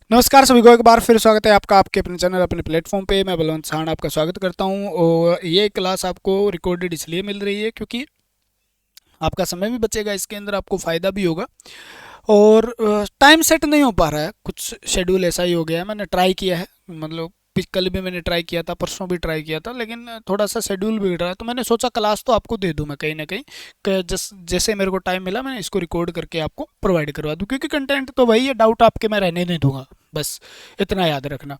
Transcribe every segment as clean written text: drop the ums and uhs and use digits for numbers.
नमस्कार सभी को एक बार फिर स्वागत है आपका आपके अपने चैनल अपने प्लेटफॉर्म पे। मैं बलवंत साहन आपका स्वागत करता हूं और ये क्लास आपको रिकॉर्डेड इसलिए मिल रही है क्योंकि आपका समय भी बचेगा, इसके अंदर आपको फ़ायदा भी होगा। और टाइम सेट नहीं हो पा रहा है, कुछ शेड्यूल ऐसा ही हो गया है। मैंने ट्राई किया है, मतलब कल भी मैंने ट्राई किया था, परसों भी ट्राई किया था, लेकिन थोड़ा सा शेड्यूल बिगड़ रहा है। तो मैंने सोचा क्लास तो आपको दे दूं मैं कहीं ना कहीं, जैसे मेरे को टाइम मिला मैं इसको रिकॉर्ड करके आपको प्रोवाइड करवा दूं, क्योंकि कंटेंट तो वही है, डाउट आपके मैं रहने नहीं दूंगा। बस इतना याद रखना।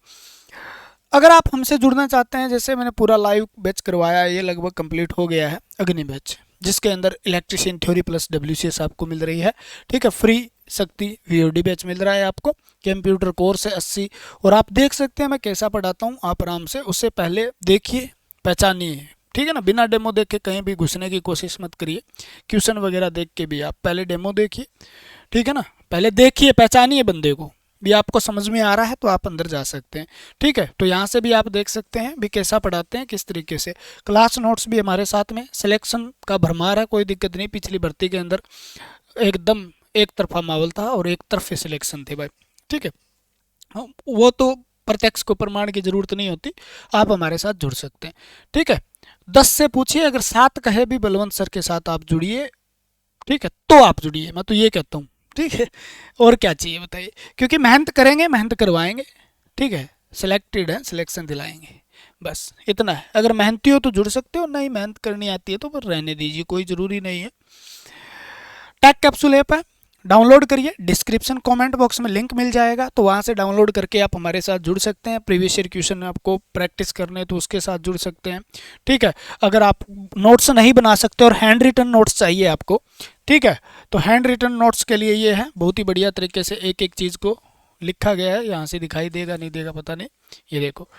अगर आप हमसे जुड़ना चाहते हैं, जैसे मैंने पूरा लाइव बैच करवाया, ये लगभग कंप्लीट हो गया है अग्नि बैच, जिसके अंदर इलेक्ट्रिशियन थ्योरी प्लस डब्ल्यूसीएस आपको मिल रही है। ठीक है, फ्री शक्ति वीओडी बैच मिल रहा है आपको। कंप्यूटर कोर्स है 80। और आप देख सकते हैं मैं कैसा पढ़ाता हूँ, आप आराम से उससे पहले देखिए, पहचानिए। ठीक है ना, बिना डेमो देख के कहीं भी घुसने की कोशिश मत करिए। क्वेश्चन वगैरह देख के भी आप पहले डेमो देखिए। ठीक है ना, पहले देखिए, पहचानिए बंदे को। भी आपको समझ में आ रहा है तो आप अंदर जा सकते हैं। ठीक है, तो यहाँ से भी आप देख सकते हैं भी कैसा पढ़ाते हैं, किस तरीके से। क्लास नोट्स भी हमारे साथ में, सिलेक्शन का भरमार है, कोई दिक्कत नहीं। पिछली भर्ती के अंदर एकदम एक तरफा मावल था और एक तरफे सिलेक्शन थे भाई। ठीक है, वो तो प्रत्यक्ष को प्रमाण की जरूरत नहीं होती, आप हमारे साथ जुड़ सकते हैं। ठीक है, 10 से पूछिए, अगर 7 कहे भी बलवंत सर के साथ आप जुड़िए। ठीक है, तो आप जुड़िए, मैं तो ये कहता हूँ। ठीक है, और क्या चाहिए बताइए, क्योंकि मेहनत करेंगे, मेहनत करवाएंगे। ठीक है, सिलेक्टेड है, सिलेक्शन दिलाएंगे। बस इतना है। अगर मेहनती हो तो जुड़ सकते हो, नहीं मेहनत करनी आती है तो फिर रहने दीजिए, कोई ज़रूरी नहीं है। टैग कैप्सूल ऐप है, डाउनलोड करिए। डिस्क्रिप्शन कमेंट बॉक्स में लिंक मिल जाएगा, तो वहाँ से डाउनलोड करके आप हमारे साथ जुड़ सकते हैं। प्रीवियस ईयर क्वेश्चन आपको प्रैक्टिस करने हैं तो उसके साथ जुड़ सकते हैं। ठीक है, अगर आप नोट्स नहीं बना सकते और हैंड रिटन नोट्स चाहिए आपको, ठीक है, तो हैंड रिटन नोट्स के लिए ये है, बहुत ही बढ़िया तरीके से एक एक चीज़ को लिखा गया है। यहाँ से दिखाई देगा नहीं देगा पता नहीं, ये देखो।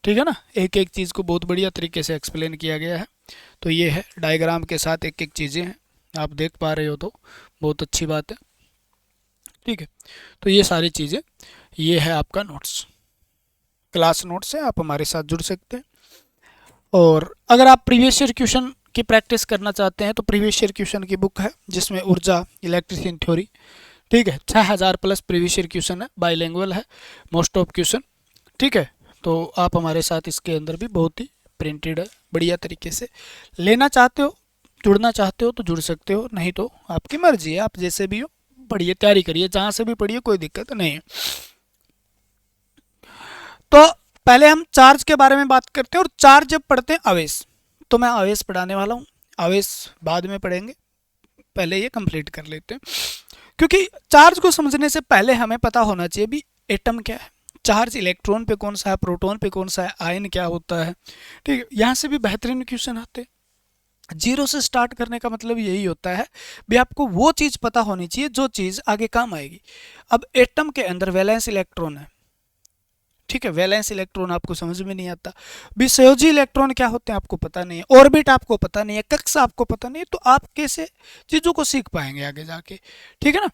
ठीक है ना, एक एक चीज़ को बहुत बढ़िया तरीके से एक्सप्लेन किया गया है। तो ये है, डायग्राम के साथ एक एक चीज़ें हैं, आप देख पा रहे हो तो बहुत अच्छी बात है। ठीक है, तो ये सारी चीज़ें, ये है आपका नोट्स, क्लास नोट्स है, आप हमारे साथ जुड़ सकते हैं। और अगर आप प्रीवियस ईयर क्वेश्चन की प्रैक्टिस करना चाहते हैं तो प्रीवियस ईयर क्वेश्चन की बुक है, जिसमें ऊर्जा, इलेक्ट्रिसिटी थ्योरी, ठीक है, 6000 प्लस प्रीवियस ईयर क्वेश्चन है, बाईलैंग्वेज है मोस्ट ऑफ क्वेश्चन। ठीक है, तो आप हमारे साथ इसके अंदर भी बहुत ही प्रिंटेड है, बढ़िया तरीके से। लेना चाहते हो, जुड़ना चाहते हो तो जुड़ सकते हो, नहीं तो आपकी मर्जी है, आप जैसे भी हो पढ़िए, तैयारी करिए, जहाँ से भी पढ़िए, कोई दिक्कत नहीं है। तो पहले हम चार्ज के बारे में बात करते हैं, और चार्ज जब पढ़ते हैं आवेश, तो मैं आवेश पढ़ाने वाला हूँ। आवेश बाद में पढ़ेंगे, पहले ये कंप्लीट कर लेते हैं। क्योंकि चार्ज को समझने से पहले हमें पता होना चाहिए भी एटम क्या है, चार्ज इलेक्ट्रॉन पे कौन सा है, प्रोटॉन पे कौन सा है, आयन क्या होता है। ठीक है, यहाँ से भी बेहतरीन क्वेश्चन आते हैं। जीरो से स्टार्ट करने का मतलब यही होता है भी आपको वो चीज़ पता होनी चाहिए जो चीज़ आगे काम आएगी। अब एटम के अंदर वैलेंस इलेक्ट्रॉन है। ठीक है, वैलेंस इलेक्ट्रॉन आपको समझ में नहीं आता, विसंयोजी इलेक्ट्रॉन क्या होते हैं आपको पता नहीं है, ऑर्बिट आपको पता नहीं है, कक्षा आपको पता नहीं है, तो आप कैसे चीज़ों को सीख पाएंगे आगे जाके। ठीक है ना,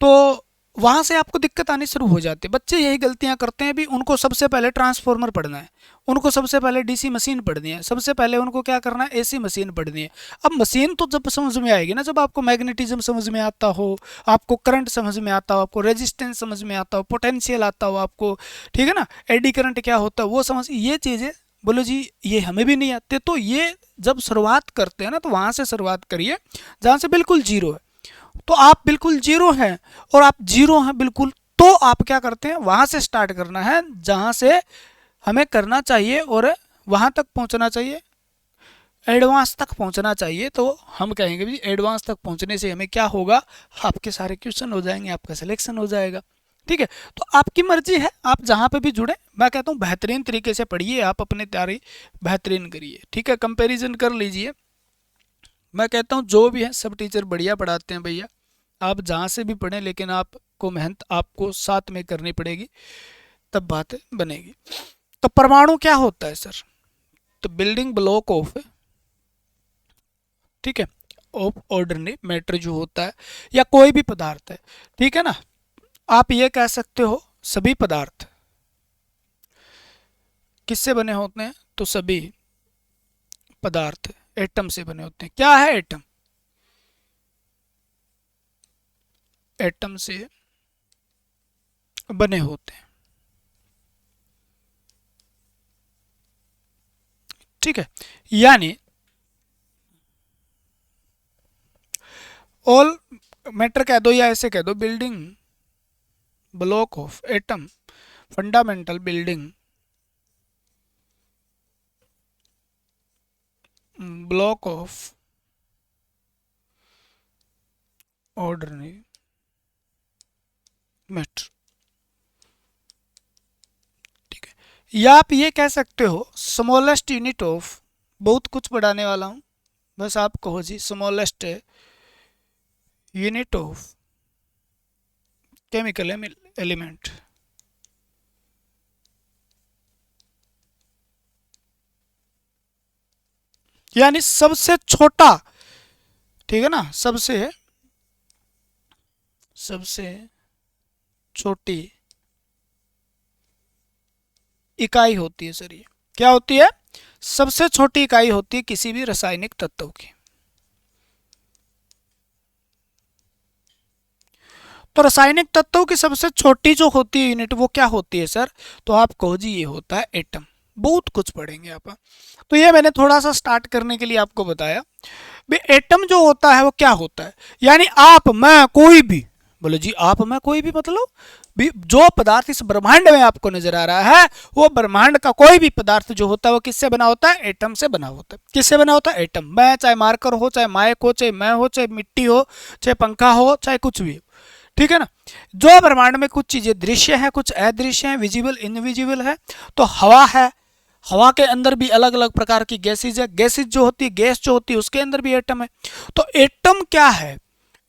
तो वहां से आपको दिक्कत आनी शुरू हो जाती है। बच्चे यही गलतियां करते हैं भी, उनको सबसे पहले ट्रांसफॉर्मर पढ़ना है, उनको सबसे पहले डीसी मशीन पढ़नी है, सबसे पहले उनको क्या करना है, एसी मशीन पढ़नी है। अब मशीन तो जब समझ में आएगी ना, जब आपको मैग्नेटिज्म समझ में आता हो, आपको करंट समझ में आता हो, आपको रेजिस्टेंस समझ में आता हो, पोटेंशियल आता हो आपको, ठीक है ना, एडी करंट क्या होता है वो समझ, ये चीज़ें बोलो जी ये हमें भी नहीं आते। तो ये जब शुरुआत करते हैं ना, तो वहां से शुरुआत करिए जहाँ से बिल्कुल जीरो है। तो आप बिल्कुल जीरो हैं, और आप जीरो हैं बिल्कुल, तो आप क्या करते हैं, वहां से स्टार्ट करना है जहां से हमें करना चाहिए, और वहां तक पहुंचना चाहिए, एडवांस तक पहुंचना चाहिए। तो हम कहेंगे भी एडवांस तक पहुंचने से हमें क्या होगा, आपके सारे क्वेश्चन हो जाएंगे, आपका सिलेक्शन हो जाएगा। ठीक है, तो आपकी मर्जी है, आप जहाँ पे भी जुड़े। मैं कहता हूँ बेहतरीन तरीके से पढ़िए, आप अपने तैयारी बेहतरीन करिए। ठीक है, कंपैरिजन कर लीजिए। मैं कहता हूँ जो भी है सब टीचर बढ़िया पढ़ाते हैं भैया, आप जहाँ से भी पढ़ें, लेकिन आपको मेहनत आपको साथ में करनी पड़ेगी, तब बात बनेगी। तो परमाणु क्या होता है सर, तो बिल्डिंग ब्लॉक ऑफ, ठीक है, ऑफ ऑर्डिनरी मैटर जो होता है, या कोई भी पदार्थ है। ठीक है ना, आप ये कह सकते हो सभी पदार्थ किससे बने होते हैं, तो सभी पदार्थ एटम से बने होते हैं। क्या है एटम, एटम से बने होते हैं। ठीक है, यानी ऑल मैटर कह दो या ऐसे कह दो, building block of atom, fundamental building block of ordinary matter. ठीक है, या आप ये कह सकते हो स्मॉलेस्ट यूनिट ऑफ, बहुत कुछ पढ़ाने वाला हूं, बस आप कहो जी smallest unit of chemical element. यानी सबसे छोटा, ठीक है ना, सबसे छोटी इकाई होती है सर। ये क्या होती है? सबसे छोटी इकाई होती है किसी भी रासायनिक तत्व की। तो रासायनिक तत्वों की सबसे छोटी जो होती है यूनिट, वो क्या होती है सर? तो आप कहो जी ये होता है एटम। बहुत कुछ पढ़ेंगे आप। तो ये मैंने थोड़ा सा स्टार्ट करने के लिए आपको बताया भी एटम जो होता है वो क्या होता है। यानी आप, मैं, कोई भी, बोले जी आप, मैं, कोई भी मतलब भी जो पदार्थ इस ब्रह्मांड में आपको नजर आ रहा है, वो ब्रह्मांड का कोई भी पदार्थ जो होता है वो किससे बना होता है? एटम से बना होता है। किससे बना होता है? एटम। मैं, चाहे मार्कर हो, चाहे माइक हो, चाहे मैं हो, चाहे मिट्टी हो, चाहे पंखा हो, चाहे कुछ भी हो, ठीक है ना। जो ब्रह्मांड में कुछ चीजें दृश्य है, कुछ अदृश्य है, विजिबल इनविजिबल है। तो हवा है, हवा के अंदर भी अलग अलग प्रकार की गैसेज है, गैसेज जो होती है, गैस जो होती है, उसके अंदर भी एटम है। तो एटम क्या है?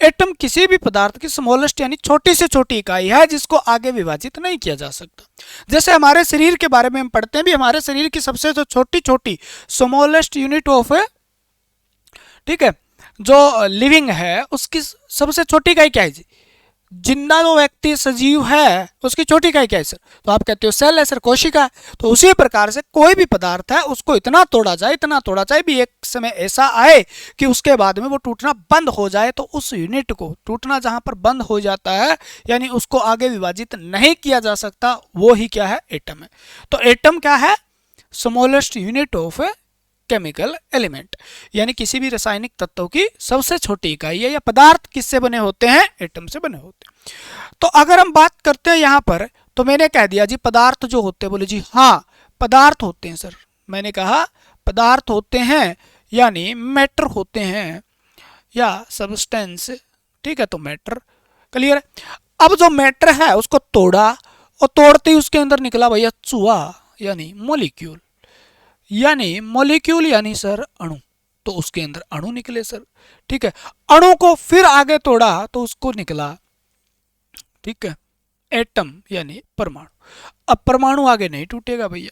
एटम किसी भी पदार्थ की स्मॉलेस्ट यानी छोटी से छोटी इकाई है जिसको आगे विभाजित नहीं किया जा सकता। जैसे हमारे शरीर के बारे में हम पढ़ते हैं भी, हमारे शरीर की सबसे जो छोटी छोटी स्मॉलेस्ट यूनिट ऑफ, ठीक है, जो लिविंग है उसकी सबसे छोटी इकाई क्या है जी? जिंदा जो व्यक्ति सजीव है उसकी छोटी इकाई क्या है सर? तो आप कहते हो सेल है सर, कोशिका है। तो उसी प्रकार से कोई भी पदार्थ है उसको इतना तोड़ा जाए, इतना तोड़ा जाए भी एक समय ऐसा आए कि उसके बाद में वो टूटना बंद हो जाए। तो उस यूनिट को टूटना जहां पर बंद हो जाता है, यानी उसको आगे विभाजित नहीं किया जा सकता, वो ही क्या है? एटम है। तो एटम क्या है? Smallest unit of chemical element, यानी किसी भी रासायनिक तत्व की सबसे छोटी इकाई है। या पदार्थ किससे बने होते हैं? एटम से बने होते हैं। तो अगर हम बात करते हैं यहां पर, तो मैंने कह दिया जी पदार्थ जो होते हैं, बोले जी हाँ पदार्थ होते हैं सर। मैंने कहा पदार्थ होते हैं यानी मैटर होते हैं या सब्सटेंस, ठीक है। तो मैटर क्लियर है। अब जो मैटर है उसको तोड़ा और तोड़ते ही उसके अंदर निकला भैया चूहा, यानी मोलिक्यूल। यानी मॉलिक्यूल यानी सर अणु, तो उसके अंदर अणु निकले सर, ठीक है। अणु को फिर आगे तोड़ा तो उसको निकला, ठीक है, एटम यानी परमाणु। अब परमाणु आगे नहीं टूटेगा भैया,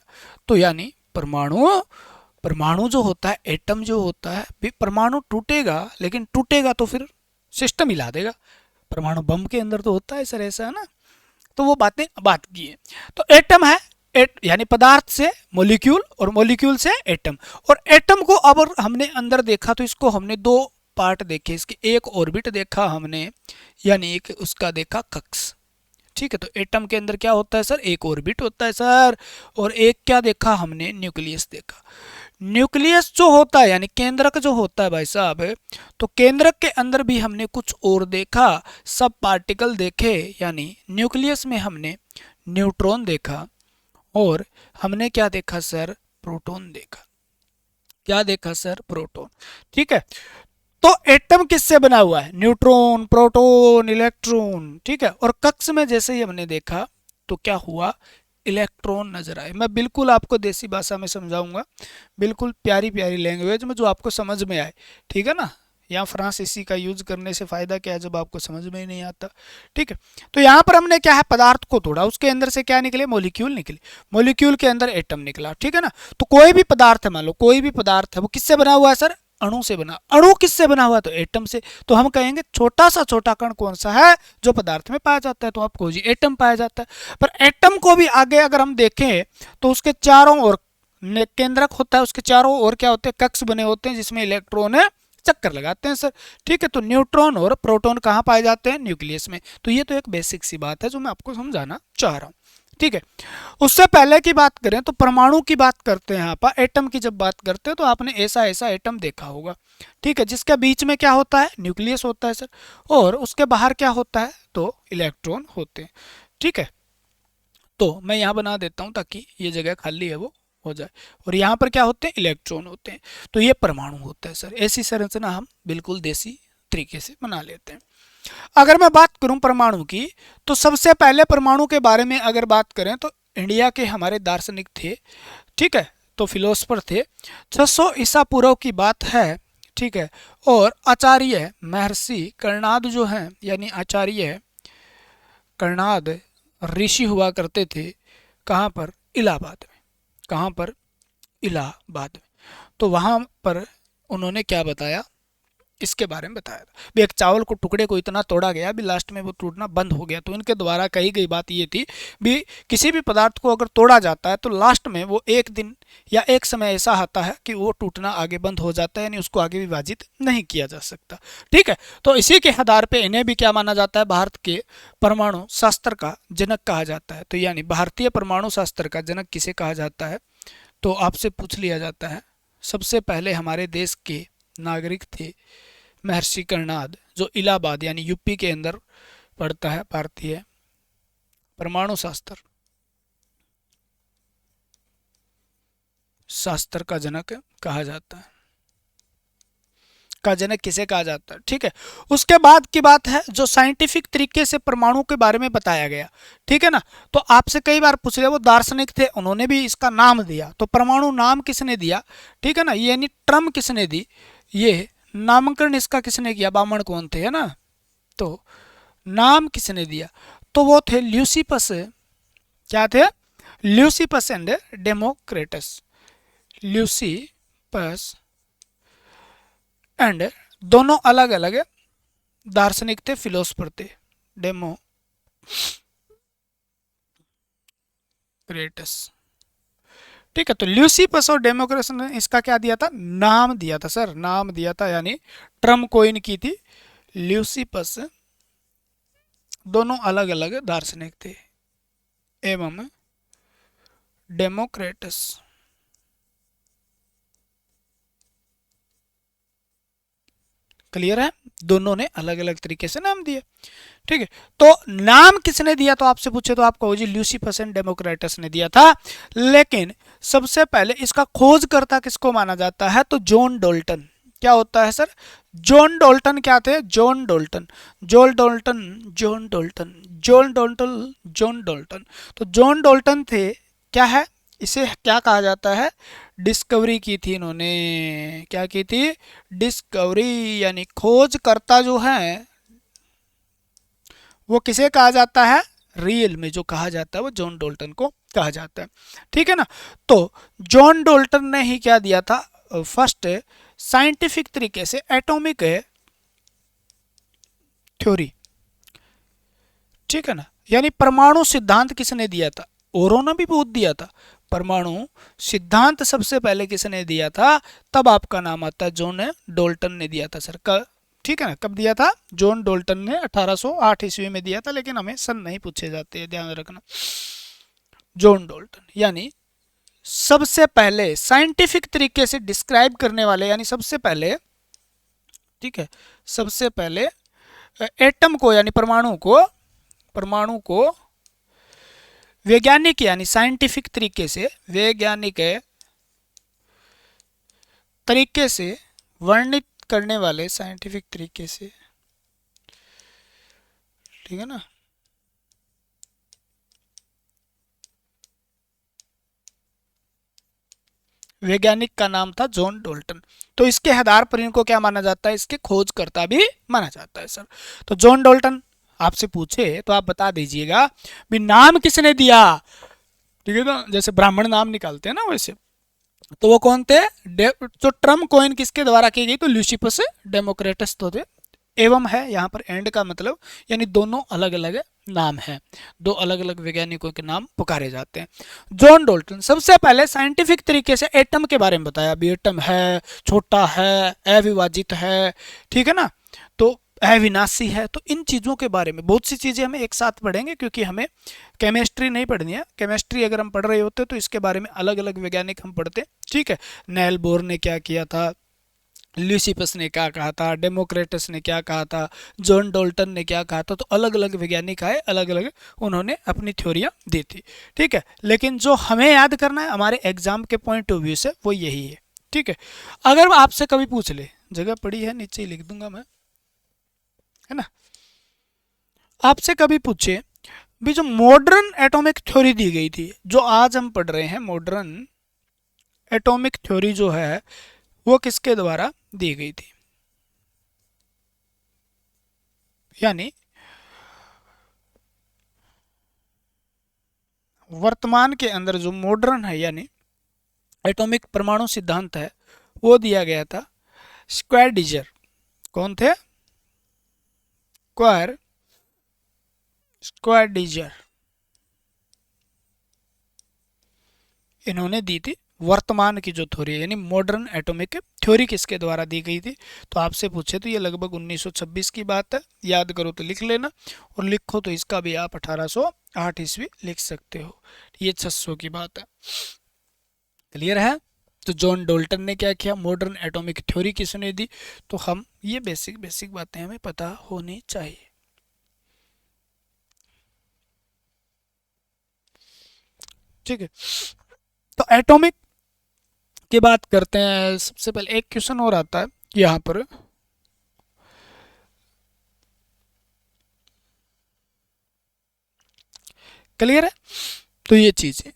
तो यानी परमाणु जो होता है, एटम जो होता है भी, परमाणु टूटेगा, लेकिन टूटेगा तो फिर सिस्टम हिला देगा। परमाणु बम के अंदर तो होता है सर, ऐसा है ना। तो वो बात की है। तो एटम है, यानी पदार्थ से मॉलिक्यूल और मॉलिक्यूल से एटम। और एटम को अब हमने अंदर देखा तो इसको हमने दो पार्ट देखे, इसके एक ऑर्बिट देखा हमने, यानी एक उसका देखा कक्ष, ठीक है। तो एटम के अंदर क्या होता है सर? एक ऑर्बिट होता है सर, और एक क्या देखा हमने? न्यूक्लियस देखा। न्यूक्लियस जो होता है यानी केंद्रक जो होता है भाई साहब, तो केंद्रक के अंदर भी हमने कुछ और देखा, सब पार्टिकल देखे, यानी न्यूक्लियस में हमने न्यूट्रॉन देखा और हमने क्या देखा सर? प्रोटॉन देखा। क्या देखा सर? प्रोटॉन, ठीक है। तो एटम किससे बना हुआ है? न्यूट्रॉन, प्रोटॉन, इलेक्ट्रॉन, ठीक है। और कक्ष में जैसे ही हमने देखा तो क्या हुआ? इलेक्ट्रॉन नजर आए। मैं बिल्कुल आपको देसी भाषा में समझाऊंगा, बिल्कुल प्यारी प्यारी लैंग्वेज में, जो आपको समझ में आए, ठीक है ना। यहाँ फ्रांसीसी का यूज करने से फायदा क्या है जब आपको समझ में ही नहीं आता, ठीक है। तो यहाँ पर हमने क्या है? पदार्थ को तोड़ा, उसके अंदर से क्या निकले? मॉलिक्यूल निकले, मॉलिक्यूल के अंदर एटम निकला, ठीक है ना। तो कोई भी पदार्थ है, मान लो कोई भी पदार्थ है, वो किससे बना हुआ है सर? अणु से बना। अणु किससे बना हुआ? तो एटम से। तो हम कहेंगे छोटा सा छोटा कण कौन सा है जो पदार्थ में पाया जाता है? तो आपको जी एटम पाया जाता है। पर एटम को भी आगे अगर हम देखें तो उसके चारों ओर केंद्रक होता है, उसके चारों ओर क्या होते हैं? कक्ष बने होते हैं जिसमें इलेक्ट्रॉन चक्कर लगाते हैं सर। ठीक है, तो न्यूट्रॉन और प्रोटॉन कहाँ पाए जाते हैं? न्यूक्लियस में। तो ये तो एक बेसिक सी बात है जो मैं आपको समझाना चाह रहा हूँ। ठीक है, उससे पहले की बात करें तो परमाणु की बात करते हैं। यहाँ पर एटम की जब बात करते हैं तो आपने ऐसा ऐसा एटम देखा होगा, ठीक है, जिसके बीच में क्या होता है? न्यूक्लियस होता है सर, और उसके बाहर क्या होता है? तो इलेक्ट्रॉन होते हैं। ठीक है, तो मैं यहाँ बना देता हूँ ताकि ये जगह खाली है वो हो जाए, और यहाँ पर क्या होते हैं? इलेक्ट्रॉन होते हैं। तो ये परमाणु होता है सर। ऐसी संरचना हम बिल्कुल देसी तरीके से बना लेते हैं। अगर मैं बात करूं परमाणु की, तो सबसे पहले परमाणु के बारे में अगर बात करें तो इंडिया के हमारे दार्शनिक थे, ठीक है, तो फिलोसफर थे। 600 ईसा पूर्व की बात है, ठीक है, और आचार्य महर्षि कर्णाद जो हैं, यानी आचार्य कर्णाद ऋषि हुआ करते थे। कहाँ पर? इलाहाबाद में। कहाँ पर? इलाहाबाद में। तो वहाँ पर उन्होंने क्या बताया? इसके बारे में बताया था भी एक चावल को टुकड़े को इतना तोड़ा गया भी लास्ट में वो टूटना बंद हो गया। तो इनके द्वारा कही गई बात ये थी भी किसी भी पदार्थ को अगर तोड़ा जाता है तो लास्ट में वो एक दिन या एक समय ऐसा आता है कि वो टूटना आगे बंद हो जाता है, यानी उसको आगे विभाजित नहीं किया जा सकता। ठीक है, तो इसी के आधार पे इन्हें भी क्या माना जाता है? भारत के परमाणु शास्त्र का जनक कहा जाता है। तो यानी भारतीय परमाणु शास्त्र का जनक किसे कहा जाता है? तो आपसे पूछ लिया जाता है। सबसे पहले हमारे देश के नागरिक थे महर्षि कर्णाद, जो इलाहाबाद यानी यूपी के अंदर पड़ता है। भारतीय परमाणु शास्त्र का जनक कहा जाता है। का जनक किसे कहा जाता है? ठीक है, उसके बाद की बात है जो साइंटिफिक तरीके से परमाणु के बारे में बताया गया। ठीक है ना, तो आपसे कई बार पूछ लिया, वो दार्शनिक थे, उन्होंने भी इसका नाम दिया। तो परमाणु नाम किसने दिया? ठीक है ना, यानी टर्म किसने दी? ये नामकरण इसका किसने किया? बामण कौन थे, है ना? तो नाम किसने दिया? तो वो थे ल्यूसिपस। क्या थे? Leucippus and Democritus. Leucippus and दोनों अलग अलग दार्शनिक थे, फिलोसफर थे। डेमोक्रेटस। ठीक है, तो ल्यूसिपस और डेमोक्रेटस ने इसका क्या दिया था? नाम दिया था सर, नाम दिया था, यानी टर्म कोइन की थी। ल्यूसिपस दोनों अलग अलग दार्शनिक थे एवं डेमोक्रेटस क्लियर है, दोनों ने अलग अलग तरीके से नाम दिए। ठीक है, तो नाम किसने दिया? तो आपसे पूछे तो आपको जी ल्यूसिपस एंड डेमोक्रेटस ने दिया था। लेकिन सबसे पहले इसका खोजकर्ता किसको माना जाता है? तो जॉन डॉल्टन। क्या होता है सर? जॉन डॉल्टन क्या थे? John Dalton, John Dalton, John Dalton, John Dalton, John Dalton. तो जॉन डॉल्टन थे, क्या है, इसे क्या कहा जाता है? डिस्कवरी की थी इन्होंने। क्या की थी? डिस्कवरी, यानी खोजकर्ता जो है वो किसे कहा जाता है? रियल में जो कहा जाता है वो जॉन डॉल्टन को कहा जाता है। ठीक है ना, तो जॉन डॉल्टन ने ही क्या दिया था? फर्स्ट साइंटिफिक तरीके से एटॉमिक थ्योरी। ठीक है ना, यानी परमाणु सिद्धांत किसने दिया था? औरों ने भी बहुत दिया था। परमाणु सिद्धांत सबसे पहले किसने दिया था? तब आपका नाम आता है जॉन डॉल्टन ने दिया था सर। ठीक है ना, कब दिया था? जॉन डॉल्टन ने 1808 ईस्वी में दिया था, लेकिन हमें सन नहीं पूछे जाते हैं, ध्यान रखना। जॉन डॉल्टन यानी सबसे पहले साइंटिफिक तरीके से डिस्क्राइब करने वाले, यानी सबसे पहले, ठीक है, सबसे पहले एटम को यानी परमाणु को वैज्ञानिक यानी साइंटिफिक तरीके से, वैज्ञानिक तरीके से वर्णित करने वाले, साइंटिफिक तरीके से, ठीक है ना, वैज्ञानिक का नाम था जॉन डॉल्टन। तो इसके आधार पर इनको क्या माना जाता है? इसके खोजकर्ता भी माना जाता है सर। तो जॉन डॉल्टन आपसे पूछे तो आप बता दीजिएगा भी नाम किसने दिया। ठीक है ना, जैसे ब्राह्मण नाम निकालते हैं ना, वैसे तो वो कौन थे? जो टर्म कॉइन किसके द्वारा की गई? तो ल्यूसिपस डेमोक्रेटस तो थे, एवं है, यहाँ पर एंड का मतलब यानी दोनों अलग अलग नाम है, दो अलग अलग वैज्ञानिकों के नाम पुकारे जाते हैं। जॉन डाल्टन सबसे पहले साइंटिफिक तरीके से एटम के बारे में बताया। अभी एटम है, छोटा है, अविभाजित है, ठीक है ना, तो अविनाशी है। तो इन चीज़ों के बारे में बहुत सी चीज़ें हमें एक साथ पढ़ेंगे, क्योंकि हमें केमिस्ट्री नहीं पढ़नी है। केमिस्ट्री अगर हम पढ़ रहे होते तो इसके बारे में अलग अलग वैज्ञानिक हम पढ़ते, ठीक है। नेल बोर ने क्या किया था, ल्यूसिपस ने क्या कहा था, डेमोक्रेटस ने क्या कहा था, जॉन डाल्टन ने क्या कहा था, तो अलग अलग वैज्ञानिक आए, अलग अलग उन्होंने अपनी थ्योरियां दी थी, ठीक है। लेकिन जो हमें याद करना है हमारे एग्जाम के पॉइंट ऑफ व्यू से वो यही है, ठीक है। अगर आपसे कभी पूछ ले, जगह पड़ी है नीचे ही लिख दूंगा मैं, है ना, आपसे कभी पूछे भी जो मॉडर्न एटॉमिक थ्योरी दी गई थी, जो आज हम पढ़ रहे हैं, मॉडर्न एटॉमिक थ्योरी जो है वो किसके द्वारा दी गई थी, यानी वर्तमान के अंदर जो मॉडर्न है यानी एटॉमिक परमाणु सिद्धांत है वो दिया गया था स्क्वाडिजर। कौन थे? स्क्वाडिजर, इन्होंने दी थी वर्तमान की जो थ्योरी है, यानी मॉडर्न एटॉमिक थ्योरी किसके द्वारा दी गई थी। तो आपसे पूछे तो ये लगभग 1926 की बात है, याद करो तो लिख लेना, और लिखो तो इसका भी आप 1808 ईस्वी लिख सकते हो, ये 600 की बात है। क्लियर है? तो जॉन डाल्टन ने क्या किया, मॉडर्न एटॉमिक थ्योरी किसने दी, तो हम ये बेसिक बेसिक बातें हमें पता होनी चाहिए, ठीक है। तो एटॉमिक की बात करते हैं, सबसे पहले एक क्वेश्चन और आता है यहाँ पर, क्लियर है। तो ये चीज है,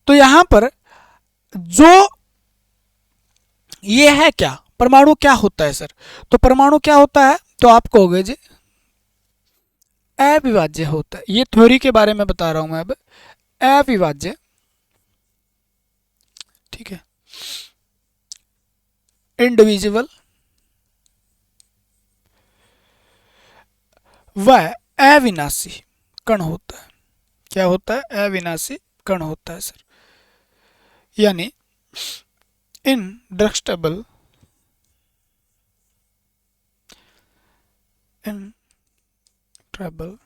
तो यहाँ पर जो ये है क्या, परमाणु क्या होता है सर, तो परमाणु क्या होता है, तो आप कहोगे जी अविभाज्य होता है। ये थ्योरी के बारे में बता रहा हूं मैं अब, अविभाज्य, ठीक है, इंडिविजुअल व अविनाशी कण होता है। क्या होता है? अविनाशी कण होता है सर, यानी इनडेस्ट्रक्टिबल, इनडेस्ट्रक्टिबल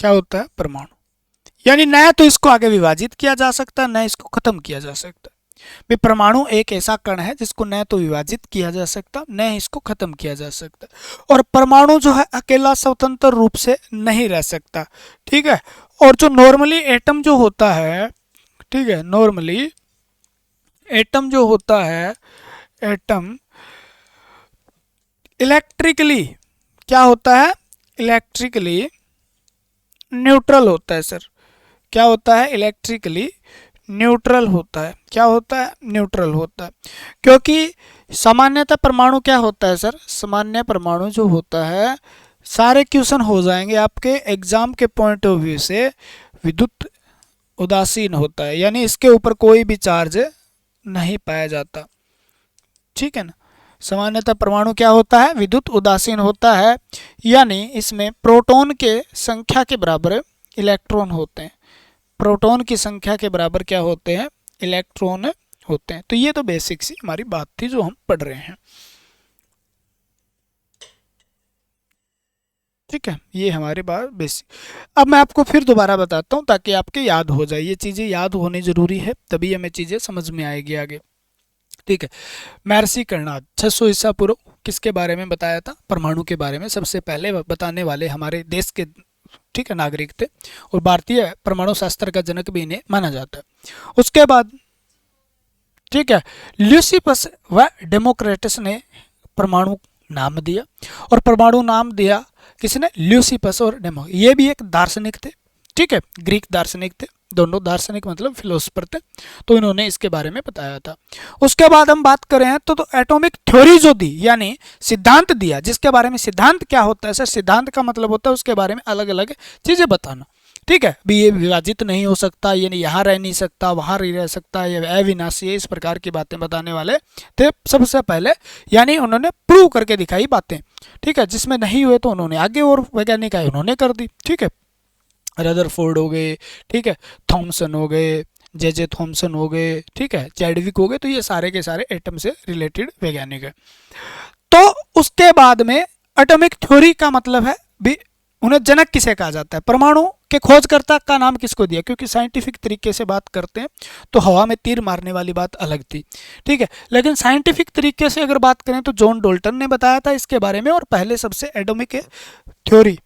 क्या होता है? परमाणु, यानी न तो इसको आगे विभाजित किया जा सकता, न इसको खत्म किया जा सकता। भी परमाणु एक ऐसा कण है जिसको न तो विभाजित किया जा सकता, न इसको खत्म किया जा सकता, और परमाणु जो है अकेला स्वतंत्र रूप से नहीं रह सकता, ठीक है। और जो नॉर्मली एटम जो होता है, ठीक है, नॉर्मली एटम जो होता है, एटम इलेक्ट्रिकली क्या होता है, इलेक्ट्रिकली न्यूट्रल होता है सर। क्या होता है? इलेक्ट्रिकली न्यूट्रल होता है। क्या होता है? न्यूट्रल होता है, क्योंकि सामान्यतः परमाणु क्या होता है सर, सामान्य परमाणु जो होता है, सारे क्वेश्चन हो जाएंगे आपके एग्जाम के पॉइंट ऑफ व्यू से विद्युत उदासीन होता है, यानी इसके ऊपर कोई भी चार्ज नहीं पाया जाता, ठीक है ना। सामान्यतः परमाणु क्या होता है? विद्युत उदासीन होता है, यानी इसमें प्रोटॉन के संख्या के बराबर इलेक्ट्रॉन होते हैं, प्रोटॉन की संख्या के बराबर क्या होते हैं? इलेक्ट्रॉन होते हैं। तो ये तो बेसिक सी हमारी बात थी जो हम पढ़ रहे हैं, ठीक है, ये हमारी बात बेसिक। अब मैं आपको फिर दोबारा बताता हूँ ताकि आपके याद हो जाए, ये चीज़ें याद होनी जरूरी है, तभी हमें चीज़ें समझ में आएगी आगे, ठीक है। महर्षि कर्णाद 600 ईसा पूर्व किसके बारे में बताया था? परमाणु के बारे में सबसे पहले बताने वाले हमारे देश के, ठीक है, नागरिक थे, और भारतीय परमाणु शास्त्र का जनक भी इन्हें माना जाता है। उसके बाद, ठीक है, ल्यूसिपस व डेमोक्रेटस ने परमाणु नाम दिया, और परमाणु नाम दिया किसने? ल्यूसिपस और डेमो, ये भी एक दार्शनिक थे, ठीक है, ग्रीक दार्शनिक थे, दोनों दार्शनिक मतलब फिलोसफर थे, तो इन्होंने इसके बारे में बताया था। उसके बाद हम बात करें तो एटॉमिक थ्योरी जो दी, यानी सिद्धांत दिया, जिसके बारे में, सिद्धांत क्या होता है सर? सिद्धांत का मतलब होता है उसके बारे में अलग अलग चीजें बताना, ठीक है, भी ये विभाजित नहीं हो सकता, यानी यहाँ रह नहीं सकता, वहाँ नहीं रह सकता, ये अविनाशी है, इस प्रकार की बातें बताने वाले थे सबसे पहले, यानी उन्होंने प्रूव करके दिखाई बातें। ठीक है, जिसमें नहीं हुए तो उन्होंने आगे और वैज्ञानिक आए उन्होंने कर दी। ठीक है, रदरफोर्ड हो गए, ठीक है, थॉमसन हो गए, जे थॉमसन हो गए, ठीक है, चैडविक हो गए, तो ये सारे के सारे एटम से रिलेटेड वैज्ञानिक है। तो उसके बाद में एटॉमिक थ्योरी का मतलब है भी उन्हें जनक किसे कहा जाता है, परमाणु के खोजकर्ता का नाम किसको दिया, क्योंकि साइंटिफिक तरीके से बात करते हैं तो हवा में तीर मारने वाली बात अलग थी। ठीक है, लेकिन साइंटिफिक तरीके से अगर बात करें तो जॉन डोल्टन ने बताया था इसके बारे में, और पहले सबसे एटॉमिक थ्योरी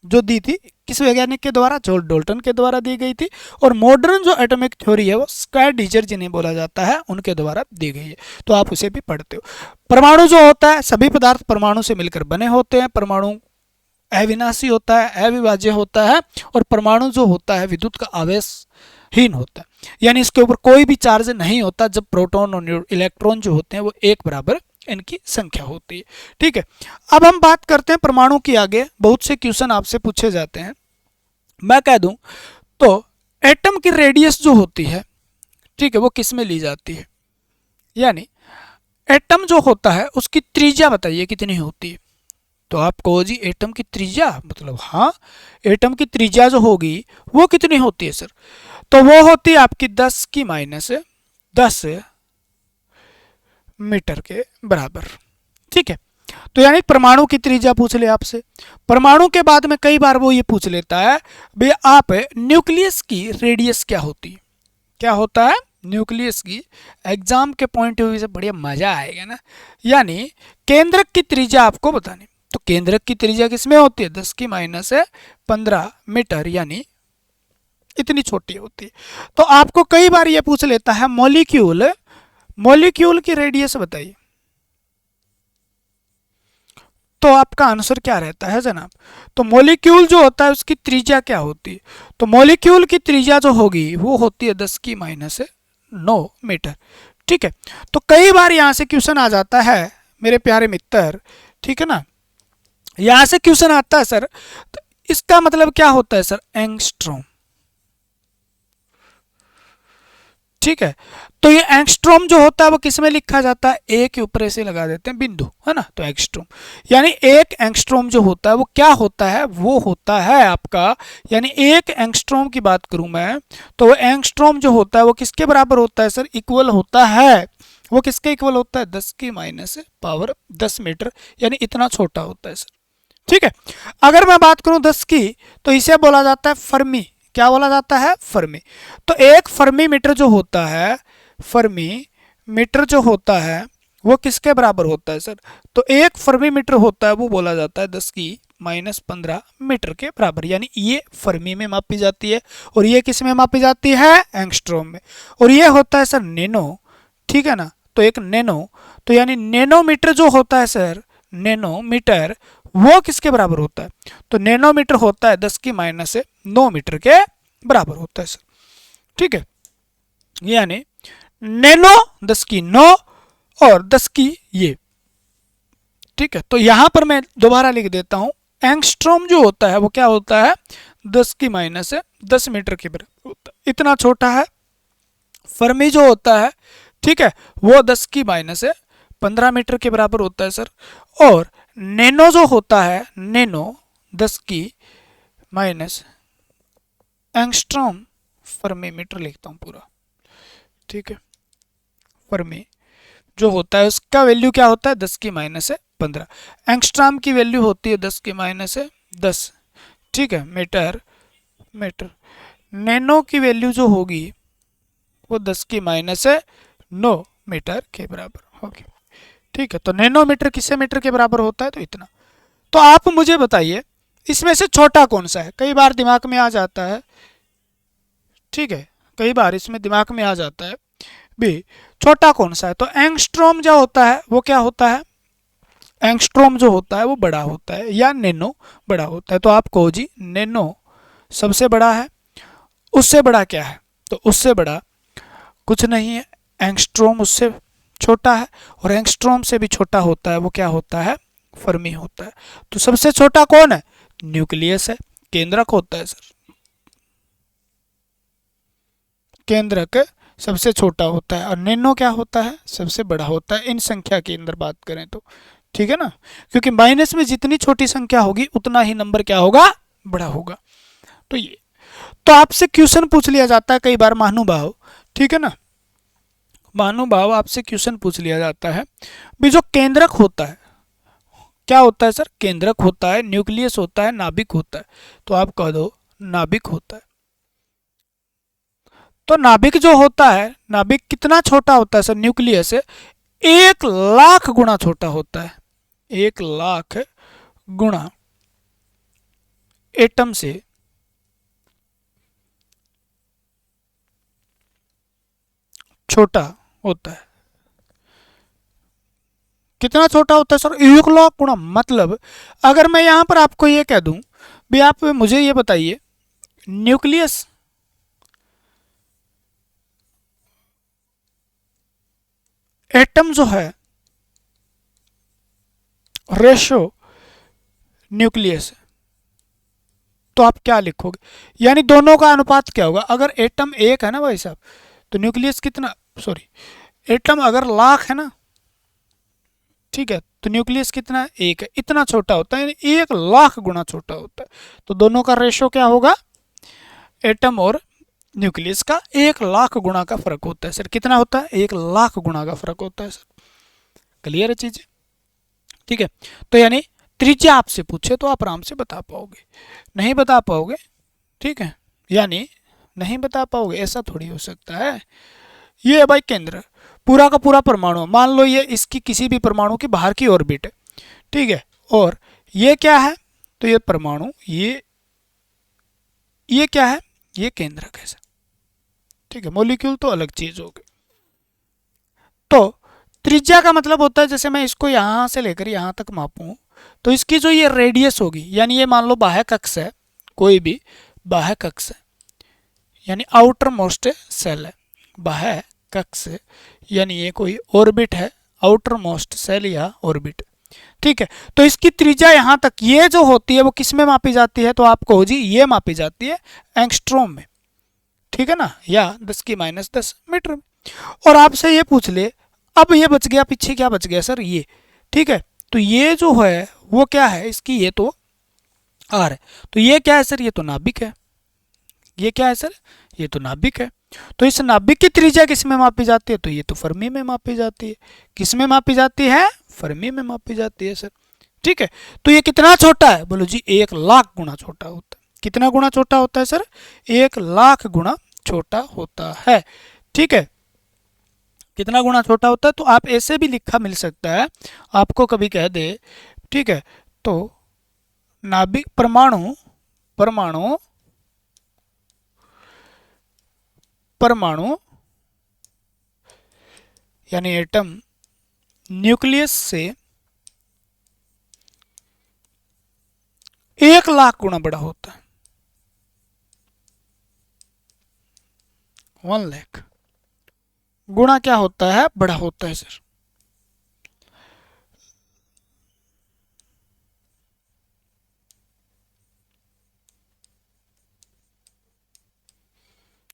जो दी थी किस वैज्ञानिक के द्वारा, जॉन डोल्टन के द्वारा दी गई थी। और मॉडर्न जो एटॉमिक थ्योरी है वो स्क्वायडिजर जिन्हें बोला जाता है उनके द्वारा दी गई है, तो आप उसे भी पढ़ते हो। परमाणु जो होता है, सभी पदार्थ परमाणु से मिलकर बने होते हैं, परमाणु अविनाशी होता है, अविभाज्य होता है, और परमाणु जो होता है विद्युत का आवेशहीन होता है, यानी इसके ऊपर कोई भी चार्ज नहीं होता जब प्रोटॉन और इलेक्ट्रॉन जो होते हैं वो एक बराबर इनकी संख्या होती है। ठीक है, अब हम बात करते हैं परमाणु की आगे। बहुत से क्वेश्चन आपसे पूछे जाते हैं, मैं कह दूं तो एटम की रेडियस जो होती है, ठीक है, वो किस में ली जाती है, यानी एटम जो होता है उसकी त्रिज्या बताइए कितनी होती है। तो आप कहो जी एटम की त्रिज्या, मतलब हाँ, एटम की त्रिज्या जो होगी वो कितनी होती है सर, तो वो होती है आपकी 10 की माइनस 10 मीटर के बराबर। ठीक है, तो यानी परमाणु की त्रिज्या पूछ ले आपसे। परमाणु के बाद में कई बार वो ये पूछ लेता है भाई आप न्यूक्लियस की रेडियस क्या होती है, क्या होता है न्यूक्लियस की। एग्जाम के पॉइंट ऑफ व्यू से बढ़िया मजा आएगा ना, यानी केंद्रक की त्रिज्या आपको बतानी। तो केंद्रक की त्रिज्या किसमें होती है, 10 की माइनस 15 मीटर, यानी इतनी छोटी होती है। तो आपको कई बार ये पूछ लेता है मॉलिक्यूल, मॉलिक्यूल की रेडियस बताइए, तो आपका आंसर क्या रहता है जनाब, तो मॉलिक्यूल जो होता है उसकी त्रिज्या क्या होती है, तो मॉलिक्यूल की त्रिज्या जो होगी वो होती है 10 की माइनस 9 मीटर। ठीक है, तो कई बार यहां से क्वेश्चन आ जाता है मेरे प्यारे मित्र, ठीक है ना, यहां से क्वेश्चन आता है सर, तो इसका मतलब क्या होता है सर, एंगस्ट्रॉम। ठीक है, तो ये एंगस्ट्रॉम जो होता है वो किस में लिखा जाता है, ए के ऊपर ऐसे लगा देते हैं बिंदु, है ना, तो एंगस्ट्रॉम, यानी एक एंगस्ट्रॉम जो होता है वो क्या होता है, वो होता है आपका, यानी एक एंगस्ट्रॉम की बात करूं मैं तो वो एंगस्ट्रॉम जो होता है वो किसके बराबर होता है सर, इक्वल होता है, वो किसके इक्वल होता है, 10 की माइनस पावर 10 मीटर, यानी इतना छोटा होता है सर। ठीक है, अगर मैं बात करूं 10 की तो इसे बोला जाता है फर्मी, क्या बोला जाता है, फर्मी। तो एक फर्मी मीटर जो होता है, फर्मी मीटर जो होता है वो किसके बराबर होता है सर, तो एक फर्मी मीटर होता है वो बोला जाता है 10 की माइनस 15 मीटर के बराबर, यानी ये फर्मी में मापी जाती है और ये किस में मापी जाती है, एंगस्ट्रॉम में, और ये होता है सर नैनो। ठीक है ना, तो एक नैनो, तो यानी नैनोमीटर जो होता है सर, नैनोमीटर वो किसके बराबर होता है, तो नैनोमीटर होता है 10 की माइनस 9 मीटर के बराबर होता है सर। ठीक है, यानी नैनो 10 की 9 और 10 की ये। ठीक है, तो यहां पर मैं दोबारा लिख देता हूं, एंगस्ट्रॉम जो होता है वो क्या होता है, 10 की माइनस 10 मीटर के बराबर होता है, इतना छोटा है। फर्मी जो होता है, ठीक है, वो 10 की माइनस 15 मीटर के बराबर होता है सर, और नैनो जो होता है, नैनो 10 की माइनस एंगस्ट्रॉम फर्मी मीटर लिखता हूं पूरा। ठीक है, फर्मी जो होता है उसका वैल्यू क्या होता है, 10 की माइनस 15, एंगस्ट्रॉम की वैल्यू होती है 10 की माइनस 10। ठीक है, मीटर मीटर, नैनो की वैल्यू जो होगी वो 10 की माइनस 9 मीटर के बराबर होगी। ठीक है, तो नैनोमीटर किससे मीटर के बराबर होता है, तो इतना। तो आप मुझे बताइए इसमें से छोटा कौन सा है, कई बार दिमाग में आ जाता है। ठीक है, कई बार इसमें दिमाग में आ जाता है भी छोटा कौन सा है, तो एंगस्ट्रॉम जो होता है वो क्या होता है, एंगस्ट्रॉम जो होता है वो बड़ा होता है या नैनो बड़ा होता है, तो आप कहो जी नैनो सबसे बड़ा है, उससे बड़ा क्या है, तो उससे बड़ा कुछ नहीं है, एंगस्ट्रॉम उससे छोटा है, और एंगस्ट्रॉम से भी छोटा होता है वो क्या होता है, फर्मी होता है। तो सबसे छोटा कौन है, न्यूक्लियस है, केंद्रक होता है सर। केंद्रक सबसे छोटा होता है और नैनो क्या होता है, सबसे बड़ा होता है, इन संख्या के अंदर बात करें तो। ठीक है ना, क्योंकि माइनस में जितनी छोटी संख्या होगी उतना ही नंबर क्या होगा, बड़ा होगा। तो ये तो आपसे क्वेश्चन पूछ लिया जाता है कई बार महानुभाव, ठीक है ना, महानुभाव आपसे क्वेश्चन पूछ लिया जाता है भी जो केंद्रक होता है, क्या होता है सर, केंद्रक होता है, न्यूक्लियस होता है, नाभिक होता है। तो आप कह दो नाभिक होता है। तो नाभिक जो होता है, नाभिक कितना छोटा होता है सर, न्यूक्लियस से 1,00,000 गुना छोटा होता है, 1,00,000 गुना एटम से छोटा होता है। कितना छोटा होता है सर, 1,00,000 गुना। मतलब अगर मैं यहां पर आपको ये कह दूं भी आप मुझे ये बताइए न्यूक्लियस एटम जो है रेशो न्यूक्लियस, तो आप क्या लिखोगे, यानी दोनों का अनुपात क्या होगा। अगर एटम 1 है ना भाई साहब, तो न्यूक्लियस कितना, सॉरी एटम अगर 1,00,000 है ना, ठीक है, तो न्यूक्लियस कितना है, 1 है। इतना छोटा होता है, यानी 1,00,000 गुना छोटा होता है। तो दोनों का रेशो क्या होगा, एटम और न्यूक्लियस का 1,00,000 गुना का फर्क होता है सर। कितना होता है, 1,00,000 गुना का फर्क होता है सर। क्लियर है चीजें, ठीक है। तो यानी त्रिज्या आपसे पूछे तो आप आराम से बता पाओगे, नहीं बता पाओगे, ठीक है, यानी नहीं बता पाओगे, ऐसा थोड़ी हो सकता है। ये है भाई केंद्र, पूरा का पूरा परमाणु, मान लो ये इसकी किसी भी परमाणु की बाहर की ऑर्बिट है, ठीक है, और ये क्या है, तो ये परमाणु, ये क्या है, ये केंद्रक है सर, ठीक है। मॉलिक्यूल तो अलग चीज हो गई। तो त्रिज्या का मतलब होता है, जैसे मैं इसको यहां से लेकर यहां तक मापूं, तो इसकी जो ये रेडियस होगी, यानी ये मान लो बाह्य अक्ष है, कोई भी बाह्य अक्ष है, यानी आउटर मोस्ट सेल है, बाह्य अक्ष, यानी ये कोई ऑर्बिट है, आउटर मोस्ट सेल या ऑर्बिट, ठीक है। तो इसकी त्रिज्या यहां तक ये जो होती है वो किस में मापी जाती है, तो आपको जी ये मापी जाती है एंगस्ट्रॉम में, ठीक है ना, या 10⁻10 मीटर में। और आपसे ये पूछ ले, अब ये बच गया, पीछे क्या बच गया सर, ये, ठीक है। तो ये जो है वो क्या है, इसकी ये तो आर है, तो ये क्या है सर, ये तो नाभिक है, ये क्या है सर, ये तो नाभिक है। तो इस नाभिक की त्रिज्या किस में मापी जाती है, तो ये तो फर्मी में मापी जाती है। किस में मापी जाती है, फर्मी में मापी जाती है सर, ठीक है। तो ये कितना छोटा है, बोलो जी 1,00,000 गुना छोटा होता है। कितना गुना छोटा होता है सर, 1,00,000 गुना छोटा होता है, ठीक है। कितना गुना छोटा होता है, तो आप ऐसे भी लिखा मिल सकता है, आपको कभी कह दे, ठीक है, तो नाभिक परमाणु परमाणु परमाणु यानी एटम न्यूक्लियस से 1,00,000 गुना बड़ा होता है, 1,00,000 गुना क्या होता है, बड़ा होता है सर।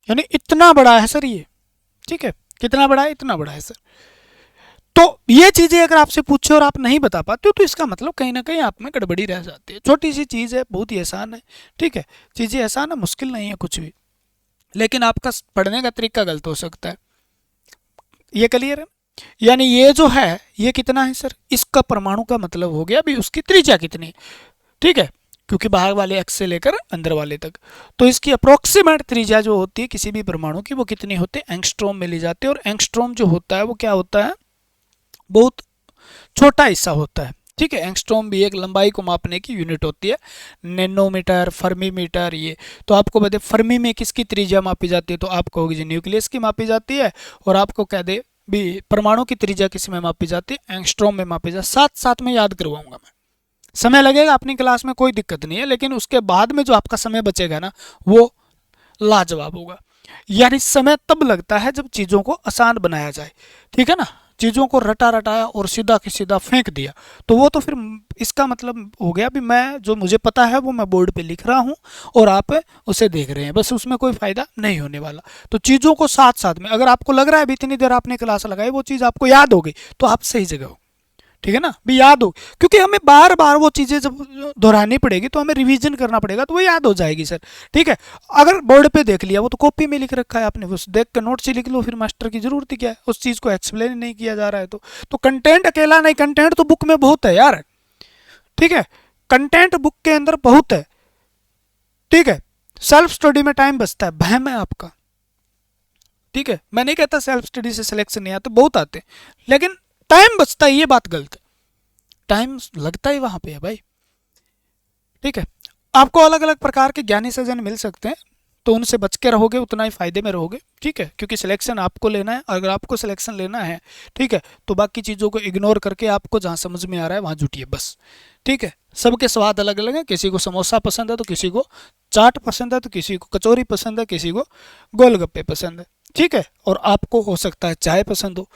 यानी इतना बड़ा है सर ये, ठीक है, कितना बड़ा है, इतना बड़ा है सर। तो ये चीजें अगर आपसे पूछे और आप नहीं बता पाते हो, तो इसका मतलब कहीं ना कहीं आप में गड़बड़ी रह जाती है। छोटी सी चीज है, बहुत ही आसान है, ठीक है, चीजें आसान है, मुश्किल नहीं है कुछ भी, लेकिन आपका पढ़ने का तरीका गलत हो सकता है। ये क्लियर है, यानी ये जो है ये कितना है सर, इसका परमाणु का मतलब हो गया भी उसकी त्रिज्या कितनी, ठीक है, क्योंकि बाहर वाले अक्ष से लेकर अंदर वाले तक। तो इसकी अप्रोक्सीमेट त्रिज्या जो होती है किसी भी परमाणु की, वो कितनी होती है, एंगस्ट्रॉम में ली जाती है। और एंगस्ट्रॉम जो होता है वो क्या होता है, बहुत छोटा हिस्सा होता है, ठीक है। एंगस्ट्रॉम भी एक लंबाई को मापने की यूनिट होती है, नैनोमीटर, फर्मीमीटर, ये तो आपको बता, फर्मी में किसकी त्रिज्या मापी जाती है, तो आपको होगी जी न्यूक्लियस की मापी जाती है। और आपको कह दे भी परमाणु की त्रिज्या किस में मापी जाती है, एंगस्ट्रॉम में मापी जाती है। साथ साथ में याद करवाऊंगा मैं, समय लगेगा अपनी क्लास में, कोई दिक्कत नहीं है, लेकिन उसके बाद में जो आपका समय बचेगा ना, वो लाजवाब होगा। यानी समय तब लगता है जब चीज़ों को आसान बनाया जाए, ठीक है ना, चीज़ों को रटा रटाया और सीधा के सीधा फेंक दिया, तो वो तो फिर इसका मतलब हो गया भी मैं जो मुझे पता है वो मैं बोर्ड पे लिख रहा हूँ और आप उसे देख रहे हैं, बस उसमें कोई फ़ायदा नहीं होने वाला। तो चीज़ों को साथ साथ में, अगर आपको लग रहा है भी इतनी देर आपने क्लास लगाई वो चीज़ आपको याद हो गई, तो आप सही जगह हो, ठीक है ना, भी याद हो, क्योंकि हमें बार बार वो चीज़ें जब दोहरानी पड़ेगी तो हमें रिवीजन करना पड़ेगा, तो वो याद हो जाएगी सर, ठीक है। अगर बोर्ड पे देख लिया, वो तो कॉपी में लिख रखा है आपने, उस देख कर नोट से लिख लो, फिर मास्टर की जरूरत ही क्या है, उस चीज़ को एक्सप्लेन नहीं किया जा रहा है तो कंटेंट अकेला नहीं, कंटेंट तो बुक में बहुत है यार, ठीक है, कंटेंट बुक के अंदर बहुत है, ठीक है। सेल्फ स्टडी में टाइम बचता है, वहम है आपका, ठीक है। मैं नहीं कहता सेल्फ स्टडी से सिलेक्शन नहीं आते, बहुत आते हैं, लेकिन टाइम बचता है, ये बात गलत है, टाइम लगता ही वहां पे है भाई, ठीक है। आपको अलग अलग प्रकार के ज्ञानी सज्जन मिल सकते हैं, तो उनसे बच के रहोगे उतना ही फायदे में रहोगे, ठीक है, क्योंकि सिलेक्शन आपको लेना है, अगर आपको सिलेक्शन लेना है, ठीक है, तो बाकी चीज़ों को इग्नोर करके आपको जहाँ समझ में आ रहा है वहाँ जुटिए बस, ठीक है। सबके स्वाद अलग अलग हैं, किसी को समोसा पसंद है तो किसी को चाट पसंद है, तो किसी को कचौरी पसंद है, किसी को गोलगप्पे पसंद है, ठीक है, और आपको हो सकता है चाय पसंद हो।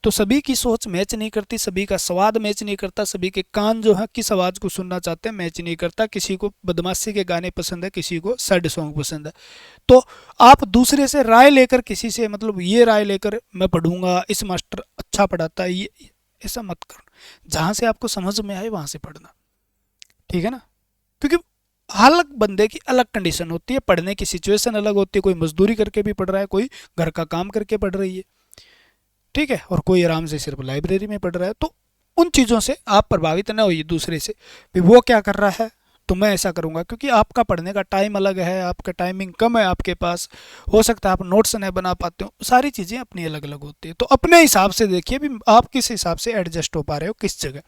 तो सभी की सोच मैच नहीं करती, सभी का स्वाद मैच नहीं करता, सभी के कान जो है किस आवाज़ को सुनना चाहते हैं मैच नहीं करता, किसी को बदमाशी के गाने पसंद है, किसी को सैड सॉन्ग पसंद है। तो आप दूसरे से राय लेकर, किसी से मतलब ये राय लेकर मैं पढ़ूंगा इस मास्टर अच्छा पढ़ाता है, ये ऐसा मत करो, जहाँ से आपको समझ में आए वहाँ से पढ़ना, ठीक है ना, क्योंकि अलग बंदे की अलग कंडीशन होती है, पढ़ने की सिचुएशन अलग होती है, कोई मजदूरी करके भी पढ़ रहा है, कोई घर का काम करके पढ़ रही है, ठीक है, और कोई आराम से सिर्फ लाइब्रेरी में पढ़ रहा है। तो उन चीज़ों से आप प्रभावित ना होइए दूसरे से, भी वो क्या कर रहा है तो मैं ऐसा करूँगा, क्योंकि आपका पढ़ने का टाइम अलग है, आपका टाइमिंग कम है आपके पास, हो सकता है आप नोट्स नहीं बना पाते हो, सारी चीज़ें अपनी अलग अलग होती है। तो अपने हिसाब से देखिए भी आप किस हिसाब से एडजस्ट हो पा रहे हो किस जगह,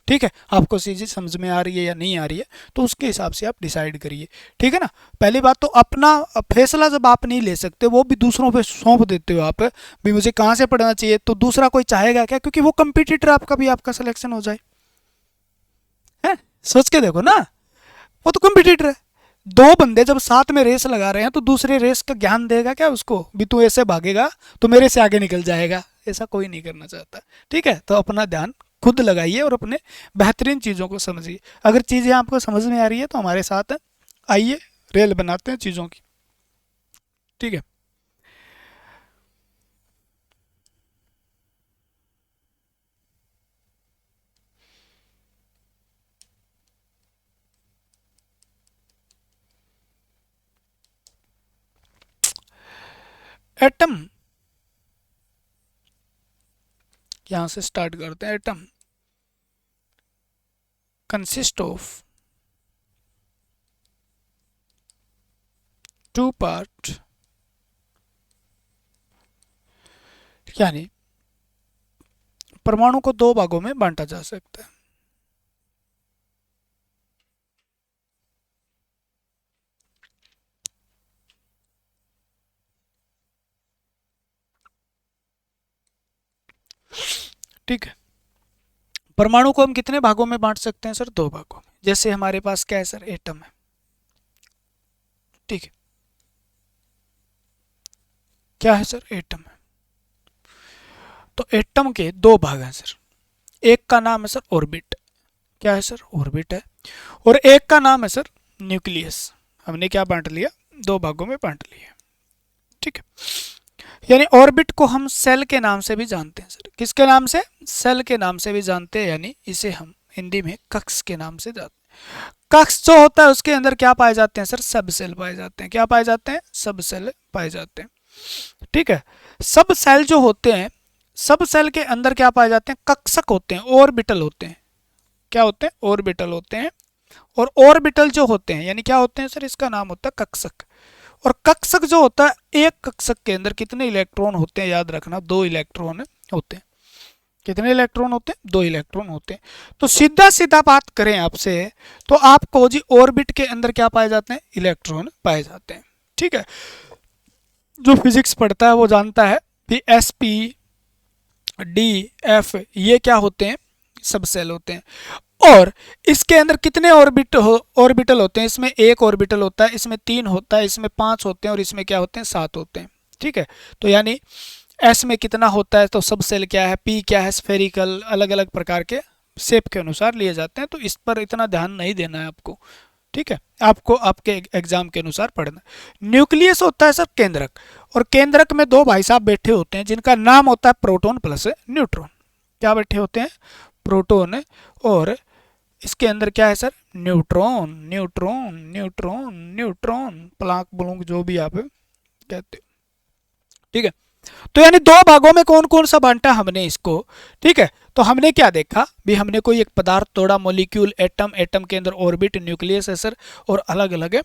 ठीक है, आपको चीज़ें समझ में आ रही है या नहीं आ रही है, तो उसके हिसाब से आप डिसाइड करिए, ठीक है ना। पहली बात तो अपना फैसला जब आप नहीं ले सकते, वो भी दूसरों पे सौंप देते हो आप, भी मुझे कहाँ से पढ़ना चाहिए, तो दूसरा कोई चाहेगा क्या, क्योंकि वो कंपटीटर आपका भी आपका सिलेक्शन हो जाए, है, सोच के देखो ना, वो तो कंपटीटर है। दो बंदे जब साथ में रेस लगा रहे हैं तो दूसरे रेस का ज्ञान देगा क्या उसको, भी तू ऐसे भागेगा तो मेरे से आगे निकल जाएगा, ऐसा कोई नहीं करना चाहता, ठीक है। तो अपना ध्यान खुद लगाइए और अपने बेहतरीन चीज़ों को समझिए। अगर चीज़ें आपको समझ में आ रही है तो हमारे साथ आइए, रेल बनाते हैं चीज़ों की, ठीक है। एटम, यहाँ से स्टार्ट करते हैं। Atom consist of two part, यानी परमाणु को दो भागों में बांटा जा सकता है। ठीक है, परमाणु को हम कितने भागों में बांट सकते हैं सर, दो भागों में, जैसे हमारे पास क्या है सर, एटम है, ठीक है, क्या है सर, एटम है। तो एटम के दो भाग हैं सर, एक का नाम है सर ऑर्बिट, क्या है सर, ऑर्बिट है, और एक का नाम है सर न्यूक्लियस। हमने क्या बांट लिया, दो भागों में बांट लिया, ठीक है। यानी ऑर्बिट को हम सेल के नाम से भी जानते हैं सर, किसके नाम से, सेल के नाम से भी जानते हैं, यानी इसे हम हिंदी में कक्ष के नाम से जानते हैं। कक्ष जो होता है उसके अंदर क्या पाए जाते हैं सर, सब सेल पाए जाते हैं, क्या पाए जाते हैं, सब सेल पाए जाते हैं, ठीक है। सब सेल जो होते हैं, सब सेल के अंदर क्या पाए जाते हैं, कक्षक होते हैं, ऑर्बिटल होते हैं, क्या होते हैं, ऑर्बिटल होते हैं। और ऑर्बिटल जो होते हैं यानी क्या होते हैं सर, इसका नाम होता है कक्षक। और कक्षक जो होता है, एक कक्षक के अंदर कितने इलेक्ट्रॉन होते हैं, याद रखना, दो इलेक्ट्रॉन होते हैं। कितने इलेक्ट्रॉन होते हैं, दो इलेक्ट्रॉन होते हैं। तो सीधा सीधा बात करें आपसे, तो आपको जी ऑर्बिट के अंदर क्या पाए जाते हैं, इलेक्ट्रॉन पाए जाते हैं, ठीक है। जो फिजिक्स पढ़ता है वो जानता है कि एस पी डी एफ ये क्या होते हैं, सब सेल होते हैं। और इसके अंदर कितने ऑर्बिटल होते हैं, इसमें एक ऑर्बिटल होता है, इसमें तीन होता है, इसमें पांच होते हैं, और इसमें क्या होते हैं, सात होते हैं, ठीक है। तो यानी एस में कितना होता है, तो सब सेल क्या है, पी क्या है, स्फेरिकल, अलग अलग प्रकार के शेप के अनुसार लिए जाते हैं, तो इस पर इतना ध्यान नहीं देना है आपको, ठीक है, आपको आपके एग्जाम के अनुसार पढ़ना। न्यूक्लियस होता है सर केंद्रक, और केंद्रक में दो भाई साहब बैठे होते हैं जिनका नाम होता है प्रोटॉन प्लस न्यूट्रॉन। क्या बैठे होते हैं, प्रोटॉन, और इसके अंदर क्या है sir, neutron, neutron, neutron, neutron, Planck ब्लूंक जो भी आप कहते हो, ठीक है। तो यानी दो भागों में कौन कौन सा बांटा हमने इसको, ठीक है। तो हमने क्या देखा भी, हमने कोई एक पदार्थ तोड़ा, मॉलिक्यूल, एटम, एटम के अंदर ऑर्बिट, न्यूक्लियस है सर, और अलग अलग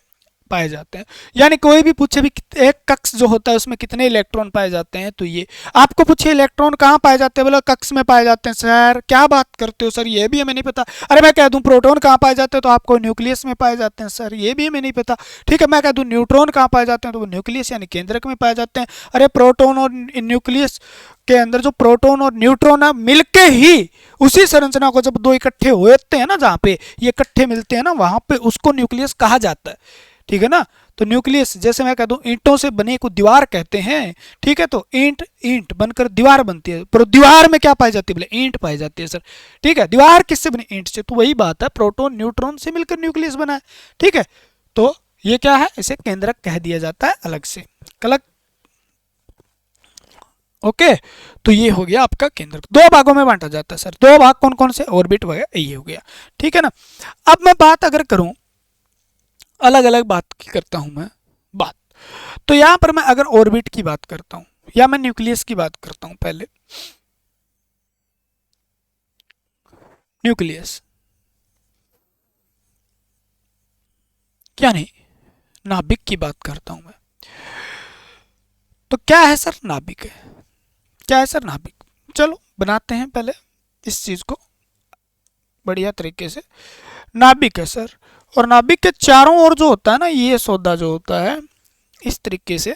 पाए जाते हैं। यानी कोई भी पूछे भी एक कक्ष जो होता है उसमें कितने इलेक्ट्रॉन पाए जाते हैं, तो ये आपको पूछे इलेक्ट्रॉन कहाँ पाए जाते हैं, बोला कक्ष में पाए जाते हैं। सर क्या बात करते हो सर, ये भी हमें नहीं पता। अरे मैं कह दूं प्रोटॉन कहाँ पाए जाते हैं, तो आपको न्यूक्लियस में पाए जाते हैं। सर ये भी हमें नहीं पता, ठीक है। मैं कह दूं न्यूट्रॉन कहाँ पाए जाते हैं, तो वो न्यूक्लियस यानी केंद्रक में पाए जाते हैं। अरे प्रोटॉन और न्यूक्लियस के अंदर जो प्रोटॉन और न्यूट्रॉन है मिलके ही उसी संरचना को जब दो इकट्ठे होते हैं ना, जहाँ पे ये इकट्ठे मिलते हैं ना, वहां पे उसको न्यूक्लियस कहा जाता है, ठीक है ना। तो न्यूक्लियस, जैसे मैं कह दूं ईंटों से बने को दीवार कहते हैं, ठीक है। तो ईंट ईंट बनकर दीवार बनती है, पर दीवार में क्या पाई जाती है, बोले ईंट पाई जाती है सर, ठीक है। दीवार किससे बनी, ईंट से। तो वही बात है, प्रोटॉन न्यूट्रॉन से मिलकर न्यूक्लियस बना है, ठीक है। तो ये क्या है, इसे केंद्रक कह दिया जाता है अलग से, कलक, ओके। तो ये हो गया आपका केंद्रक, दो भागों में बांटा जाता है सर। दो भाग कौन कौन से, ऑर्बिट वगैरह, ये हो गया, ठीक है ना। अब मैं बात अगर करूं, अलग अलग बात की करता हूं मैं बात, तो यहां पर मैं अगर ऑर्बिट की बात करता हूं या मैं न्यूक्लियस की बात करता हूं, पहले न्यूक्लियस, क्या नहीं, नाभिक की बात करता हूं मैं। तो क्या है सर नाभिक है, क्या है सर नाभिक, चलो बनाते हैं पहले इस चीज को बढ़िया तरीके से। नाभिक है सर, और नाभिक के चारों ओर जो होता है ना, ये सौदा जो होता है इस तरीके से,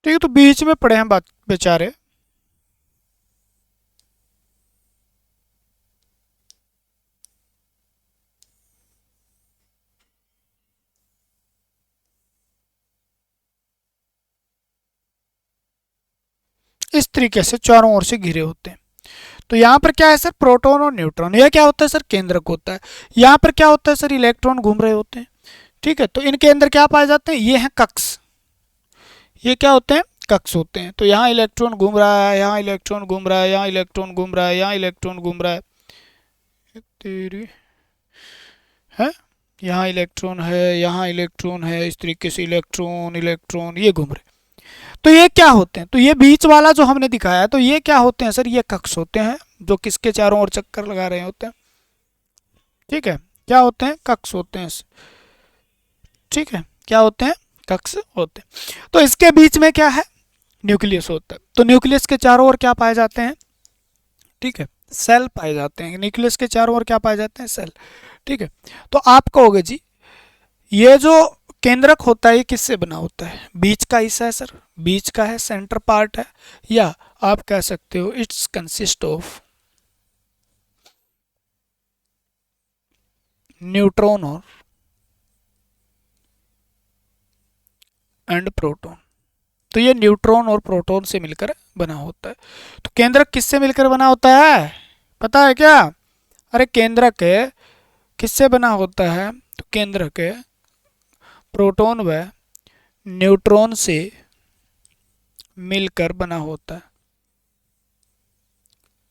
ठीक है। तो बीच में पड़े हैं बात बेचारे, इस तरीके से चारों ओर से घिरे होते हैं। तो यहाँ पर क्या है सर, प्रोटॉन और न्यूट्रॉन, यह क्या होता है सर, केंद्रक होता है। यहाँ पर क्या होता है सर, इलेक्ट्रॉन घूम रहे होते हैं, ठीक है। तो इनके अंदर क्या पाए जाते हैं, ये हैं कक्ष, ये क्या होते हैं, कक्ष होते हैं। तो यहाँ इलेक्ट्रॉन घूम रहा है, यहाँ इलेक्ट्रॉन घूम रहा है, यहाँ इलेक्ट्रॉन घूम रहा है, यहाँ इलेक्ट्रॉन घूम रहा है, तेरी है, यहाँ इलेक्ट्रॉन है, यहाँ इलेक्ट्रॉन है, इस तरीके से इलेक्ट्रॉन इलेक्ट्रॉन ये घूम रहे। तो ये क्या होते हैं, तो ये बीच वाला जो हमने दिखाया, तो ये क्या होते हैं सर, ये कक्ष होते हैं जो किसके चारों ओर चक्कर लगा रहे होते हैं, ठीक है। क्या होते हैं, कक्ष होते हैं, ठीक है। क्या होते हैं, कक्ष होते हैं। तो इसके बीच में क्या है, न्यूक्लियस होता है। तो न्यूक्लियस के चारों ओर क्या पाए जाते हैं, ठीक है, सेल पाए जाते हैं। न्यूक्लियस के चारों ओर क्या पाए जाते हैं, सेल, ठीक है। तो आप कहोगे जी ये जो केंद्रक होता है ये किससे बना होता है, बीच का हिस्सा है सर, बीच का है, सेंटर पार्ट है, या आप कह सकते हो इट्स कंसिस्ट ऑफ न्यूट्रॉन और एंड प्रोटॉन। तो ये न्यूट्रॉन और प्रोटॉन से मिलकर बना होता है। तो केंद्रक किससे मिलकर बना होता है, पता है क्या, अरे केंद्रक किससे बना होता है, तो केंद्रक प्रोटॉन व न्यूट्रॉन से मिलकर बना होता है,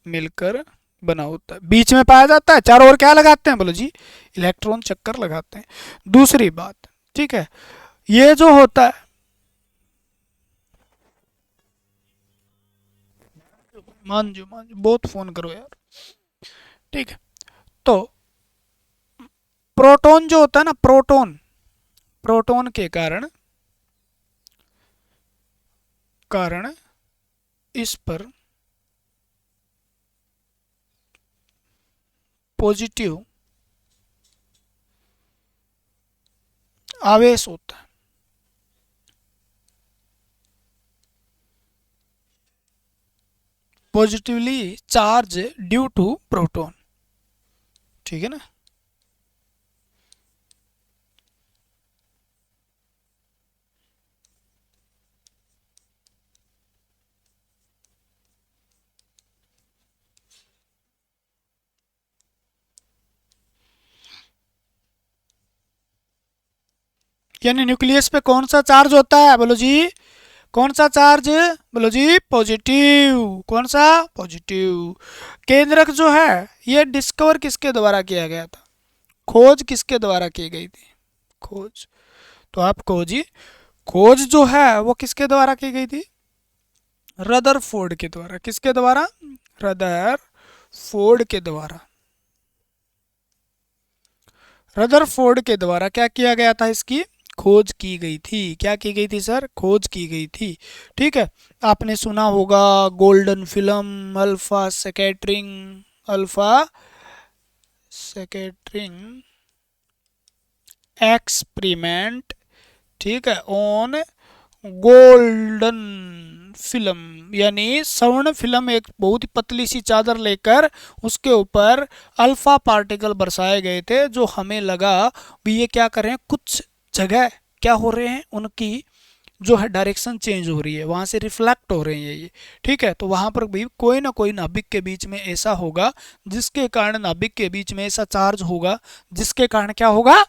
मिलकर बना होता है, बीच में पाया जाता है, चारों ओर क्या लगाते हैं, बोलो जी, इलेक्ट्रॉन चक्कर लगाते हैं। दूसरी बात, ठीक है, ये जो होता है, मान जो बहुत फोन करो यार, ठीक है, तो प्रोटॉन जो होता है ना, प्रोटॉन, प्रोटॉन के कारण कारण इस पर पॉजिटिव आवेश होता है, positively charge due to proton, ठीक है ना। यानी न्यूक्लियस पे कौन सा चार्ज होता है, बोलो जी, कौन सा चार्ज, बोलो जी, पॉजिटिव, कौन सा, पॉजिटिव। केंद्रक जो है ये डिस्कवर किसके द्वारा किया गया था, खोज किसके द्वारा की गई थी, खोज, तो आप खोजी, खोज जो है वो किसके द्वारा की गई थी, रदरफोर्ड के द्वारा, किसके द्वारा, रदरफोर्ड के द्वारा, रदरफोर्ड के द्वारा क्या किया गया था, इसकी खोज की गई थी, क्या की गई थी सर, खोज की गई थी, ठीक है। आपने सुना होगा golden film, alpha scattering, alpha scattering experiment, ठीक है, ऑन गोल्डन फिल्म, यानी स्वर्ण फिल्म, एक बहुत ही पतली सी चादर लेकर उसके ऊपर अल्फा पार्टिकल बरसाए गए थे, जो हमें लगा भी ये क्या कर रहे हैं, कुछ जगह क्या हो रहे हैं, उनकी जो है डायरेक्शन चेंज हो रही है, वहां से रिफ्लेक्ट हो रहे हैं ये, ठीक है। तो वहां पर भी कोई ना कोई नाभिक के बीच में ऐसा होगा जिसके कारण, नाभिक के बीच में ऐसा चार्ज होगा जिसके कारण क्या होगा,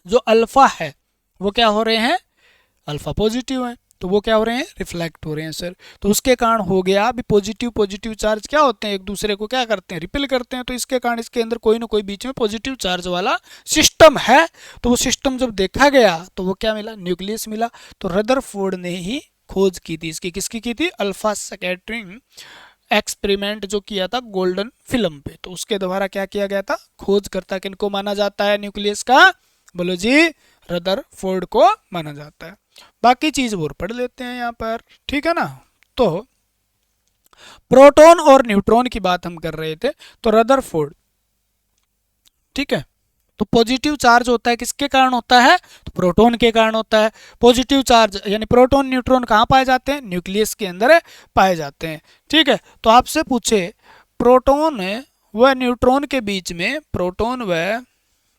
जो अल्फा है वो क्या हो रहे हैं, अल्फा पॉजिटिव है, तो वो क्या हो रहे हैं, रिफ्लेक्ट हो रहे हैं सर। तो उसके कारण हो गया, अभी पॉजिटिव पॉजिटिव चार्ज क्या होते हैं, एक दूसरे को क्या करते हैं, रिपेल करते हैं, तो इसके कारण इसके अंदर कोई ना कोई बीच में पॉजिटिव चार्ज वाला सिस्टम है। तो वो सिस्टम जब देखा गया तो वो क्या मिला, न्यूक्लियस मिला। तो रदरफोर्ड ने ही खोज की थी इसकी, किसकी की थी, अल्फा स्कैटरिंग एक्सपेरिमेंट जो किया था गोल्डन फिल्म पे, तो उसके द्वारा क्या किया गया था, खोजकर्ता किनको माना जाता है न्यूक्लियस का, बोलो जी, रदरफोर्ड को माना जाता है। बाकी चीज और पढ़ लेते हैं यहाँ पर, ठीक है ना। तो प्रोटॉन और न्यूट्रॉन की बात हम कर रहे थे, तो रदरफोर्ड, ठीक है, तो पॉजिटिव चार्ज होता है किसके कारण होता है, तो प्रोटॉन के कारण होता है। पॉजिटिव चार्ज यानी प्रोटॉन न्यूट्रॉन कहाँ पाए जाते हैं, न्यूक्लियस के अंदर पाए जाते हैं, ठीक है। तो आपसे पूछे प्रोटॉन व न्यूट्रॉन के बीच में, प्रोटॉन व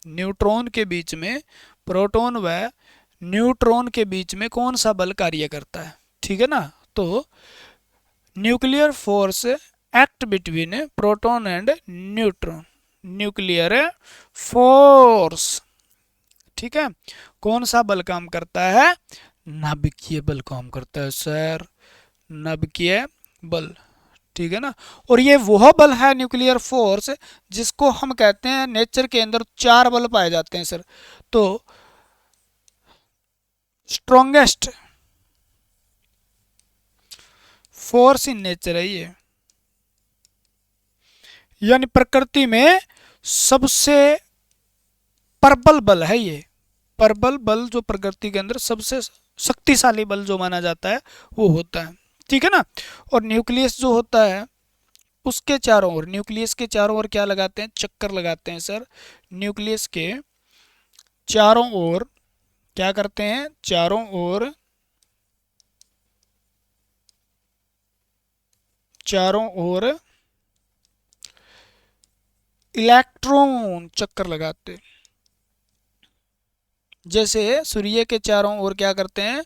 न्यूट्रॉन के बीच में, प्रोटॉन व न्यूट्रॉन के बीच में कौन सा बल कार्य करता है, ठीक है ना। तो nuclear force act between proton and neutron, nuclear force, ठीक है, कौन सा बल काम करता है, नाभिकीय बल काम करता है सर, नाभिकीय बल, ठीक है ना। और ये वह बल है न्यूक्लियर फोर्स जिसको हम कहते हैं, नेचर के अंदर चार बल पाए जाते हैं सर। तो स्ट्रॉन्गेस्ट फोर्स इन नेचर है ये, यानी प्रकृति में सबसे प्रबल बल है ये, प्रबल बल जो प्रकृति के अंदर सबसे शक्तिशाली बल जो माना जाता है वो होता है, ठीक है ना। और न्यूक्लियस जो होता है उसके चारों ओर, न्यूक्लियस के चारों ओर क्या लगाते हैं, चक्कर लगाते हैं सर। न्यूक्लियस के चारों ओर क्या करते हैं, चारों ओर, चारों ओर इलेक्ट्रॉन चक्कर लगाते हैं। जैसे सूर्य के चारों ओर क्या करते हैं,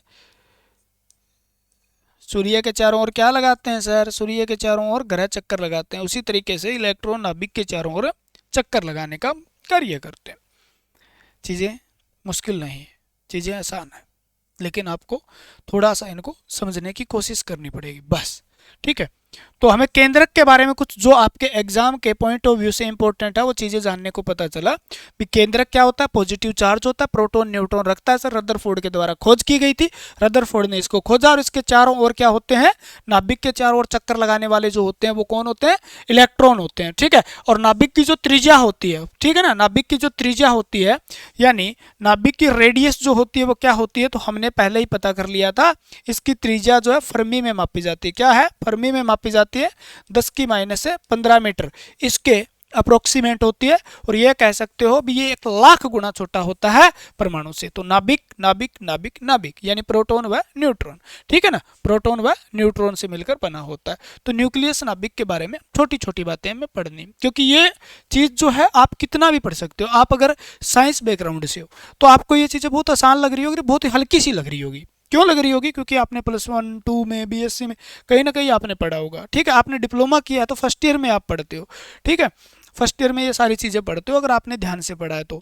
सूर्य के चारों ओर क्या लगाते हैं सर, सूर्य के चारों ओर ग्रह चक्कर लगाते हैं, उसी तरीके से इलेक्ट्रॉन नाभिक के चारों ओर चक्कर लगाने का कार्य करते हैं। चीज़ें मुश्किल नहीं है, चीज़ें आसान है, लेकिन आपको थोड़ा सा इनको समझने की कोशिश करनी पड़ेगी बस, ठीक है। तो हमें केंद्रक के बारे में कुछ जो आपके एग्जाम के पॉइंट ऑफ व्यू से इंपॉर्टेंट है वो चीजें जानने को पता चला कि केंद्रक क्या होता है, पॉजिटिव चार्ज होता है, प्रोटॉन न्यूट्रॉन रखता है सर। रदरफोर्ड के द्वारा खोज की गई थी, रदरफोर्ड ने इसको खोजा। और इसके चारों ओर क्या होते हैं, नाभिक के चारों ओर चक्कर लगाने वाले जो होते हैं वो कौन होते हैं, इलेक्ट्रॉन होते हैं, ठीक है। और नाभिक की जो त्रिज्या होती है, ठीक है ना, नाभिक की जो त्रिज्या होती है यानी नाभिक की रेडियस जो होती है वो क्या होती है, तो हमने पहले ही पता कर लिया था। इसकी त्रिज्या जो है फर्मी में मापी जाती है। क्या है, फर्मी में मापी जाती है 10⁻15 मीटर इसके अप्रोक्सीमेट होती है। और ये कह सकते हो भी ये 1,00,000 गुना छोटा होता है परमाणु से। तो नाभिक नाभिक नाभिक नाभिक यानी प्रोटॉन व न्यूट्रॉन, ठीक है ना, प्रोटॉन व न्यूट्रॉन से मिलकर बना होता है। तो न्यूक्लियस नाभिक के बारे में छोटी छोटी बातें हमें पढ़नी, क्योंकि ये चीज जो है आप कितना भी पढ़ सकते हो। आप अगर साइंस बैकग्राउंड से हो तो आपको ये चीजें बहुत आसान लग रही होगी, बहुत ही हल्की सी लग रही होगी। क्यों लग रही होगी, क्योंकि आपने +1 2 में, बीएससी में कहीं ना कहीं आपने पढ़ा होगा, ठीक है। आपने डिप्लोमा किया है तो फर्स्ट ईयर में आप पढ़ते हो, ठीक है, फर्स्ट ईयर में ये सारी चीज़ें पढ़ते हो अगर आपने ध्यान से पढ़ा है तो।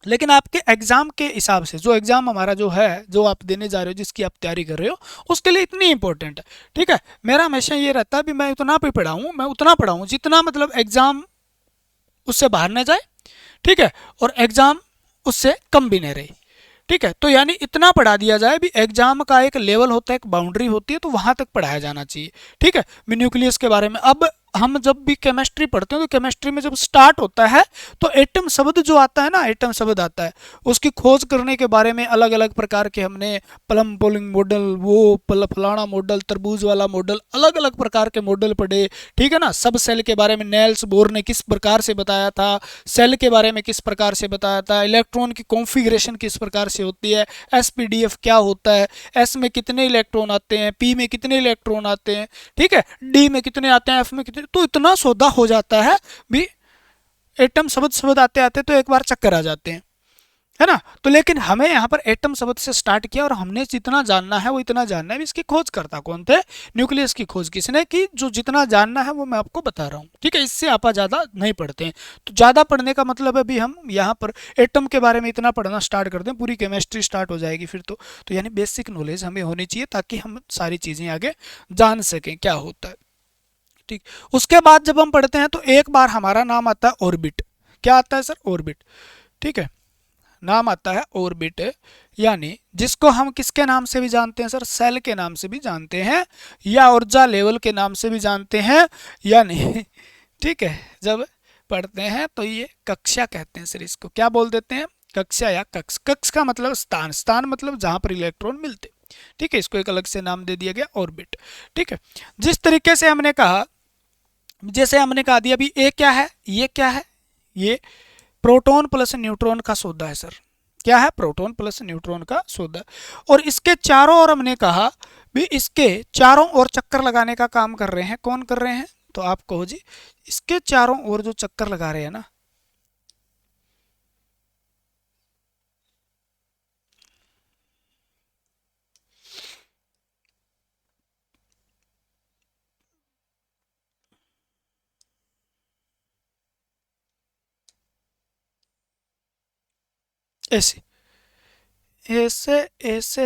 लेकिन आपके एग्जाम के हिसाब से, जो एग्जाम हमारा जो है, जो आप देने जा रहे हो, जिसकी आप तैयारी कर रहे हो, उसके लिए इतनी इंपॉर्टेंट है, ठीक है। मेरा हमेशा ये रहता है भी मैं उतना भी पढ़ाऊँ, मैं उतना पढ़ाऊँ जितना मतलब एग्जाम उससे बाहर न जाए, ठीक है, और एग्जाम उससे कम भी नहीं रहे, ठीक है। तो यानी इतना पढ़ा दिया जाए भी एग्जाम का एक लेवल होता है, एक बाउंड्री होती है, तो वहां तक पढ़ाया जाना चाहिए, ठीक है। न्यूक्लियस के बारे में अब हम जब भी केमिस्ट्री पढ़ते हैं तो केमिस्ट्री में जब स्टार्ट होता है तो एटम शब्द जो आता है ना, एटम शब्द आता है, उसकी खोज करने के बारे में अलग अलग प्रकार के हमने प्लम पोलिंग मॉडल, वो फलाना मॉडल, तरबूज वाला मॉडल, अलग अलग प्रकार के मॉडल पढ़े, ठीक है ना। सब सेल के बारे में नेल्स बोर ने किस प्रकार से बताया था, सेल के बारे में किस प्रकार से बताया था, इलेक्ट्रॉन की कॉन्फ़िगरेशन किस प्रकार से होती है, एसपीडीएफ क्या होता है, एस में कितने इलेक्ट्रॉन आते हैं, पी में कितने इलेक्ट्रॉन आते हैं, ठीक है, डी में कितने आते हैं, एफ में कितने। तो इतना सौदा हो जाता है भी एटम शब्द शब्द आते आते तो एक बार चक्कर आ जाते हैं, है ना। तो लेकिन हमें यहाँ पर एटम शब्द से स्टार्ट किया और हमने जितना जानना है वो इतना जानना है। इसकी खोज करता कौन थे, न्यूक्लियस की खोज किसने की, जो जितना जानना है वो मैं आपको बता रहा हूँ, ठीक है। इससे आप ज़्यादा नहीं पढ़ते हैं। तो ज़्यादा पढ़ने का मतलब है भी हम यहाँ पर एटम के बारे में इतना पढ़ना स्टार्ट करते हैं, पूरी केमिस्ट्री स्टार्ट हो जाएगी फिर तो यानी बेसिक नॉलेज हमें होनी चाहिए ताकि हम सारी चीज़ें आगे जान सकें क्या होता है, ठीक। उसके बाद जब हम पढ़ते हैं तो एक बार हमारा नाम आता है ऑर्बिट। क्या आता है सर, ऑर्बिट, ठीक है, नाम आता है ऑर्बिट। यानी जिसको हम किसके नाम से भी जानते हैं सर, सेल के नाम से भी जानते हैं या ऊर्जा लेवल के नाम से भी जानते हैं, यानी ठीक है। जब पढ़ते हैं तो ये कक्षा कहते हैं सर, इसको क्या बोल देते हैं, कक्षा या कक्ष। कक्ष का मतलब स्थान, स्थान मतलब जहां पर इलेक्ट्रॉन मिलते, ठीक है। इसको एक अलग से नाम दे दिया गया ऑर्बिट, ठीक है। जिस तरीके से हमने कहा, जैसे हमने कहा दिया अभी ये क्या है, ये क्या है, ये प्रोटॉन प्लस न्यूट्रॉन का सौदा है सर। क्या है, प्रोटॉन प्लस न्यूट्रॉन का सौदा। और इसके चारों ओर हमने कहा भी इसके चारों ओर चक्कर लगाने का काम कर रहे हैं, कौन कर रहे हैं, तो आप कहो जी, इसके चारों ओर जो चक्कर लगा रहे हैं ना, ऐसे ऐसे ऐसे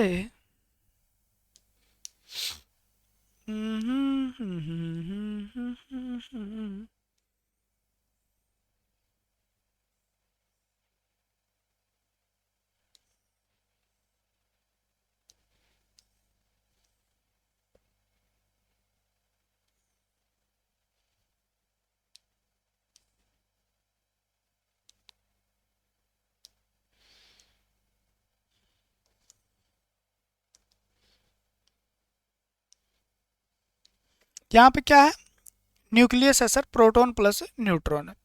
यहाँ पे क्या है, न्यूक्लियस है सर, प्रोटॉन प्लस न्यूट्रॉन है।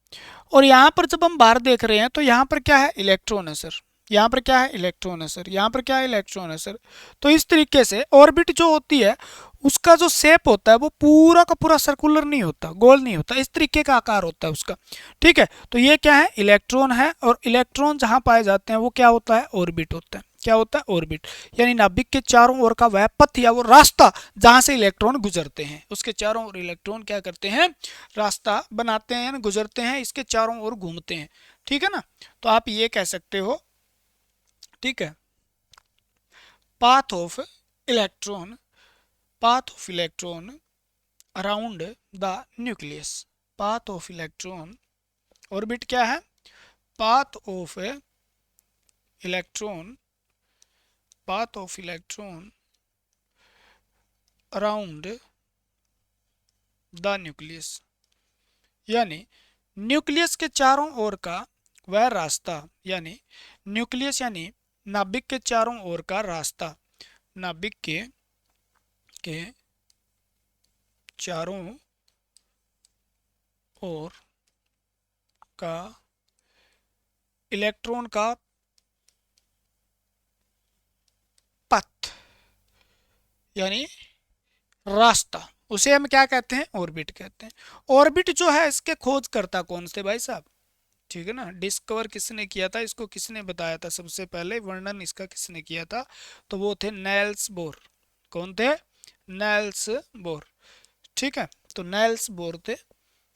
और यहाँ पर जब हम बाहर देख रहे हैं तो यहाँ पर क्या है, इलेक्ट्रॉन है सर। यहाँ पर क्या है, इलेक्ट्रॉन है सर। यहाँ पर क्या है, इलेक्ट्रॉन है सर। तो इस तरीके से ऑर्बिट जो होती है उसका जो शेप होता है वो पूरा का पूरा सर्कुलर नहीं होता, गोल नहीं होता, इस तरीके का आकार होता है उसका, ठीक है। तो ये क्या है, इलेक्ट्रॉन है। और इलेक्ट्रॉन जहाँ पाए जाते हैं वो क्या होता है, ऑर्बिट होता है। क्या होता है, ऑर्बिट। यानी नाभिक के चारों ओर का वह पथ या वो रास्ता जहां से इलेक्ट्रॉन गुजरते हैं, उसके चारों ओर इलेक्ट्रॉन क्या करते हैं, रास्ता बनाते हैं, यानी गुजरते हैं, इसके चारों ओर घूमते हैं, ठीक है ना। तो आप ये कह सकते हो, ठीक है, path of electron, path of electron around the nucleus. Path of electron, orbit क्या है? Path of electron, path of electron around the nucleus, यानी न्यूक्लियस के चारों ओर का वह रास्ता, यानी न्यूक्लियस यानी नाभिक के चारों ओर का रास्ता, नाभिक के चारों ओर का इलेक्ट्रॉन का पथ यानी रास्ता, उसे हम क्या कहते हैं? ऑर्बिट कहते हैं। ऑर्बिट जो है इसके खोजकर्ता कौन थे भाई साहब? ठीक है ना, डिस्कवर किसने किया था, इसको किसने बताया था, सबसे पहले वर्णन इसका किसने किया था? तो वो थे नेल्स बोर। कौन थे? Nails bore. ठीक है, तो नेल्स बोर थे,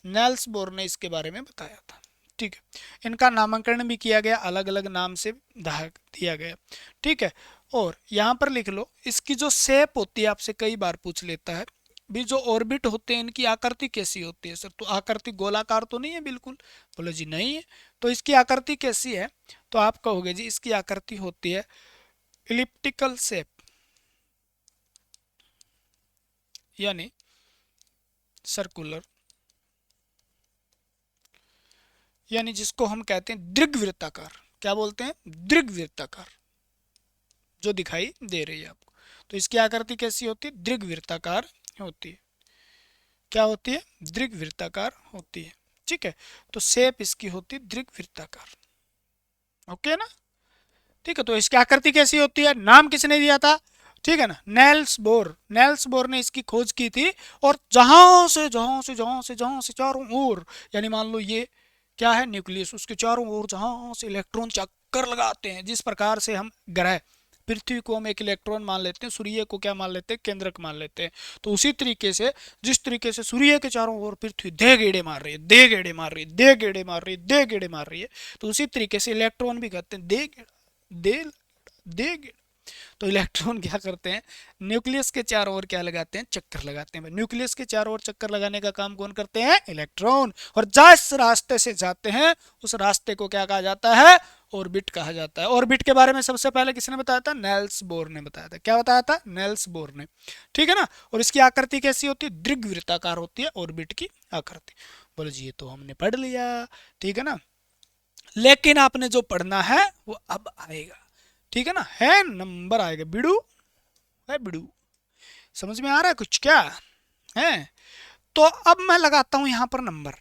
नेल्स बोर ने इसके बारे में बताया था। ठीक है, इनका नामकरण भी किया गया, अलग अलग नाम से दिया गया। ठीक है, और यहाँ पर लिख लो, इसकी जो शेप होती है आपसे कई बार पूछ लेता है भी, जो ऑर्बिट होते हैं इनकी आकृति कैसी होती है सर? तो आकृति गोलाकार तो नहीं है बिल्कुल? बोले जी नहीं है। तो इसकी आकृति कैसी है? तो आप कहोगे जी इसकी आकृति होती है इलिप्टिकल शेप, यानी सर्कुलर, यानी जिसको हम कहते हैं दीर्घवृत्ताकार। क्या बोलते हैं? दीर्घवृत्ताकार, जो दिखाई दे रही है आपको। तो इसकी आकृति कैसी होती है? दीर्घवृत्ताकार होती है। क्या होती है? दीर्घवृत्ताकार होती है। ठीक है, तो शेप इसकी होती है दीर्घवृत्ताकार। ओके ना? ठीक है, तो इसकी आकृति कैसी होती है? नाम किसने दिया था? ठीक है ना, नेल्स बोर। नेल्स बोर ने इसकी खोज की थी, और जहां से चारों ओर, यानी मान लो ये क्या है? न्यूक्लियस, उसके चारों ओर जहां से इलेक्ट्रॉन चक्कर लगाते हैं, जिस प्रकार से हम ग्रह पृथ्वी को हम एक इलेक्ट्रॉन मान लेते हैं, सूर्य को क्या मान लेते हैं? केंद्रक मान लेते हैं। तो उसी तरीके से जिस तरीके से सूर्य के चारों ओर पृथ्वी दे गेड़े मार रही है, दे गेड़े मार रही है, दे गेड़े मार रही है, दे गेड़े मार रही है, तो उसी तरीके से इलेक्ट्रॉन भी कहते हैं दे दे दे गेड़े। तो इलेक्ट्रॉन क्या करते हैं? न्यूक्लियस के चारों ओर क्या लगाते हैं? चक्कर लगाते हैं। न्यूक्लियस के चारों ओर चक्कर लगाने का काम कौन करते हैं? इलेक्ट्रॉन। और जिस रास्ते से जाते हैं उस रास्ते को क्या कहा जाता है? ऑर्बिट कहा जाता है। ऑर्बिट के बारे में सबसे पहले किसने बताया था? नेल्स बोर ने बताया था। क्या बताया था? नेल्स बोर ने। ठीक है ना, और इसकी आकृति कैसी होती है? दीर्घवृत्ताकार होती है ऑर्बिट की आकृति। बोले जी ये तो हमने पढ़ लिया, ठीक है ना, लेकिन आपने जो पढ़ना है वो अब आएगा। ठीक है ना, है नंबर आएगा, बिड़ू है, बिड़ू। समझ में आ रहा है कुछ क्या है? तो अब मैं लगाता हूं यहां पर नंबर।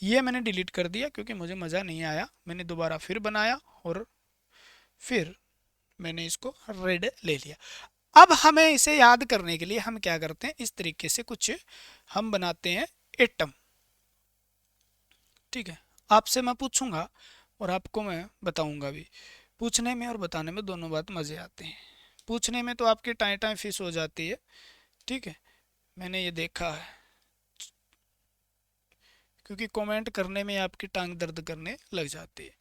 ये मैंने डिलीट कर दिया क्योंकि मुझे मज़ा नहीं आया। मैंने दोबारा फिर बनाया और फिर मैंने इसको रेड ले लिया। अब हमें इसे याद करने के लिए हम क्या करते हैं? इस तरीके से कुछ हम बनाते हैं एटम। ठीक है, आपसे मैं पूछूंगा और आपको मैं बताऊंगा भी। पूछने में और बताने में दोनों बात मज़े आते हैं। पूछने में तो आपकी टाइम टाइम फिश हो जाती है, ठीक है, मैंने ये देखा है, क्योंकि कमेंट करने में आपकी टांग दर्द करने लग जाती है।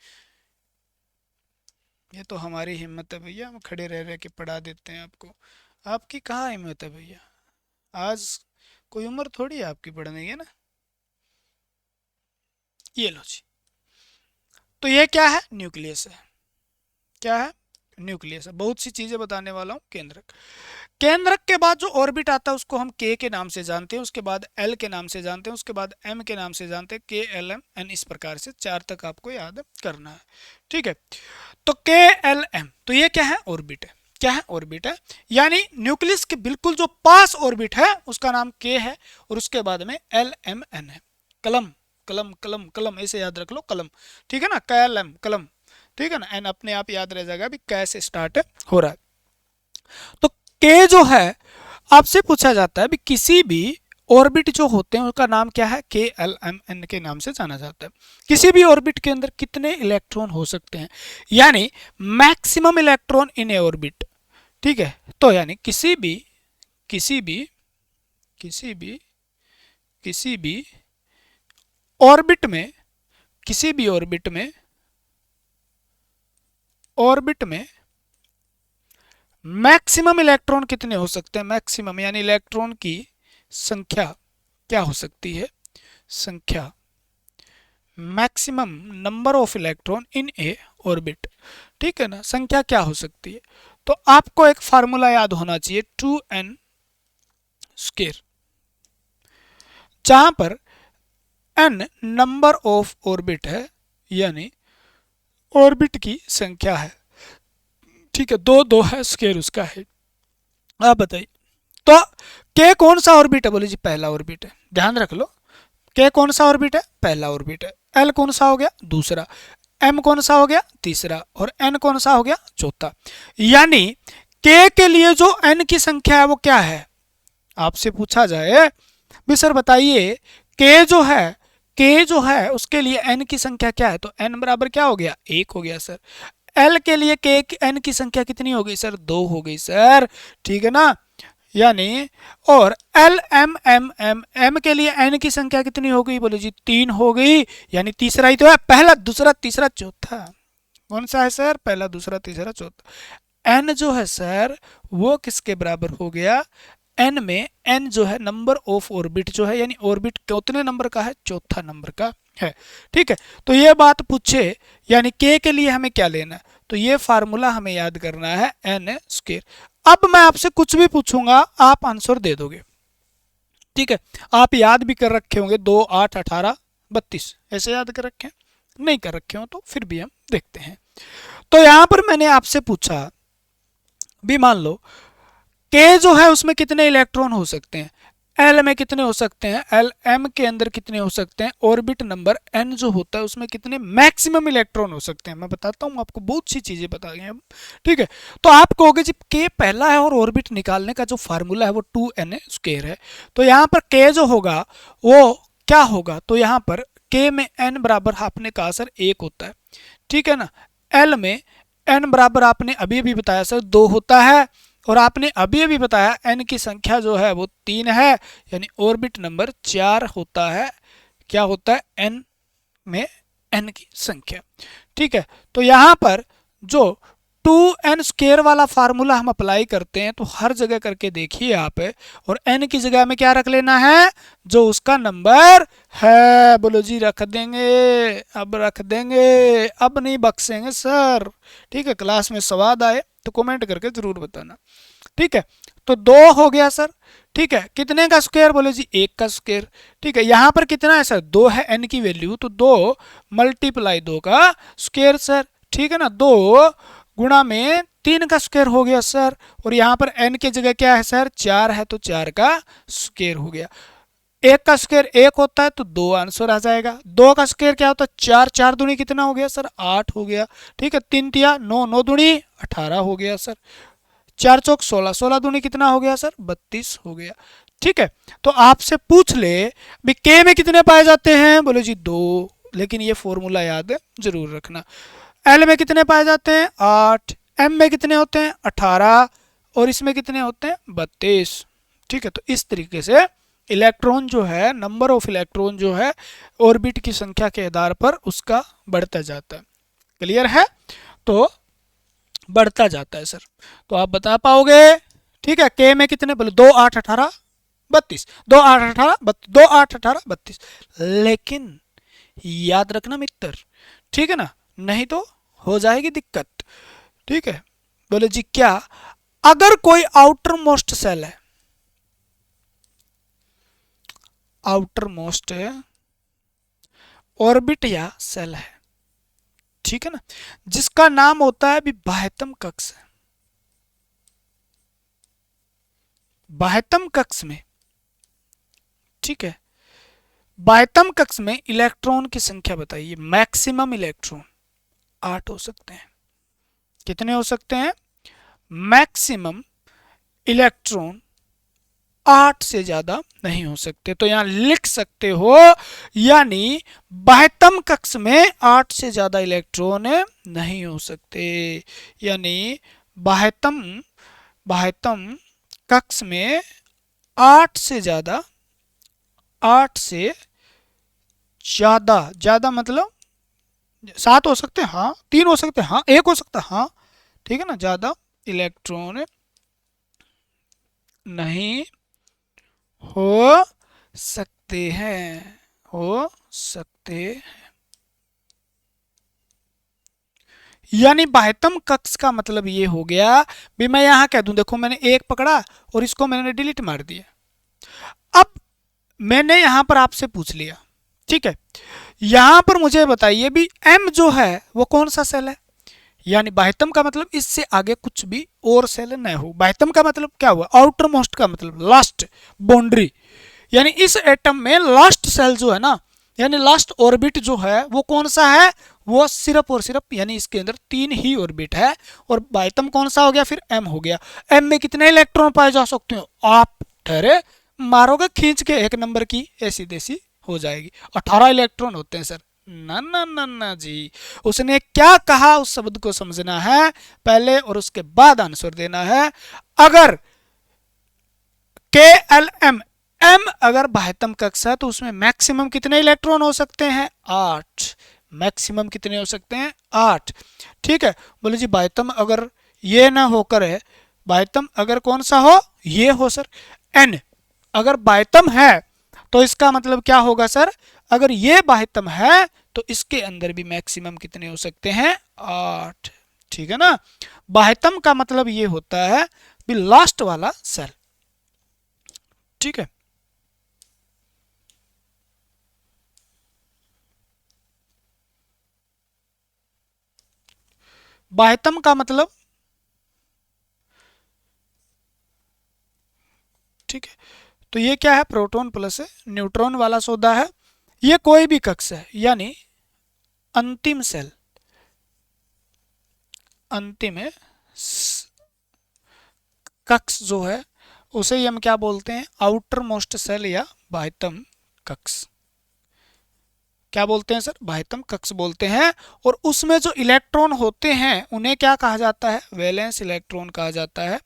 ये तो हमारी हिम्मत है भैया, हम खड़े रह रह के पढ़ा देते हैं आपको। आपकी कहाँ हिम्मत है भैया? आज कोई उम्र थोड़ी है आपकी पढ़ने की ना। ये लो जी, तो ये क्या है? न्यूक्लियस है। क्या है? न्यूक्लियस है। बहुत सी चीजें बताने वाला हूँ। केंद्रक, केंद्रक के बाद जो ऑर्बिट आता है उसको हम के के नाम से जानते हैं, उसके बाद एल के नाम से जानते हैं, उसके बाद एम के नाम से जानते हैं, के एल एम एन, इस प्रकार से 4 तक आपको याद करना है। ठीक है, तो के एल एम, तो ये क्या है? ऑर्बिट है। क्या है? ऑर्बिट है, यानी न्यूक्लियस के बिल्कुल जो पास ऑर्बिट है उसका नाम के है, और उसके बाद में एल एम एन है। कलम कलम कलम कलम, ऐसे याद रख लो, कलम। ठीक है ना, कैल एम कलम। ठीक है ना, एन अपने आप याद रह जाएगा भी कैसे स्टार्ट हो रहा है। तो के जो है, आपसे पूछा जाता है भी किसी भी ऑर्बिट जो होते हैं उसका नाम क्या है? के एल एम एन के नाम से जाना जाता है। किसी भी ऑर्बिट के अंदर कितने इलेक्ट्रॉन हो सकते हैं, यानी maximum electron in A orbit. ठीक है, तो यानी किसी भी किसी भी किसी भी किसी भी ऑर्बिट में, किसी भी ऑर्बिट में मैक्सिमम इलेक्ट्रॉन कितने हो सकते हैं? मैक्सिमम यानी इलेक्ट्रॉन की संख्या क्या हो सकती है संख्या, maximum number of electron in A orbit, ठीक है ना, संख्या क्या हो सकती है। तो आपको एक फार्मूला याद होना चाहिए 2n स्क्वायर, जहां पर n नंबर ऑफ ऑर्बिट है, यानी ऑर्बिट की संख्या है, ठीक है, दो दो है, स्क्वायर उसका है। आप बताइए तो के कौन सा ऑर्बिट है, बोले जी पहला ऑर्बिट है, ध्यान रख लो, के कौन सा ऑर्बिट है, पहला ऑर्बिट है, एल कौन सा हो गया, दूसरा, एम कौन सा हो गया, तीसरा, और एन कौन सा हो गया, चौथा। यानी के लिए जो एन की संख्या है वो क्या है, आपसे पूछा जाए भी सर बताइए के जो है उसके लिए एन की संख्या क्या है, तो एन बराबर क्या हो गया, एक हो गया सर। एल के लिए के एन की संख्या कितनी हो गई सर, दो हो गई सर, ठीक है ना, यानी और L M M M M के लिए एन की संख्या कितनी हो गई, बोले जी तीन हो गई, यानी तीसरा ही तो है, पहला दूसरा तीसरा चौथा, कौन सा है सर, पहला दूसरा तीसरा चौथा। एन जो है सर वो किसके बराबर हो गया, एन में एन जो है नंबर ऑफ ऑर्बिट जो है, यानी ऑर्बिट कितने नंबर का है, चौथा नंबर का है, ठीक है। तो ये बात पूछे, यानी के लिए हमें क्या लेना है, तो ये फार्मूला हमें याद करना है एन स्क्वायर। अब मैं आपसे कुछ भी पूछूंगा आप आंसर दे दोगे, ठीक है, आप याद भी कर रखे होंगे 2 8 18 32, ऐसे याद कर रखे हैं, नहीं कर रखे हो तो फिर भी हम देखते हैं। तो यहां पर मैंने आपसे पूछा भी, मान लो के जो है उसमें कितने इलेक्ट्रॉन हो सकते हैं, एल में कितने हो सकते हैं, एल एम के अंदर कितने हो सकते हैं, ऑर्बिट नंबर एन जो होता है उसमें कितने मैक्सिमम इलेक्ट्रॉन हो सकते हैं, मैं बताता हूं आपको, बहुत सी चीजें बता गए हम, ठीक है। तो आप कहोगे जी के पहला है और ऑर्बिट निकालने का जो फार्मूला है वो 2n स्क्वायर है, तो यहाँ पर के जो होगा वो क्या होगा, तो यहाँ पर के में एन बराबर आपने कहा सर एक होता है, ठीक है ना, एल में एन बराबर आपने अभी अभी बताया सर दो होता है, और आपने अभी अभी बताया एन की संख्या जो है वो तीन है, यानी ऑर्बिट नंबर 4 होता है, क्या होता है, एन में एन की संख्या, ठीक है। तो यहां पर जो 2n स्क्वायर वाला फार्मूला हम अप्लाई करते हैं तो हर जगह करके देखिए आप, और n की जगह में क्या रख लेना है, जो उसका नंबर है, बोलो जी रख देंगे, अब रख देंगे, अब नहीं बख्शेंगे सर, ठीक है। क्लास में स्वाद आए तो कमेंट करके जरूर बताना, ठीक है। तो दो हो गया सर, ठीक है, कितने का स्क्वायर, बोले जी एक का स्क्वायर, ठीक है। यहां पर कितना है सर, दो है एन की वैल्यू, तो दो मल्टीप्लाई दो का स्क्वायर सर, ठीक है ना, दो गुणा में तीन का स्क्वायर हो गया सर, और यहाँ पर एन की जगह क्या है सर, चार है, तो चार का स्क्वायर हो गया। एक का स्क्वायर एक होता है तो दो आंसर आ जाएगा, दो का स्क्वायर क्या होता है, चार, चार दूनी कितना हो गया सर, आठ हो गया, ठीक है, तीन तिया नौ, नौ दूनी 18 हो गया सर, चार चौक 16, 16 दूनी कितना हो गया सर, 32 हो गया, ठीक है। तो आपसे पूछ ले भी के में कितने पाए जाते हैं, बोले जी दो, लेकिन ये फॉर्मूला याद जरूर रखना। एल में कितने पाए जाते हैं, 8, एम में कितने होते हैं, 18, और इसमें कितने होते हैं, 32, ठीक है। तो इस तरीके से इलेक्ट्रॉन जो है, नंबर ऑफ इलेक्ट्रॉन जो है ऑर्बिट की संख्या के आधार पर उसका बढ़ता जाता है, क्लियर है, तो बढ़ता जाता है सर, तो आप बता पाओगे, ठीक है। के में कितने, बोले 2 8 18 32, 2 8 18 2 8 18 32, लेकिन याद रखना मित्र, ठीक है ना, नहीं तो हो जाएगी दिक्कत, ठीक है। बोले जी क्या, अगर कोई आउटर मोस्ट सेल है, आउटर मोस्ट ऑर्बिट या सेल है, ठीक है ना, जिसका नाम होता है अभी बाह्यतम कक्ष, बाह्यतम कक्ष में, ठीक है, बाह्यतम कक्ष में इलेक्ट्रॉन की संख्या बताइए, मैक्सिमम इलेक्ट्रॉन 8 हो सकते हैं, कितने हो सकते हैं, मैक्सिमम इलेक्ट्रॉन 8 से ज्यादा नहीं हो सकते, तो यहां लिख सकते हो, यानी बाह्यतम कक्ष में 8 से ज्यादा इलेक्ट्रॉन नहीं हो सकते, यानी बाह्यतम बाह्यतम कक्ष में 8 से ज्यादा, 8 से ज्यादा, ज्यादा मतलब 7 हो सकते हैं, हाँ 3 हो सकते हैं, हाँ 1 हो सकता है, हाँ ठीक है ना, ज्यादा इलेक्ट्रॉन नहीं हो सकते। सकते हैं, हो सकते हैं। यानी बाह्यतम कक्ष का मतलब ये हो गया भी, मैं यहां कह दूं देखो मैंने एक पकड़ा और इसको मैंने डिलीट मार दिया। अब मैंने यहां पर आपसे पूछ लिया, ठीक है, यहां पर मुझे बताइए भी एम जो है वो कौन सा सेल है। यानी बाह्यतम का मतलब इससे आगे कुछ भी और सेल न हो। बाह्यतम का मतलब क्या हुआ, आउटर मोस्ट का मतलब लास्ट बाउंड्री। यानी इस एटम में लास्ट सेल जो है ना, यानी लास्ट ऑर्बिट जो है वो कौन सा है, वो सिर्फ और सिर्फ यानी इसके अंदर 3 ही ऑर्बिट है। और बाह्यतम कौन सा हो गया, फिर एम हो गया। एम में कितने इलेक्ट्रॉन पाए जा सकते हो, आप ठहरे मारोगे खींच के एक नंबर की ऐसी देसी हो जाएगी। 18 इलेक्ट्रॉन होते हैं सर। ना ना ना ना जी, उसने क्या कहा उस शब्द को समझना है पहले और उसके बाद आंसर देना है। अगर के एल एम एम अगर बाह्यतम कक्ष है तो उसमें मैक्सिमम कितने इलेक्ट्रॉन हो सकते हैं, 8। मैक्सिमम कितने हो सकते हैं, 8। ठीक है, बोले जी बाह्यतम अगर ये ना होकर है, बाह्यतम अगर कौन सा हो, ये हो सर। एन अगर बाह्यतम है तो इसका मतलब क्या होगा सर, अगर ये बाह्यतम है तो इसके अंदर भी मैक्सिमम कितने हो सकते हैं, 8। ठीक है ना, बाह्यतम का मतलब ये होता है भी लास्ट वाला सेल। ठीक है, बाह्यतम का मतलब, ठीक है, तो ये क्या है, प्रोटॉन प्लस न्यूट्रॉन वाला सौदा है। ये कोई भी कक्ष है, यानी अंतिम सेल, अंतिम है कक्ष जो है उसे ही हम क्या बोलते हैं, आउटर मोस्ट सेल या बाह्यतम कक्ष। क्या बोलते हैं सर, बाह्यतम कक्ष बोलते हैं। और उसमें जो इलेक्ट्रॉन होते हैं उन्हें क्या कहा जाता है, वैलेंस इलेक्ट्रॉन कहा जाता है,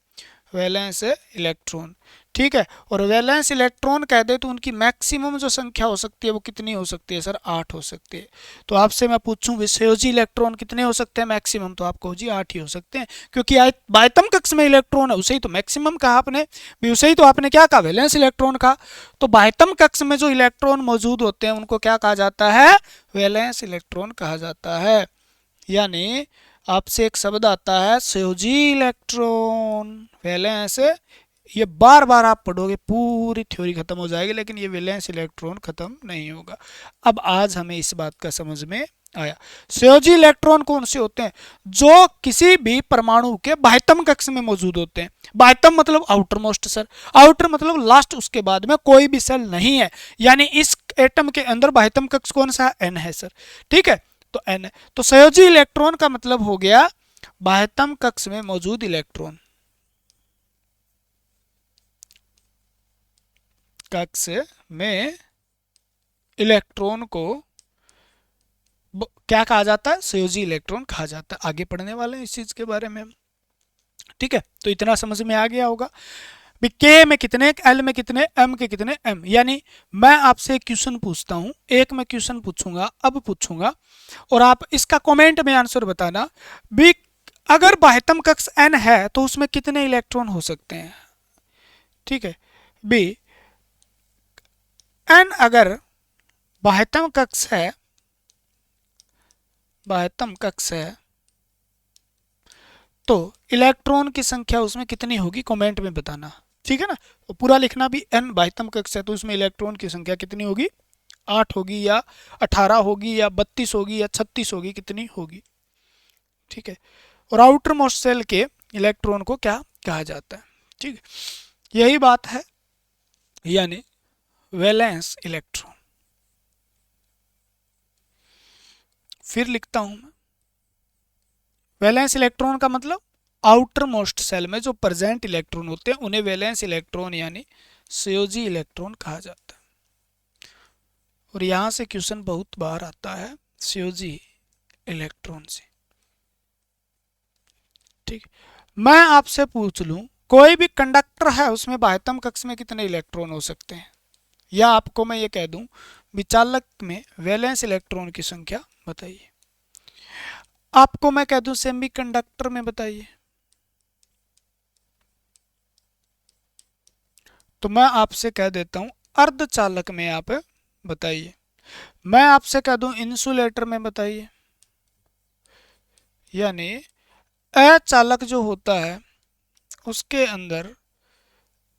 वैलेंस इलेक्ट्रॉन। ठीक है, और वैलेंस इलेक्ट्रॉन कह दे तो उनकी मैक्सिमम जो संख्या हो सकती है वो कितनी हो सकती है सर, 8 हो सकती है। तो आपसे मैं पूछूं विषयोजी इलेक्ट्रॉन कितने हो सकते हैं मैक्सिमम, तो आप कहो जी 8 ही हो सकते हैं, क्योंकि बाह्यतम कक्ष में इलेक्ट्रॉन है उसे ही तो मैक्सिमम कहा आपने भी, उसे ही तो आपने क्या कहा, वैलेंस इलेक्ट्रॉन का। तो बाह्यतम कक्ष में जो इलेक्ट्रॉन मौजूद होते हैं उनको क्या कहा जाता है, वैलेंस इलेक्ट्रॉन कहा जाता है। यानी आपसे एक शब्द आता है संयोजी इलेक्ट्रॉन, वैलेंस, ये बार बार आप पढ़ोगे पूरी थ्योरी खत्म हो जाएगी, लेकिन ये वैलेंस इलेक्ट्रॉन खत्म नहीं होगा। अब आज हमें इस बात का समझ में आया। संयोजी इलेक्ट्रॉन कौन से होते हैं, जो किसी भी परमाणु के बाह्यतम कक्ष में मौजूद होते हैं। बाह्यतम मतलब आउटर मोस्ट सर, आउटर मतलब लास्ट, उसके बाद में कोई भी सेल नहीं है। यानी इस एटम के अंदर बाह्यतम कक्ष कौन सा, एन है सर। ठीक है, तो एन है, तो संयोजी इलेक्ट्रॉन का मतलब हो गया बाह्यतम कक्ष में मौजूद इलेक्ट्रॉन, कक्ष में इलेक्ट्रॉन को क्या कहा जाता है, संयोजी इलेक्ट्रॉन कहा जाता है। आगे पढ़ने वाले हैं इस चीज के बारे में। ठीक है, तो इतना समझ में आ गया होगा भी के में कितने, एल में कितने, एम के कितने, एम। यानी मैं आपसे एक क्वेश्चन पूछता हूं, एक मैं क्वेश्चन पूछूंगा, अब पूछूंगा और आप इसका कमेंट में आंसर बताना भी, अगर बाह्यतम कक्ष एन है तो उसमें कितने इलेक्ट्रॉन हो सकते हैं। ठीक है, बी एन अगर बाह्यतम कक्ष है, बाह्यतम कक्ष है तो इलेक्ट्रॉन की संख्या उसमें कितनी होगी, कमेंट में बताना। ठीक है ना, तो पूरा लिखना भी, एन बाह्यतम कक्ष है तो उसमें इलेक्ट्रॉन की संख्या कितनी होगी, 8 होगी या 18 होगी या 32 होगी या 36 होगी, कितनी होगी। ठीक है, और आउटर मोस्ट सेल के इलेक्ट्रॉन को क्या कहा जाता है। ठीक है, यही बात है, यानी वैलेंस इलेक्ट्रॉन। फिर लिखता हूं मैं, वैलेंस इलेक्ट्रॉन का मतलब आउटर मोस्ट सेल में जो प्रेजेंट इलेक्ट्रॉन होते हैं उन्हें वैलेंस इलेक्ट्रॉन यानी संयोजी इलेक्ट्रॉन कहा जाता है। और यहां से क्वेश्चन बहुत बार आता है संयोजी इलेक्ट्रॉन से। ठीक, मैं आपसे पूछ लूं कोई भी कंडक्टर है उसमें बाह्यतम कक्ष में कितने इलेक्ट्रॉन हो सकते हैं, या आपको मैं ये कह दूं विचालक में वैलेंस इलेक्ट्रॉन की संख्या बताइए। आपको मैं कह दूं सेमीकंडक्टर में बताइए, तो मैं आपसे कह देता हूं अर्धचालक में आप बताइए। मैं आपसे कह दूं इंसुलेटर में बताइए, यानी अचालक जो होता है उसके अंदर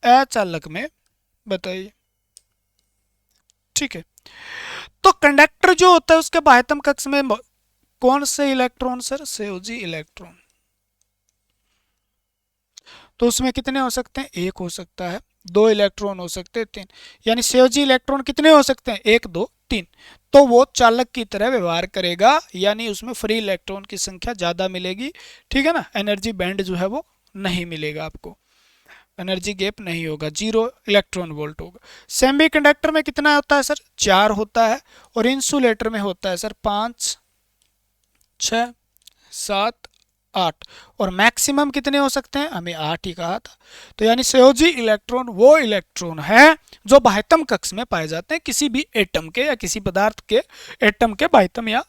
अचालक में बताइए। ठीक है, तो कंडक्टर जो होता है उसके बाह्यतम कक्ष में कौन से इलेक्ट्रॉन सर? संयोजी इलेक्ट्रॉन। तो उसमें कितने हो सकते हैं? एक हो सकता है, दो इलेक्ट्रॉन हो सकते हैं, तीन। यानी संयोजी इलेक्ट्रॉन कितने हो सकते हैं? एक, दो, तीन। तो वो चालक की तरह व्यवहार करेगा, यानी उसमें फ्री इलेक्ट्रॉन की संख्या ज्यादा मिलेगी। ठीक है ना, एनर्जी बैंड जो है वो नहीं मिलेगा आपको, एनर्जी गैप नहीं होगा, जीरो इलेक्ट्रॉन वोल्ट होगा। सेमीकंडक्टर में कितना होता है सर? चार होता है। और इंसुलेटर में होता है सर पांच, छः, सात, आठ। और मैक्सिमम कितने हो सकते हैं? हमें आठ ही कहा था। तो यानी संयोजी इलेक्ट्रॉन वो इलेक्ट्रॉन है जो बाह्यतम कक्ष में पाए जाते हैं किसी भी एटम के या किसी पदार्थ के एटम के बाह्यतम या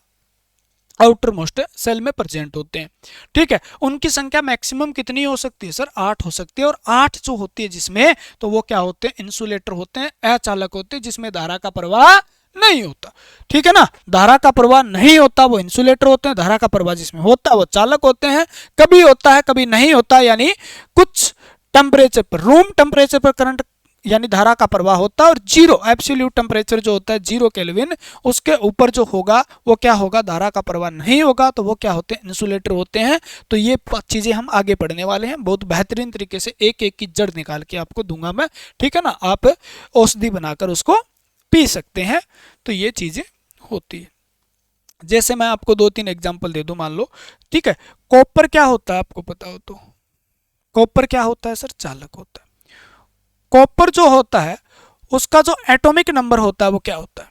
आउटर मोस्ट सेल में प्रेजेंट होते हैं। ठीक है, उनकी संख्या मैक्सिमम कितनी हो सकती है सर? आठ हो सकती है। और आठ जो होती है जिसमें, तो वो क्या होते हैं? इंसुलेटर होते हैं, अचालक होते हैं, जिसमें धारा का प्रवाह नहीं होता। ठीक है ना, धारा का प्रवाह नहीं होता वो इंसुलेटर होते हैं, धारा का प्रवाह जिसमें होता है वो चालक होते हैं। कभी होता है कभी नहीं होता, यानी कुछ टेम्परेचर पर, रूम टेम्परेचर पर करंट यानी धारा का प्रवाह होता है, और जीरो एब्सोल्यूट टेम्परेचर जो होता है 0 केल्विन, उसके ऊपर जो होगा वो क्या होगा? धारा का प्रवाह नहीं होगा। तो वो क्या होते हैं? इंसुलेटर होते हैं। तो ये चीजें हम आगे पढ़ने वाले हैं, बहुत बेहतरीन तरीके से एक एक की जड़ निकाल के आपको दूंगा मैं। ठीक है ना, आप औषधि बनाकर उसको पी सकते हैं। तो ये चीजें होती है। जैसे मैं आपको दो तीन एग्जाम्पल दे दूं, मान लो। ठीक है, कॉपर क्या होता है आपको पता हो तो? कॉपर क्या होता है सर? चालक होता है। कॉपर जो होता है उसका जो एटॉमिक नंबर होता है वो क्या होता है?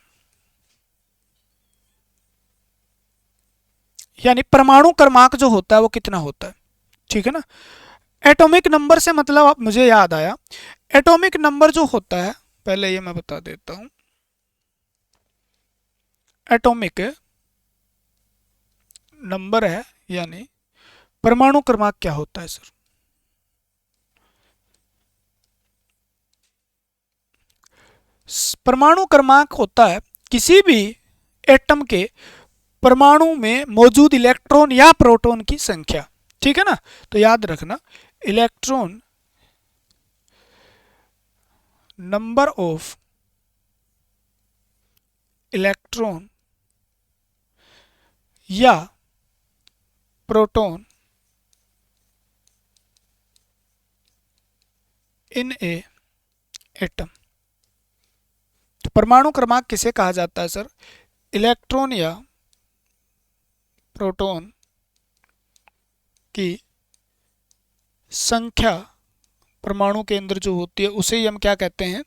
यानी परमाणु क्रमांक जो होता है वो कितना होता है? ठीक है ना, एटॉमिक नंबर से मतलब मुझे याद आया, एटॉमिक नंबर जो होता है, पहले ये मैं बता देता हूं। एटॉमिक नंबर है, यानी परमाणु क्रमांक क्या होता है सर? परमाणु क्रमांक होता है किसी भी एटम के परमाणु में मौजूद इलेक्ट्रॉन या प्रोटॉन की संख्या। ठीक है ना, तो याद रखना, इलेक्ट्रॉन नंबर ऑफ इलेक्ट्रॉन या प्रोटॉन इन ए एटम। तो परमाणु क्रमांक किसे कहा जाता है सर? इलेक्ट्रॉन या प्रोटॉन की संख्या परमाणु के अंदर जो होती है उसे ही हम क्या कहते हैं?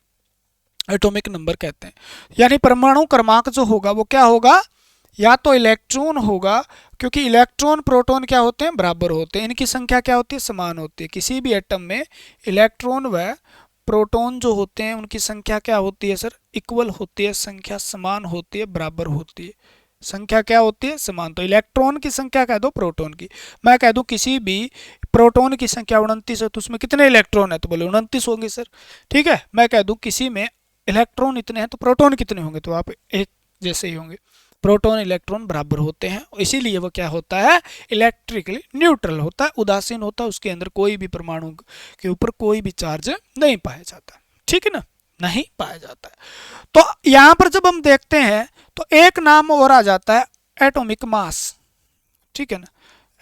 एटॉमिक नंबर कहते हैं। यानी परमाणु क्रमांक जो होगा वो क्या होगा? या तो इलेक्ट्रॉन होगा, क्योंकि इलेक्ट्रॉन प्रोटॉन क्या होते हैं? बराबर होते हैं, इनकी संख्या क्या होती है? समान होती है। किसी भी एटम में इलेक्ट्रॉन व प्रोटॉन जो होते हैं उनकी संख्या क्या होती है सर? इक्वल होती है, संख्या समान होती है, बराबर होती है। संख्या क्या होती है? समान। तो इलेक्ट्रॉन की संख्या कह दो प्रोटॉन की, मैं कह दूं किसी भी प्रोटॉन की संख्या 29 है तो उसमें कितने इलेक्ट्रॉन है? तो बोले 29 होंगे सर। ठीक है, मैं कह दूं किसी में इलेक्ट्रॉन इतने हैं तो प्रोटॉन कितने होंगे? तो आप एक जैसे ही होंगे, प्रोटॉन इलेक्ट्रॉन बराबर होते हैं, इसीलिए वो क्या होता है? इलेक्ट्रिकली न्यूट्रल होता है, उदासीन होता है, उसके अंदर कोई भी परमाणु के ऊपर कोई भी चार्ज नहीं पाया जाता। ठीक है ना, नहीं पाया जाता है। तो यहां पर जब हम देखते हैं तो एक नाम और आ जाता है, एटॉमिक मास। ठीक है ना,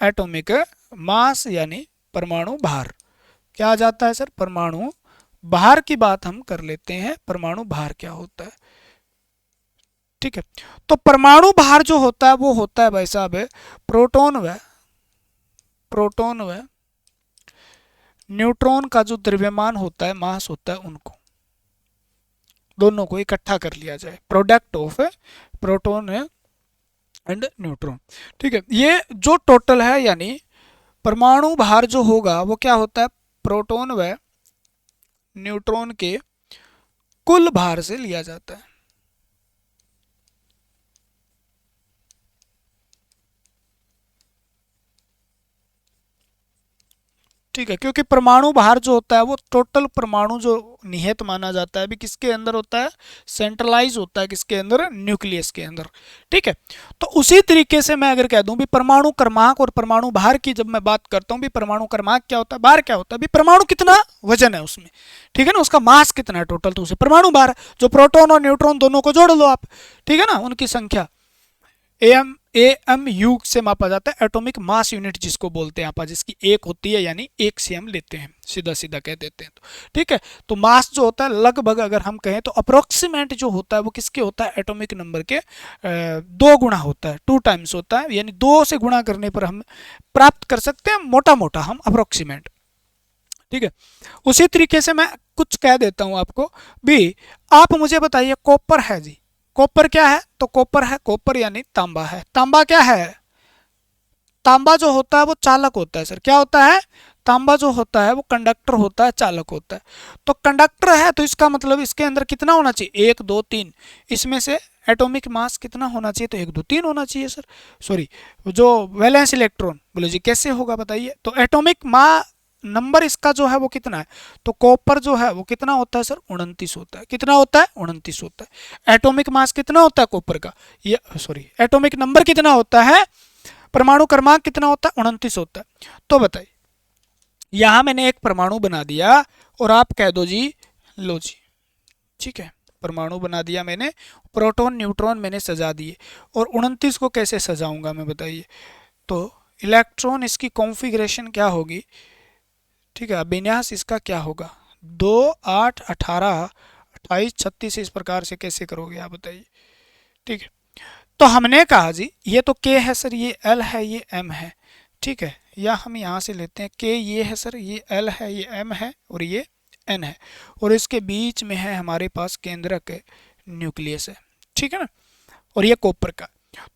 एटॉमिक मास यानी परमाणु भार। क्या आ जाता है सर? परमाणु भार की बात हम कर लेते हैं, परमाणु भार क्या होता है? ठीक है, तो परमाणु भार जो होता है वो होता है भाई साहब प्रोटॉन व न्यूट्रॉन का जो द्रव्यमान होता है, मास होता है, उनको दोनों को इकट्ठा कर लिया जाए, product of proton and neutron. ठीक है, ये जो टोटल है, यानी परमाणु भार जो होगा वो क्या होता है? प्रोटॉन व न्यूट्रॉन के कुल भार से लिया जाता है। ठीक है, क्योंकि परमाणु भार जो होता है वो टोटल परमाणु जो निहित माना जाता है अभी किसके अंदर होता है, सेंट्रलाइज होता है किसके अंदर, न्यूक्लियस के अंदर। ठीक है, तो उसी तरीके से मैं अगर कह दूं भी परमाणु क्रमांक और परमाणु भार की जब मैं बात करता हूं भी परमाणु क्रमांक क्या होता है, भार क्या होता है, भी परमाणु कितना वजन है उसमें, ठीक है ना, उसका मास कितना है टोटल, तो उसे परमाणु भार, जो प्रोटॉन और न्यूट्रॉन दोनों को जोड़ लो आप, ठीक है ना, उनकी संख्या एएमयू से मापा जाता है, एटॉमिक मास यूनिट जिसको बोलते हैं आप, जिसकी एक होती है, यानी एक से हम लेते हैं, सीधा सीधा कह देते हैं। तो ठीक है, तो मास जो होता है लगभग अगर हम कहें तो अप्रोक्सीमेट जो होता है वो किसके होता है, एटॉमिक नंबर के 2 गुना होता है, 2 टाइम्स होता है, यानी 2 से गुणा करने पर हम प्राप्त कर सकते हैं, मोटा मोटा हम अप्रोक्सीमेट। ठीक है, उसी तरीके से मैं कुछ कह देता हूं आपको भी, आप मुझे बताइए कॉपर है जी, कॉपर क्या है, तो कॉपर है, कॉपर यानी तांबा है, तांबा क्या है, तांबा जो होता है वो चालक होता है सर, क्या होता है, तांबा जो होता है वो कंडक्टर होता है, चालक होता है। तो कंडक्टर है तो इसका मतलब इसके अंदर कितना होना चाहिए, 1 2 3, इसमें से एटॉमिक मास कितना होना चाहिए, तो 1 2 3 होना चाहिए सर, सॉरी जो वैलेंस इलेक्ट्रॉन, बोले जी कैसे होगा बताइए, तो एटॉमिक मास नंबर इसका जो है वो कितना है, तो कॉपर जो है वो कितना होता है सर, 29 होता है, कितना होता है, 29 होता है। एटॉमिक मास कितना होता है कॉपर का, ये सॉरी एटॉमिक नंबर कितना होता है, परमाणु क्रमांक कितना होता है, 29 होता है। तो बताइए यहां मैंने एक परमाणु बना दिया और आप कह दो जी लो जी, ठीक है, परमाणु बना दिया मैंने, प्रोटॉन न्यूट्रॉन मैंने सजा दिए, और 29 को कैसे सजाऊंगा मैं बताइए, तो इलेक्ट्रॉन इसकी कॉन्फ़िगरेशन क्या होगी, ठीक है, विन्यास इसका क्या होगा, 2 8 18 28 36, इस प्रकार से कैसे करोगे आप बताइए। ठीक है, तो हमने कहा जी ये तो के है सर, ये एल है, ये एम है, ठीक है, या हम यहाँ से लेते हैं के ये है सर, ये एल है, ये एम है और ये एन है, और इसके बीच में है हमारे पास केंद्रक न्यूक्लियस है, ठीक है ना, और ये कॉपर का।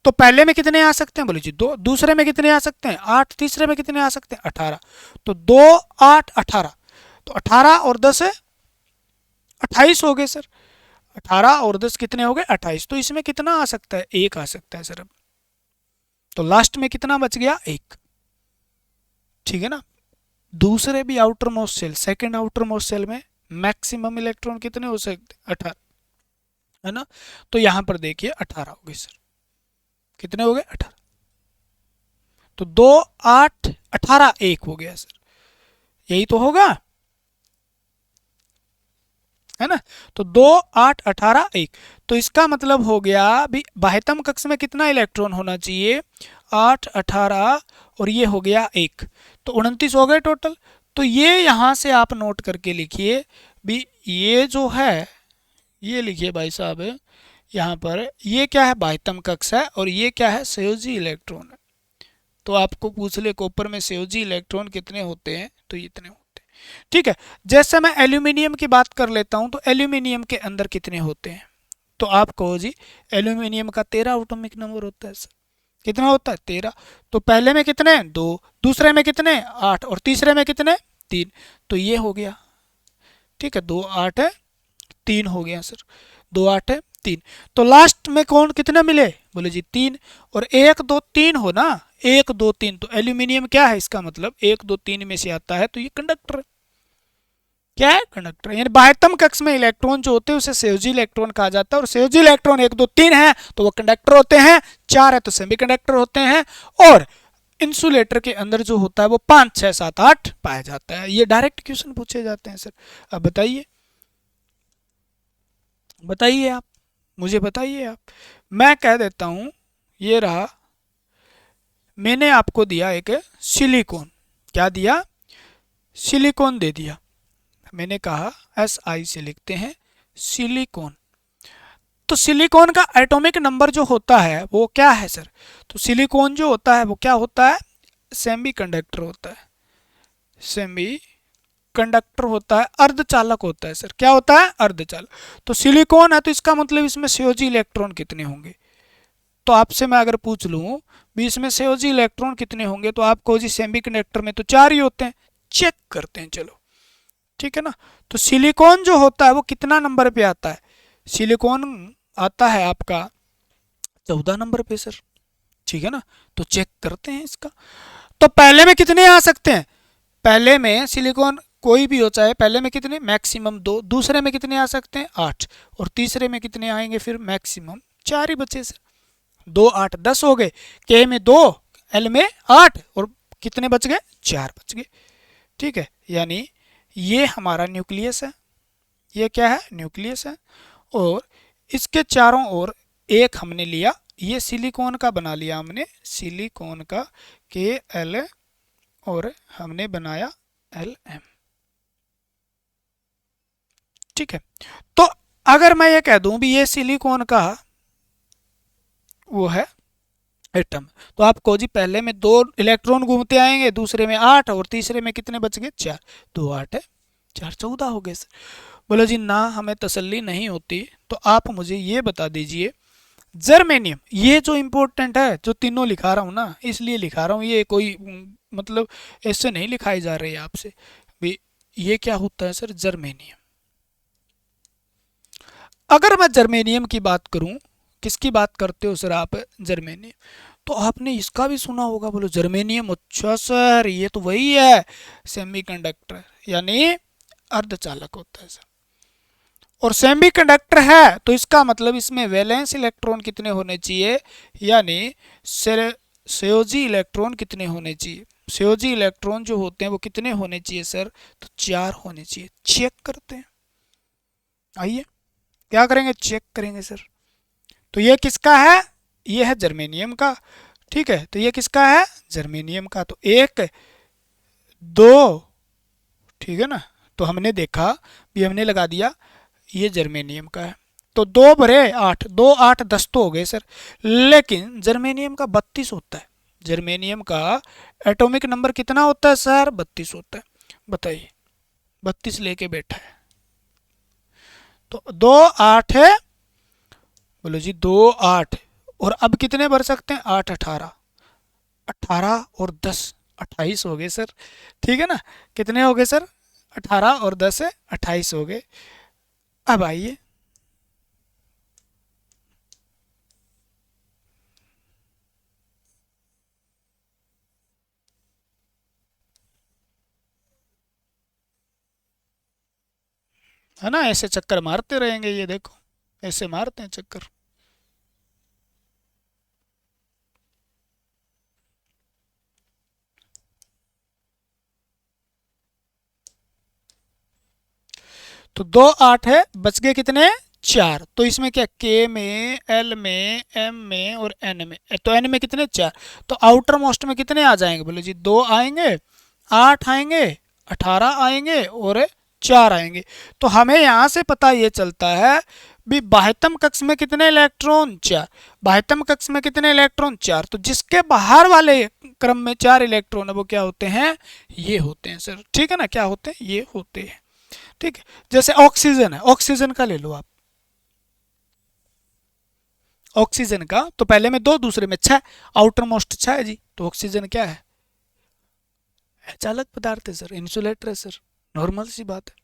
तो पहले में कितने आ सकते हैं, बोले जी 2, दूसरे में कितने आ सकते हैं 8, तीसरे में कितने आ सकते हैं 18, तो 2 8 18, तो 18 और 10 है 28 हो गए सर, 18 और 10 कितने हो गए 28, तो इसमें कितना आ सकता है, 1 आ सकता है सर अब, तो लास्ट में कितना बच गया 1, ठीक है ना। दूसरे भी outermost shell, second outermost shell में मैक्सिमम इलेक्ट्रॉन कितने हो सकते, 18, है ना, तो यहां पर देखिए 18 हो गए सर, कितने हो गए 18, तो 2 8 18 1 हो गया सर, यही तो होगा, है ना, तो 2 8 18 1, तो इसका मतलब हो गया भी बाह्यतम कक्ष में कितना इलेक्ट्रॉन होना चाहिए, 8 18 और ये हो गया 1, तो 29 हो गए टोटल। तो ये यहां से आप नोट करके लिखिए भी, ये जो है ये लिखिए भाई साहब, यहाँ पर ये क्या है, बाह्यतम कक्ष है, और ये क्या है, संयोजी इलेक्ट्रॉन है। तो आपको पूछ ले कॉपर में संयोजी इलेक्ट्रॉन कितने होते हैं, तो ये इतने होते हैं। ठीक है, जैसे मैं एल्यूमिनियम की बात कर लेता हूं, तो एल्यूमिनियम के अंदर कितने होते हैं, तो आप कहो जी एल्यूमिनियम का 13 एटॉमिक नंबर होता है सर, कितना होता है 13, तो पहले में कितने 2, दूसरे में कितने 8 और तीसरे में कितने 3, तो ये हो गया, ठीक है, 2 8 है 3 हो गया सर, 2 8 है 3, तो लास्ट में कौन कितने मिले, बोले जी 3, और 1 2 3 हो ना, 1 2 3, तो एल्यूमिनियम क्या है, इसका मतलब 1 2 3 में से आता है, तो ये कंडक्टर है, क्या है कंडक्टर, यानी बाह्यतम कक्ष में इलेक्ट्रॉन जो होते हैं उसे संयोजी इलेक्ट्रॉन कहा जाता है, और संयोजी इलेक्ट्रॉन 1 2 3 है तो वो कंडक्टर होते हैं, 4 है तो सेमीकंडक्टर होते हैं, और इंसुलेटर के अंदर जो होता है वो 5 6 7 8 पाया जाता है। ये डायरेक्ट क्वेश्चन पूछे जाते हैं सर। अब बताइए, बताइए आप, मुझे बताइए आप, मैं कह देता हूं ये रहा, मैंने आपको दिया एक सिलिकॉन, क्या दिया, सिलिकॉन दे दिया, मैंने कहा SI से लिखते हैं सिलिकॉन, तो सिलिकॉन का एटॉमिक नंबर जो होता है वो क्या है सर, तो सिलिकॉन जो होता है वो क्या होता है, सेमी कंडक्टर होता है, सेमी कंडक्टर होता है, अर्धचालक होता है सर, क्या होता है अर्धचालक, तो सिलिकॉन है तो इसका मतलब इसमें संयोजी इलेक्ट्रॉन कितने होंगे, तो आपसे मैं अगर पूछ लूं भी इसमें संयोजी इलेक्ट्रॉन कितने होंगे, तो आपको जी सेमीकंडक्टर में तो 4 ही होते हैं, चेक करते हैं चलो, ठीक है ना, तो सिलिकॉन जो होता है वो कितना नंबर पे आता है, सिलिकॉन आता है आपका 14 नंबर पे सर, ठीक है ना, तो चेक करते हैं इसका, तो पहले में कितने आ सकते हैं पहले में सिलिकॉन कोई भी हो, चाहे पहले में कितने, मैक्सिमम 2, दूसरे में कितने आ सकते हैं 8, और तीसरे में कितने आएंगे फिर मैक्सिमम 4 ही बचे सर। 2 8 10 हो गए, के में 2, एल में 8, और कितने बच गए, 4 बच गए। ठीक है, यानी ये हमारा न्यूक्लियस है, ये क्या है, न्यूक्लियस है। और इसके चारों ओर एक हमने लिया, ये सिलिकॉन का बना लिया हमने, सिलिकॉन का के एल, और हमने बनाया एल एम। ठीक है, तो अगर मैं ये कह दूं भी ये सिलिकॉन का वो है एटम, तो आपको जी पहले में 2 इलेक्ट्रॉन घूमते आएंगे, दूसरे में 8, और तीसरे में कितने बच गए, 4। 2 8 है, 4 14 हो गए सर। बोलो जी ना, हमें तसल्ली नहीं होती, तो आप मुझे ये बता दीजिए जर्मेनियम, ये जो इम्पोर्टेंट है, जो तीनों लिखा रहा हूँ ना, इसलिए लिखा रहा हूँ, ये कोई मतलब ऐसे नहीं लिखाई जा रही है आपसे भी। ये क्या होता है सर, जर्मेनियम। अगर मैं जर्मेनियम की बात करूं, किसकी बात करते हो सर आप, जर्मेनियम, तो आपने इसका भी सुना होगा, बोलो जर्मेनियम, अच्छा सर ये तो वही है सेमीकंडक्टर, यानी अर्धचालक होता है सर। और सेमीकंडक्टर है तो इसका मतलब इसमें वैलेंस इलेक्ट्रॉन कितने होने चाहिए, यानी संयोजी इलेक्ट्रॉन कितने होने चाहिए, संयोजी इलेक्ट्रॉन जो होते हैं वो कितने होने चाहिए सर, तो 4 होने चाहिए। चेक करते हैं, आइए क्या करेंगे, चेक करेंगे सर। तो ये किसका है, ये है जर्मेनियम का। ठीक है, तो ये किसका है, जर्मेनियम का। तो 1 2, ठीक है ना, तो हमने देखा भी, हमने लगा दिया ये जर्मेनियम का है। तो 2 भरे 8, 2 8 10 तो हो गए सर, लेकिन जर्मेनियम का 32 होता है। जर्मेनियम का एटॉमिक नंबर कितना होता है सर, 32 होता है। बताइए, 32 लेके बैठा है, तो 2 8 है, बोलो जी 2 8, और अब कितने भर सकते हैं, 8 18, 18 और 10 28 हो गए सर। ठीक है ना, कितने हो गए सर, 18 और 10 है 28 हो गए। अब आइए, है ना, ऐसे चक्कर मारते रहेंगे, ये देखो ऐसे मारते हैं चक्कर। तो 2 8 है, बच गए कितने, 4। तो इसमें क्या, के में, एल में, एम में और एन में, तो एन में कितने, 4। तो आउटर मोस्ट में कितने आ जाएंगे, बोलो जी 2 आएंगे, 8 आएंगे, 18 आएंगे और 4 आएंगे। तो हमें यहाँ से पता ये चलता है भी बाह्यतम कक्ष में कितने इलेक्ट्रॉन, 4। बाह्यतम कक्ष में कितने इलेक्ट्रॉन, 4। तो जिसके बाहर वाले क्रम में 4 इलेक्ट्रॉन है वो क्या होते हैं, ये होते हैं सर। ठीक है ना, क्या होते हैं, ये होते हैं। ठीक है, जैसे ऑक्सीजन है, ऑक्सीजन का ले लो आप, ऑक्सीजन का तो पहले में 2, दूसरे में 6, आउटर मोस्ट 6 है जी। तो ऑक्सीजन क्या है, चालक पदार्थ है सर, इंसुलेटर है सर, नॉर्मल सी बात है।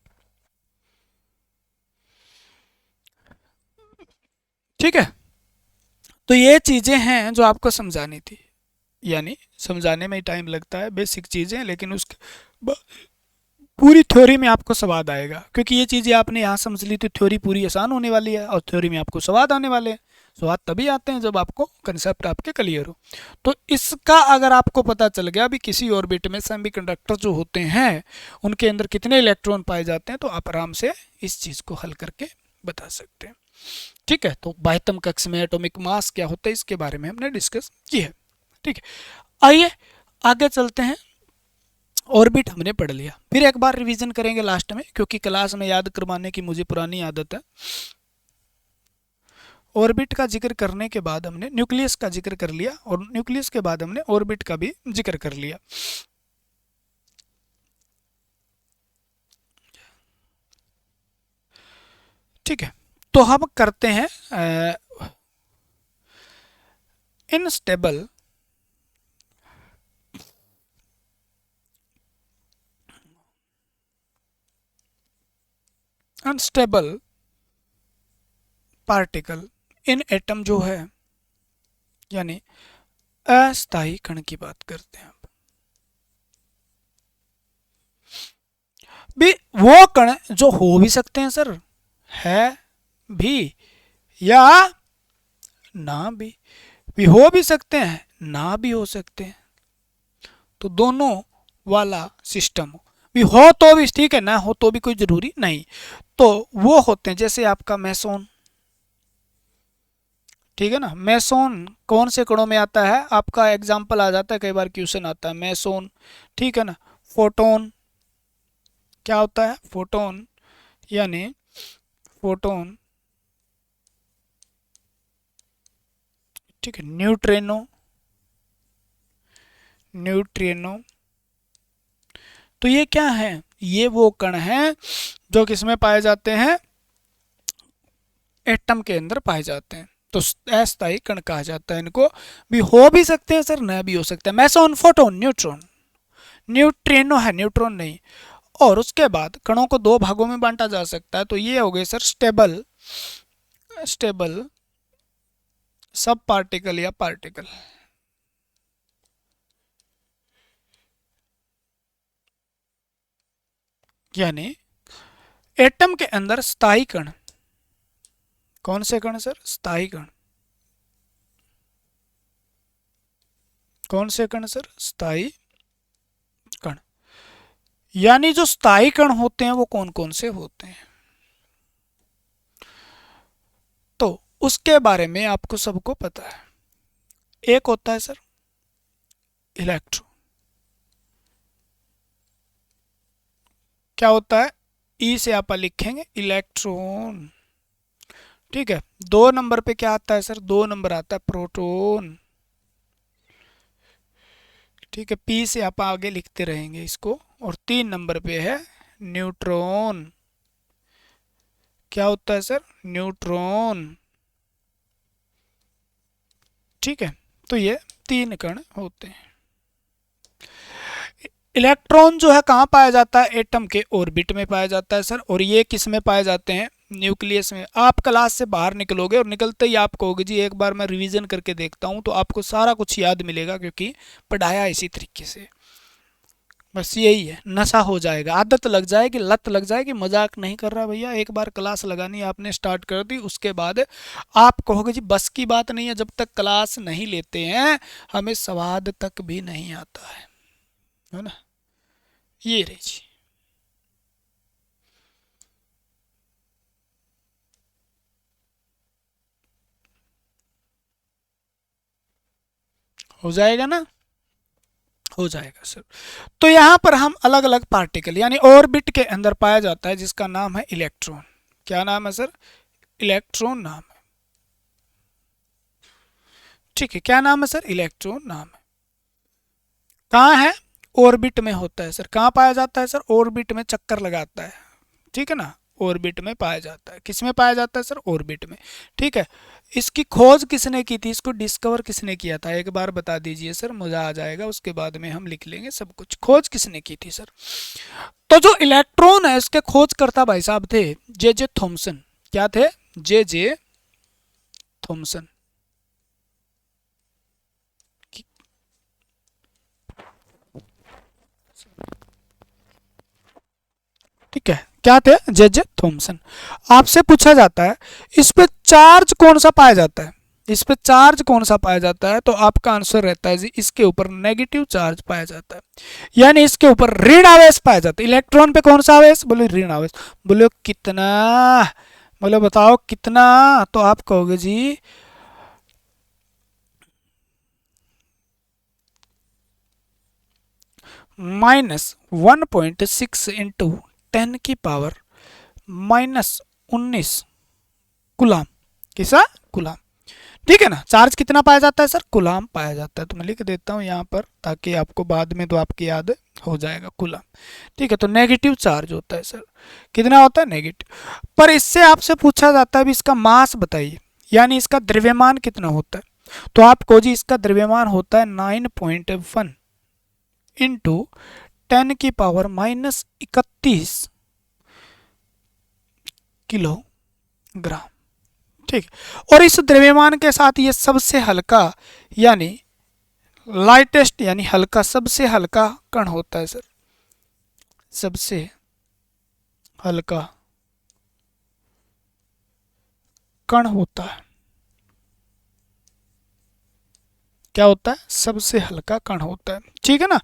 ठीक है, तो ये चीजें हैं जो आपको समझानी थी, यानी समझाने में ही टाइम लगता है, बेसिक चीजें, लेकिन उसके पूरी थ्योरी में आपको स्वाद आएगा, क्योंकि ये चीज़ें आपने यहाँ समझ ली तो थ्योरी पूरी आसान होने वाली है, और थ्योरी में आपको स्वाद आने वाले हैं। स्वाद तभी आते हैं जब आपको कंसेप्ट आपके क्लियर हो। तो इसका अगर आपको पता चल गया भी किसी ऑर्बिट में सेमीकंडक्टर जो होते हैं उनके अंदर कितने इलेक्ट्रॉन पाए जाते हैं, तो आप आराम से इस चीज़ को हल करके बता सकते हैं। ठीक है, तो बाह्यतम कक्ष में एटॉमिक मास क्या होता है इसके बारे में हमने डिस्कस किया है। ठीक है, आइए आगे चलते हैं। ऑर्बिट हमने पढ़ लिया, फिर एक बार रिवीजन करेंगे लास्ट में, क्योंकि क्लास में याद करवाने की मुझे पुरानी आदत है। ऑर्बिट का जिक्र करने के बाद हमने न्यूक्लियस का जिक्र कर लिया, और न्यूक्लियस के बाद हमने ऑर्बिट का भी जिक्र कर लिया। ठीक है, तो हम करते हैं instable unstable particle in atom जो है, यानी अस्थायी कण की बात करते हैं। भी वो कण जो हो भी सकते हैं सर, है भी या ना भी हो भी सकते हैं ना भी हो सकते हैं, तो दोनों वाला सिस्टम भी हो तो भी ठीक है, ना हो तो भी कोई जरूरी नहीं। तो वो होते हैं जैसे आपका मेसोन, ठीक है ना। मेसोन कौन से कणों में आता है, आपका एग्जाम्पल आ जाता है, कई बार क्वेश्चन आता है मेसोन, ठीक है ना। फोटोन क्या होता है, फोटोन यानी फोटोन, ठीक है। न्यूट्रिनो, न्यूट्रिनो, तो ये क्या है, ये वो कण हैं जो किसमें पाए जाते हैं, एटम के अंदर पाए जाते हैं, तो अस्थायी कण कहा जाता है इनको। भी हो भी सकते हैं सर, न भी हो सकते हैं। मेसोन, फोटोन, न्यूट्रॉन, न्यूट्रिनो है, न्यूट्रॉन नहीं। और उसके बाद कणों को दो भागों में बांटा जा सकता है, तो ये हो गए सर स्टेबल, स्टेबल सब पार्टिकल या पार्टिकल, यानी एटम के अंदर स्थायी कण। कौन से कण सर, स्थायी कण। कौन से कण सर, स्थायी कण। यानी जो स्थायी कण होते हैं वो कौन कौन से होते हैं, तो उसके बारे में आपको सबको पता है। एक होता है सर इलेक्ट्रॉन, क्या होता है, ई से आप लिखेंगे इलेक्ट्रॉन, ठीक है। दो नंबर पे क्या आता है सर, दो नंबर आता है प्रोटॉन, ठीक है। पी से आप आगे लिखते रहेंगे इसको। और तीन नंबर पे है न्यूट्रॉन, क्या होता है सर, न्यूट्रॉन, ठीक है। तो ये तीन कण होते हैं। इलेक्ट्रॉन जो है कहाँ पाया जाता है, एटम के ऑर्बिट में पाया जाता है सर। और ये किस में पाए जाते हैं, न्यूक्लियस में। आप क्लास से बाहर निकलोगे और निकलते ही आप कहोगे जी एक बार मैं रिवीजन करके देखता हूँ, तो आपको सारा कुछ याद मिलेगा, क्योंकि पढ़ाया इसी तरीके से। बस यही है, नशा हो जाएगा, आदत लग जाएगी, लत लग जाएगी। मजाक नहीं कर रहा भैया, एक बार क्लास लगानी आपने स्टार्ट कर दी, उसके बाद आप कहोगे जी बस की बात नहीं है, जब तक क्लास नहीं लेते हैं हमें स्वाद तक भी नहीं आता है ना। ये रही जी, हो जाएगा ना, हो जाएगा सर। तो यहां पर हम अलग अलग पार्टिकल यानी ऑर्बिट के अंदर पाया जाता है जिसका नाम है इलेक्ट्रॉन। क्या नाम है सर, इलेक्ट्रॉन नाम है, ठीक है। क्या नाम है सर, इलेक्ट्रॉन नाम है। कहाँ है, ऑर्बिट में होता है सर। कहाँ पाया जाता है सर, ऑर्बिट में चक्कर लगाता है, ठीक है ना। ऑर्बिट में पाया जाता है, किस में पाया जाता है सर, ऑर्बिट में, ठीक है। इसकी खोज किसने की थी, इसको डिस्कवर किसने किया था, एक बार बता दीजिए सर, मजा आ जाएगा। उसके बाद में हम लिख लेंगे सब कुछ। खोज किसने की थी सर, तो जो इलेक्ट्रॉन है इसके खोजकर्ता भाई साहब थे जे जे थॉमसन। क्या थे, जे जे थॉमसन, ठीक है। क्या थे, जे जे थॉमसन। आपसे पूछा जाता है इस पे चार्ज कौन सा पाया जाता है, इस पे चार्ज कौन सा पाया जाता है, तो आपका आंसर रहता है जी इसके ऊपर नेगेटिव चार्ज पाया जाता है, यानी इसके ऊपर ऋण आवेश पाया जाता है। इलेक्ट्रॉन पे कौन सा आवेश, बोले ऋण आवेश। बोले कितना, बोले बताओ कितना, तो आप कहोगे जी -1.6 इंटू 10⁻⁻⁻19 कुलाम, किसा कुलाम, ठीक है ना। चार्ज कितना पाया जाता है सर, कुलाम पाया जाता है। तो मैं लिख देता हूँ यहाँ पर ताकि आपको बाद में तो आपकी याद हो जाएगा, कुलाम, ठीक है। तो नेगेटिव चार्ज होता है सर, कितना होता है, नेगेटिव। पर इससे आपसे पूछा जाता है भी इसका मास बताइए, यानी इसका द्रव्यमान कितना होता है, तो आपको जी इसका द्रव्यमान होता है 9.1 इंटू 10⁻⁻31 किलोग्राम, ठीक है। और इस द्रव्यमान के साथ ये सबसे हल्का यानी लाइटेस्ट यानी हल्का, सबसे हल्का कण होता है सर, सबसे हल्का कण होता है। क्या होता है? सबसे हल्का कण होता है। ठीक है ना।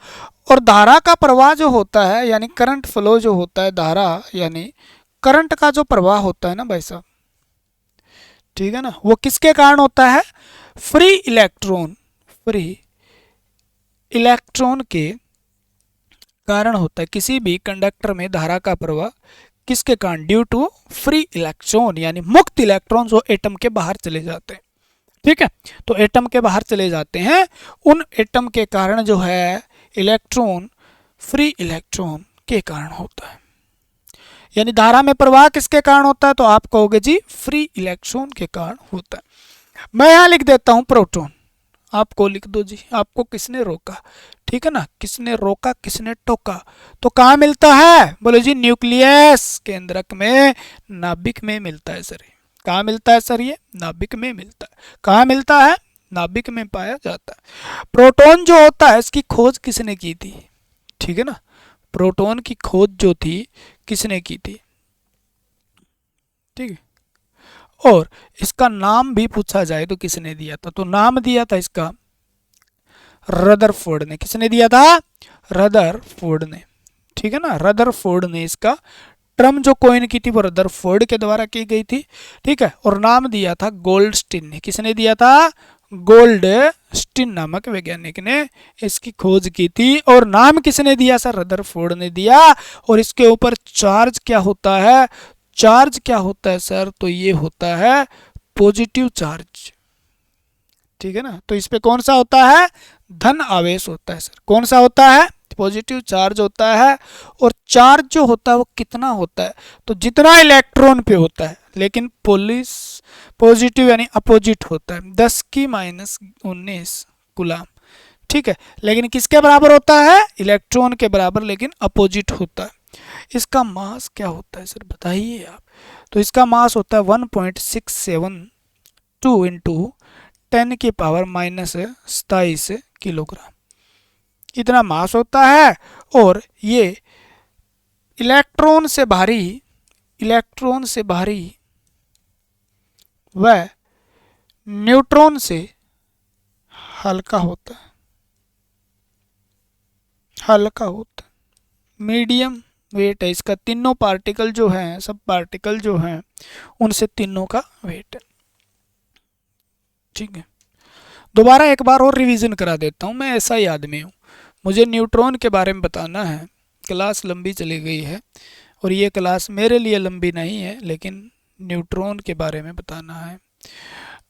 और धारा का प्रवाह जो होता है यानी करंट फ्लो जो होता है, धारा यानी करंट का जो प्रवाह होता है ना भाई साहब, ठीक है ना, वो किसके कारण होता है? फ्री इलेक्ट्रॉन के कारण होता है। किसी भी कंडक्टर में धारा का प्रवाह किसके कारण? ड्यू टू फ्री इलेक्ट्रॉन यानी मुक्त इलेक्ट्रॉन जो एटम के बाहर चले जाते हैं। ठीक है, तो एटम के बाहर चले जाते हैं, उन एटम के कारण जो है इलेक्ट्रॉन फ्री इलेक्ट्रॉन के कारण होता है। यानी धारा में प्रवाह किसके कारण होता है? तो आप कहोगे जी फ्री इलेक्ट्रॉन के कारण होता है। मैं यहां लिख देता हूं प्रोटॉन, आपको लिख दो जी, आपको किसने रोका? ठीक है ना, किसने रोका, किसने टोका? तो कहाँ मिलता है? बोलो जी न्यूक्लियस केंद्रक में, नाभिक में मिलता है सर। कहाँ मिलता है सर? ये नाभिक में मिलता है। कहाँ मिलता है? नाभिक में पाया जाता है। प्रोटॉन जो होता है इसकी खोज किसने की थी? ठीक है ना, प्रोटॉन की खोज जो थी किसने की थी? ठीक है, और इसका नाम भी पूछा जाए तो किसने दिया था? तो नाम दिया था इसका रदरफोर्ड ने। किसने दिया था? रदरफोर्ड ने। ठीक है ना, रदरफोर्ड ने इसका टर्म जो कॉइन की थी वो रदरफोर्ड के द्वारा की गई थी। ठीक है, और नाम दिया था गोल्डस्टीन ने। किसने दिया था? गोल्डस्टीन नामक वैज्ञानिक ने इसकी खोज की थी। और नाम किसने दिया सर? रदरफोर्ड ने दिया। और इसके ऊपर चार्ज क्या होता है? चार्ज क्या होता है सर? तो ये होता है पॉजिटिव चार्ज। ठीक है ना, तो इस पे कौन सा होता है? धन आवेश होता है सर। कौन सा होता है? पॉजिटिव चार्ज होता है। और चार्ज जो होता है वो कितना होता है? तो जितना इलेक्ट्रॉन पे होता है, लेकिन पुलिस पॉजिटिव यानी अपोजिट होता है, 10 की -19 कूलम। ठीक है, लेकिन किसके बराबर होता है? इलेक्ट्रॉन के बराबर, लेकिन अपोजिट होता है। इसका मास क्या होता है सर? बताइए आप। तो इसका मास होता है 1.672 इंटू 10 की पावर -27 किलोग्राम। इतना मास होता है। और ये इलेक्ट्रॉन से भारी व न्यूट्रॉन से हल्का होता है। मीडियम वेट है इसका। तीनों पार्टिकल जो हैं, सब पार्टिकल जो हैं, उनसे तीनों का वेट है। ठीक है, दोबारा एक बार और रिवीजन करा देता हूँ। मैं ऐसा ही आदमी हूँ, मुझे न्यूट्रॉन के बारे में बताना है। क्लास लंबी चली गई है और ये क्लास मेरे लिए लंबी नहीं है, लेकिन न्यूट्रॉन के बारे में बताना है।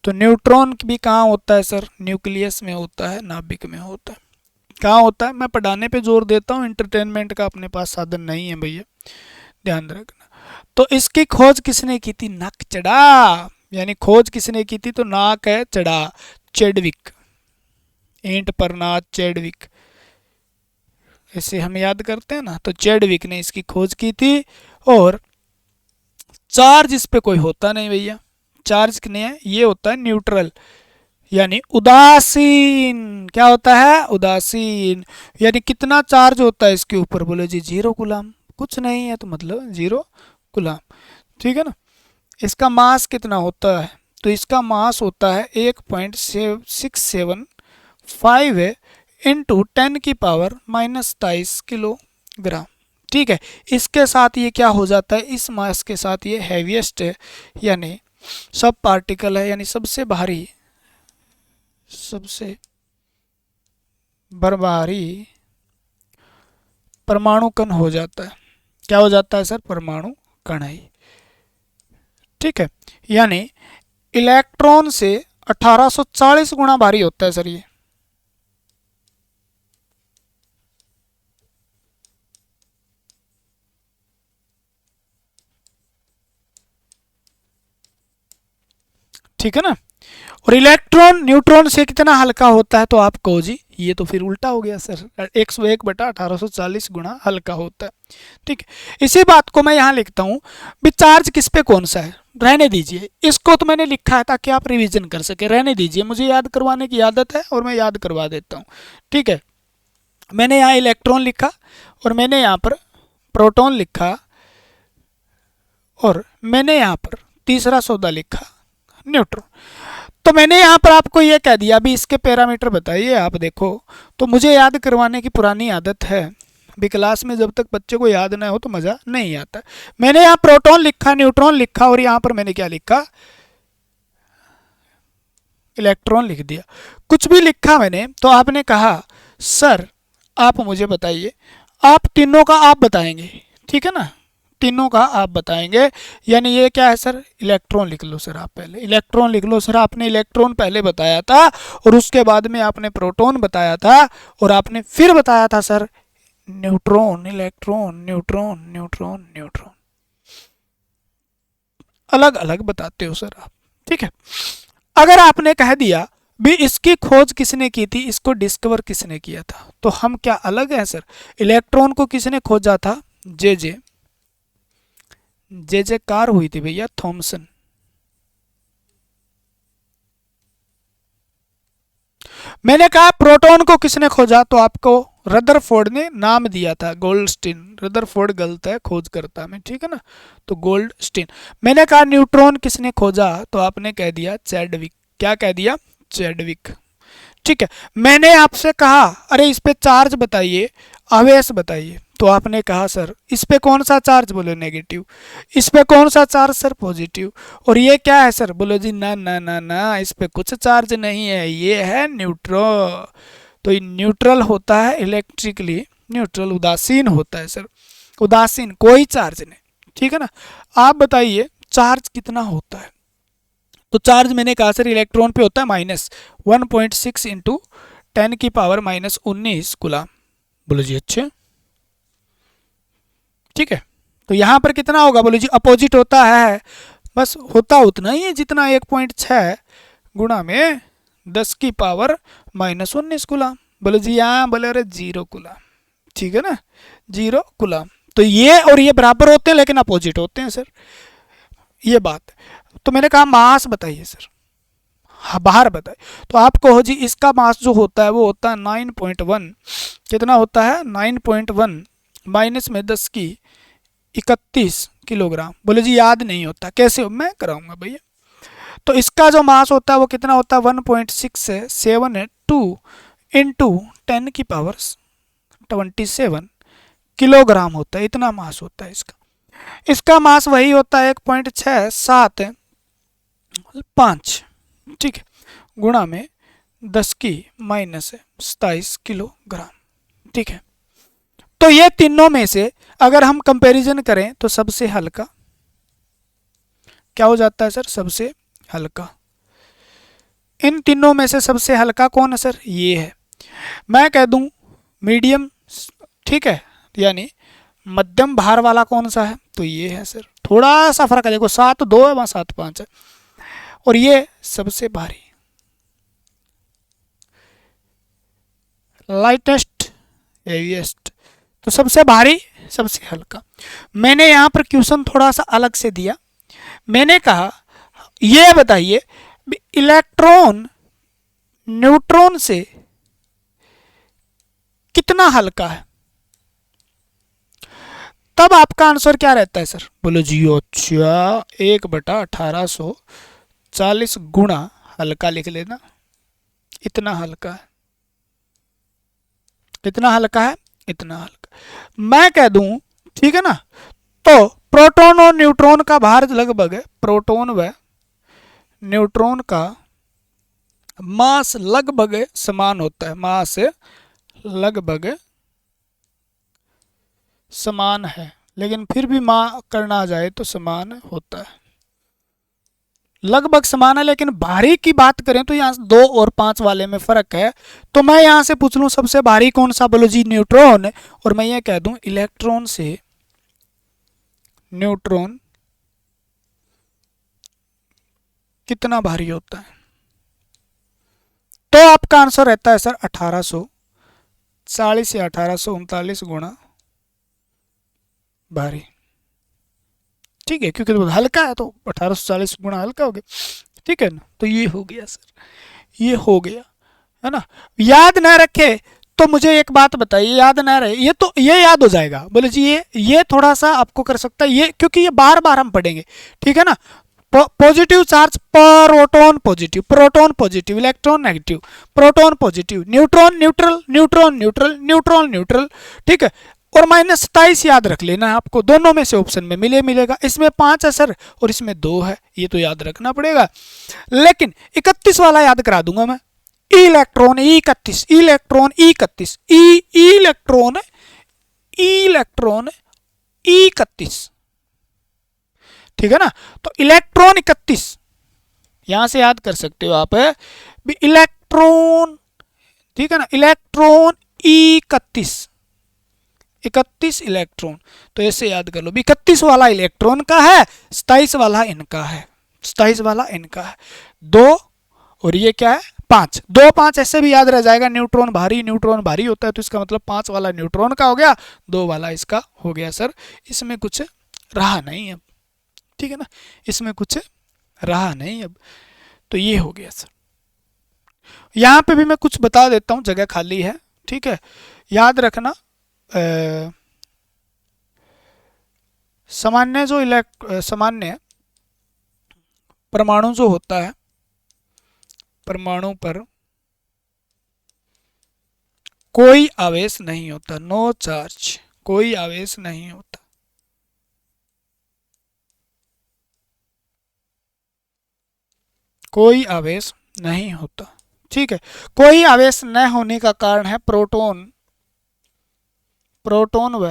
तो न्यूट्रॉन भी कहाँ होता है सर? न्यूक्लियस में होता है, नाभिक में होता है। कहाँ होता है? मैं पढ़ाने पे जोर देता हूँ, एंटरटेनमेंट का अपने पास साधन नहीं है भैया, ध्यान रखना। तो इसकी खोज किसने की थी? नक चढ़ा, यानी खोज किसने की थी? तो नाक है चढ़ा, चेडविक, एंट परनाथ चेडविक, ऐसे हम याद करते हैं ना। तो चेडविक ने इसकी खोज की थी। और चार्ज इस पे कोई होता नहीं भैया, चार्ज नहीं है, ये होता है न्यूट्रल यानी उदासीन। क्या होता है? उदासीन। यानी कितना चार्ज होता है इसके ऊपर? बोलो जी 0 कूलम। कुछ नहीं है तो मतलब 0 कूलम। ठीक है ना। इसका मास कितना होता है? तो इसका मास होता है 1.675 इंटू 10 की पावर -23 किलोग्राम। ठीक है, इसके साथ ये क्या हो जाता है? इस मास के साथ ये हैवीएस्ट यानी सब पार्टिकल है, यानी सबसे भारी परमाणु कण हो जाता है। क्या हो जाता है सर? परमाणु कण है। ठीक है, यानी इलेक्ट्रॉन से 1840 गुना भारी होता है सर ये। ठीक है ना। और इलेक्ट्रॉन न्यूट्रॉन से कितना हल्का होता है? तो आप कहो जी ये तो फिर उल्टा हो गया सर, 101/1840 गुना हल्का होता है। ठीक है, इसी बात को मैं यहाँ लिखता हूँ। भी चार्ज किस पे कौन सा है? रहने दीजिए, इसको तो मैंने लिखा है ताकि आप रिवीजन कर सके। रहने दीजिए, मुझे याद करवाने की आदत है और मैं याद करवा देता हूँ। ठीक है, मैंने यहाँ इलेक्ट्रॉन लिखा और मैंने यहाँ पर प्रोटॉन लिखा, और मैंने यहाँ पर तीसरा सौदा लिखा न्यूट्रॉन। तो मैंने यहाँ पर आपको ये कह दिया अभी इसके पैरामीटर बताइए आप देखो। तो मुझे याद करवाने की पुरानी आदत है, भी क्लास में जब तक बच्चे को याद ना हो तो मज़ा नहीं आता। मैंने यहाँ प्रोटॉन लिखा, न्यूट्रॉन लिखा और यहाँ पर मैंने क्या लिखा, इलेक्ट्रॉन लिख दिया। कुछ भी लिखा मैंने तो आपने कहा सर आप मुझे बताइए, आप तीनों का आप बताएंगे, ठीक है ना, तीनों का आप बताएंगे। यानी ये क्या है सर, इलेक्ट्रॉन लिख लो सर, आप पहले इलेक्ट्रॉन लिख लो सर। आपने इलेक्ट्रॉन पहले बताया था और उसके बाद में आपने प्रोटॉन बताया था और आपने फिर बताया था sir neutron, electron, neutron, neutron, neutron, अलग अलग बताते हो सर आप, ठीक है। अगर आपने कह दिया भी इसकी खोज किसने की थी, इसको डिस्कवर किसने किया था, तो हम क्या अलग हैं सर। इलेक्ट्रॉन को किसने खोजा था, जे कार हुई थी भैया, थॉमसन। मैंने कहा प्रोटॉन को किसने खोजा, तो आपको रदरफोर्ड ने नाम दिया था, गोल्डस्टीन। रदरफोर्ड गलत है, खोज करता में, ठीक है ना, तो गोल्डस्टीन। मैंने कहा न्यूट्रॉन किसने खोजा, तो आपने कह दिया चैडविक। क्या कह दिया, चैडविक, ठीक है। मैंने आपसे कहा अरे इस पे चार्ज बताइए, आवेश बताइए, तो आपने कहा सर इस पे कौन सा चार्ज, बोलो नेगेटिव। इस पे कौन सा चार्ज सर, पॉजिटिव। और ये क्या है सर, बोलो जी ना ना ना ना, इस पे कुछ चार्ज नहीं है, ये है न्यूट्रल। तो ये न्यूट्रल होता है, इलेक्ट्रिकली न्यूट्रल, उदासीन होता है सर, उदासीन, कोई चार्ज नहीं, ठीक है ना। आप बताइए चार्ज कितना होता है, तो चार्ज मैंने कहा सर इलेक्ट्रॉन पे होता है -1.6 इंटू 10⁻⁻19 कूलम। बोलो जी अच्छे, ठीक है। तो यहाँ पर कितना होगा, बोलो जी अपोजिट होता है, बस होता उतना ही है जितना 1.6 गुणा में 10⁻⁻19 कूलम। बोलो जी यहाँ, बोले अरे 0 कूलम, ठीक है ना, 0 कूलम। तो ये और ये बराबर होते हैं लेकिन अपोजिट होते हैं सर, ये बात। तो मैंने कहा मास बताइए सर, हाँ बाहर बताइए। तो आपको हो जी इसका मास जो होता है वो होता है 9.1, कितना होता है 9.1 माइनस में 10⁻31 किलोग्राम। बोले जी याद नहीं होता, कैसे हो, मैं कराऊंगा भैया। तो इसका जो मास होता है वो कितना होता है 1.672 इंटू 10⁻27 किलोग्राम होता है, इतना मास होता है इसका। इसका मास वही होता है 1.675, ठीक है, गुणा में 10⁻27 किलोग्राम, ठीक है। तो ये तीनों में से अगर हम कंपैरिजन करें तो सबसे हल्का क्या हो जाता है सर, सबसे हल्का। इन तीनों में से सबसे हल्का कौन है सर, ये है। मैं कह दूं मीडियम, ठीक है, यानी मध्यम भार वाला कौन सा है, तो ये है सर। थोड़ा सा फर्क है, देखो 7.2 है, वहाँ 7.5 है। और ये सबसे भारी, लाइटेस्ट, हेवीएस्ट। तो सबसे भारी, सबसे हल्का। मैंने यहाँ पर क्वेश्चन थोड़ा सा अलग से दिया। मैंने कहा ये बताइए इलेक्ट्रॉन न्यूट्रॉन से कितना हल्का है, तब आपका आंसर क्या रहता है सर, बोलो जी अच्छा 1/1840 गुणा हल्का लिख लेना, इतना हल्का है, कितना हल्का है, इतना हल्का। मैं कह दूं, ठीक है ना, तो प्रोटॉन और न्यूट्रॉन का भार लगभग, प्रोटॉन व न्यूट्रॉन का मास लगभग समान होता है, मास लगभग समान है, लेकिन फिर भी मां करना जाए तो समान होता है, लगभग समान है। लेकिन भारी की बात करें तो यहाँ 2 और 5 वाले में फर्क है। तो मैं यहाँ से पूछ लूँ सबसे भारी कौन सा, बोलो जी न्यूट्रॉन, और मैं ये कह दूं इलेक्ट्रॉन से न्यूट्रॉन कितना भारी होता है, तो आपका आंसर रहता है सर 1840 या 1839 गुणा भारी, ठीक है, क्योंकि तो हल्का है तो 1840 गुणा हल्का हो गया, ठीक है ना। तो ये हो गया सर, ये हो गया, है ना। याद ना रखे तो मुझे एक बात बताइए, याद ना रहे ये तो ये याद हो जाएगा, बोले जी ये थोड़ा सा आपको कर सकता है ये, क्योंकि ये बार बार हम पढ़ेंगे, ठीक है ना। Positive charge, proton positive, proton positive, electron negative, proton positive, neutron neutral, neutron neutral, neutron neutral, ठीक है। और -27 याद रख लेना है आपको, दोनों में से ऑप्शन में मिलेगा। इसमें 5 है सर और इसमें 2 है, ये तो याद रखना पड़ेगा। लेकिन 31 वाला याद करा दूंगा मैं, इलेक्ट्रॉन 31, इलेक्ट्रॉन 31, इलेक्ट्रॉन इलेक्ट्रॉन 31, ठीक है ना। तो इलेक्ट्रॉन 31 यहां से याद कर सकते हो आप, इलेक्ट्रॉन, ठीक है ना, इलेक्ट्रॉन 31, 31 इलेक्ट्रॉन, तो ऐसे याद कर लो। 31 वाला इलेक्ट्रॉन का है, 27 वाला इनका है, 27 वाला इनका है, 2 और ये क्या है 5, 2 5 ऐसे भी याद रह जाएगा। न्यूट्रॉन भारी होता है, तो इसका मतलब 5 वाला न्यूट्रॉन का हो गया, 2 वाला इसका हो गया। सर इसमें कुछ रहा नहीं अब, ठीक है ना, इसमें कुछ रहा नहीं अब, तो ये हो गया सर। यहां पे भी मैं कुछ बता देता हूं, जगह खाली है, ठीक है। याद रखना सामान्य परमाणु जो होता है, परमाणु पर कोई आवेश नहीं होता, नो चार्ज, कोई आवेश नहीं होता। कोई आवेश नहीं होता, ठीक है। कोई आवेश न होने का कारण है प्रोटॉन व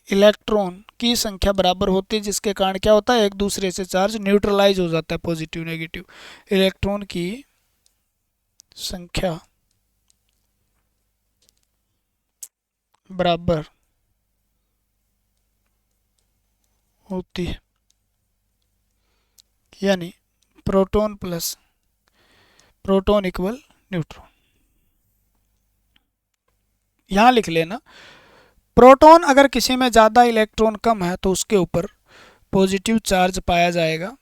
इलेक्ट्रॉन की संख्या बराबर होती है, जिसके कारण क्या होता है, एक दूसरे से चार्ज न्यूट्रलाइज हो जाता है, पॉजिटिव नेगेटिव। इलेक्ट्रॉन की संख्या बराबर होती है, यानी proton plus proton equal neutron. यहां लिख लेना, प्रोटॉन अगर किसी में ज़्यादा इलेक्ट्रॉन कम है तो उसके ऊपर पॉजिटिव चार्ज पाया जाएगा,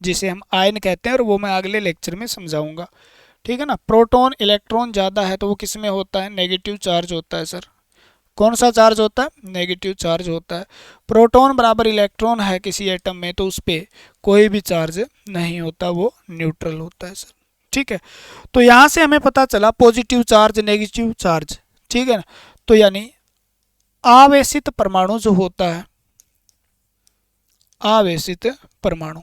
जिसे हम आयन कहते हैं, और वो मैं अगले लेक्चर में समझाऊंगा, ठीक है ना। प्रोटॉन इलेक्ट्रॉन ज़्यादा है तो वो किस में होता है, नेगेटिव चार्ज होता है। सर कौन सा चार्ज होता है, नेगेटिव चार्ज होता है। प्रोटॉन बराबर इलेक्ट्रॉन है किसी एटम में तो उस पर कोई भी चार्ज नहीं होता, वो न्यूट्रल होता है सर, ठीक है। तो यहाँ से हमें पता चला पॉजिटिव चार्ज, नेगेटिव चार्ज, ठीक है ना। तो यानी आवेशित परमाणु जो होता है, आवेशित परमाणु,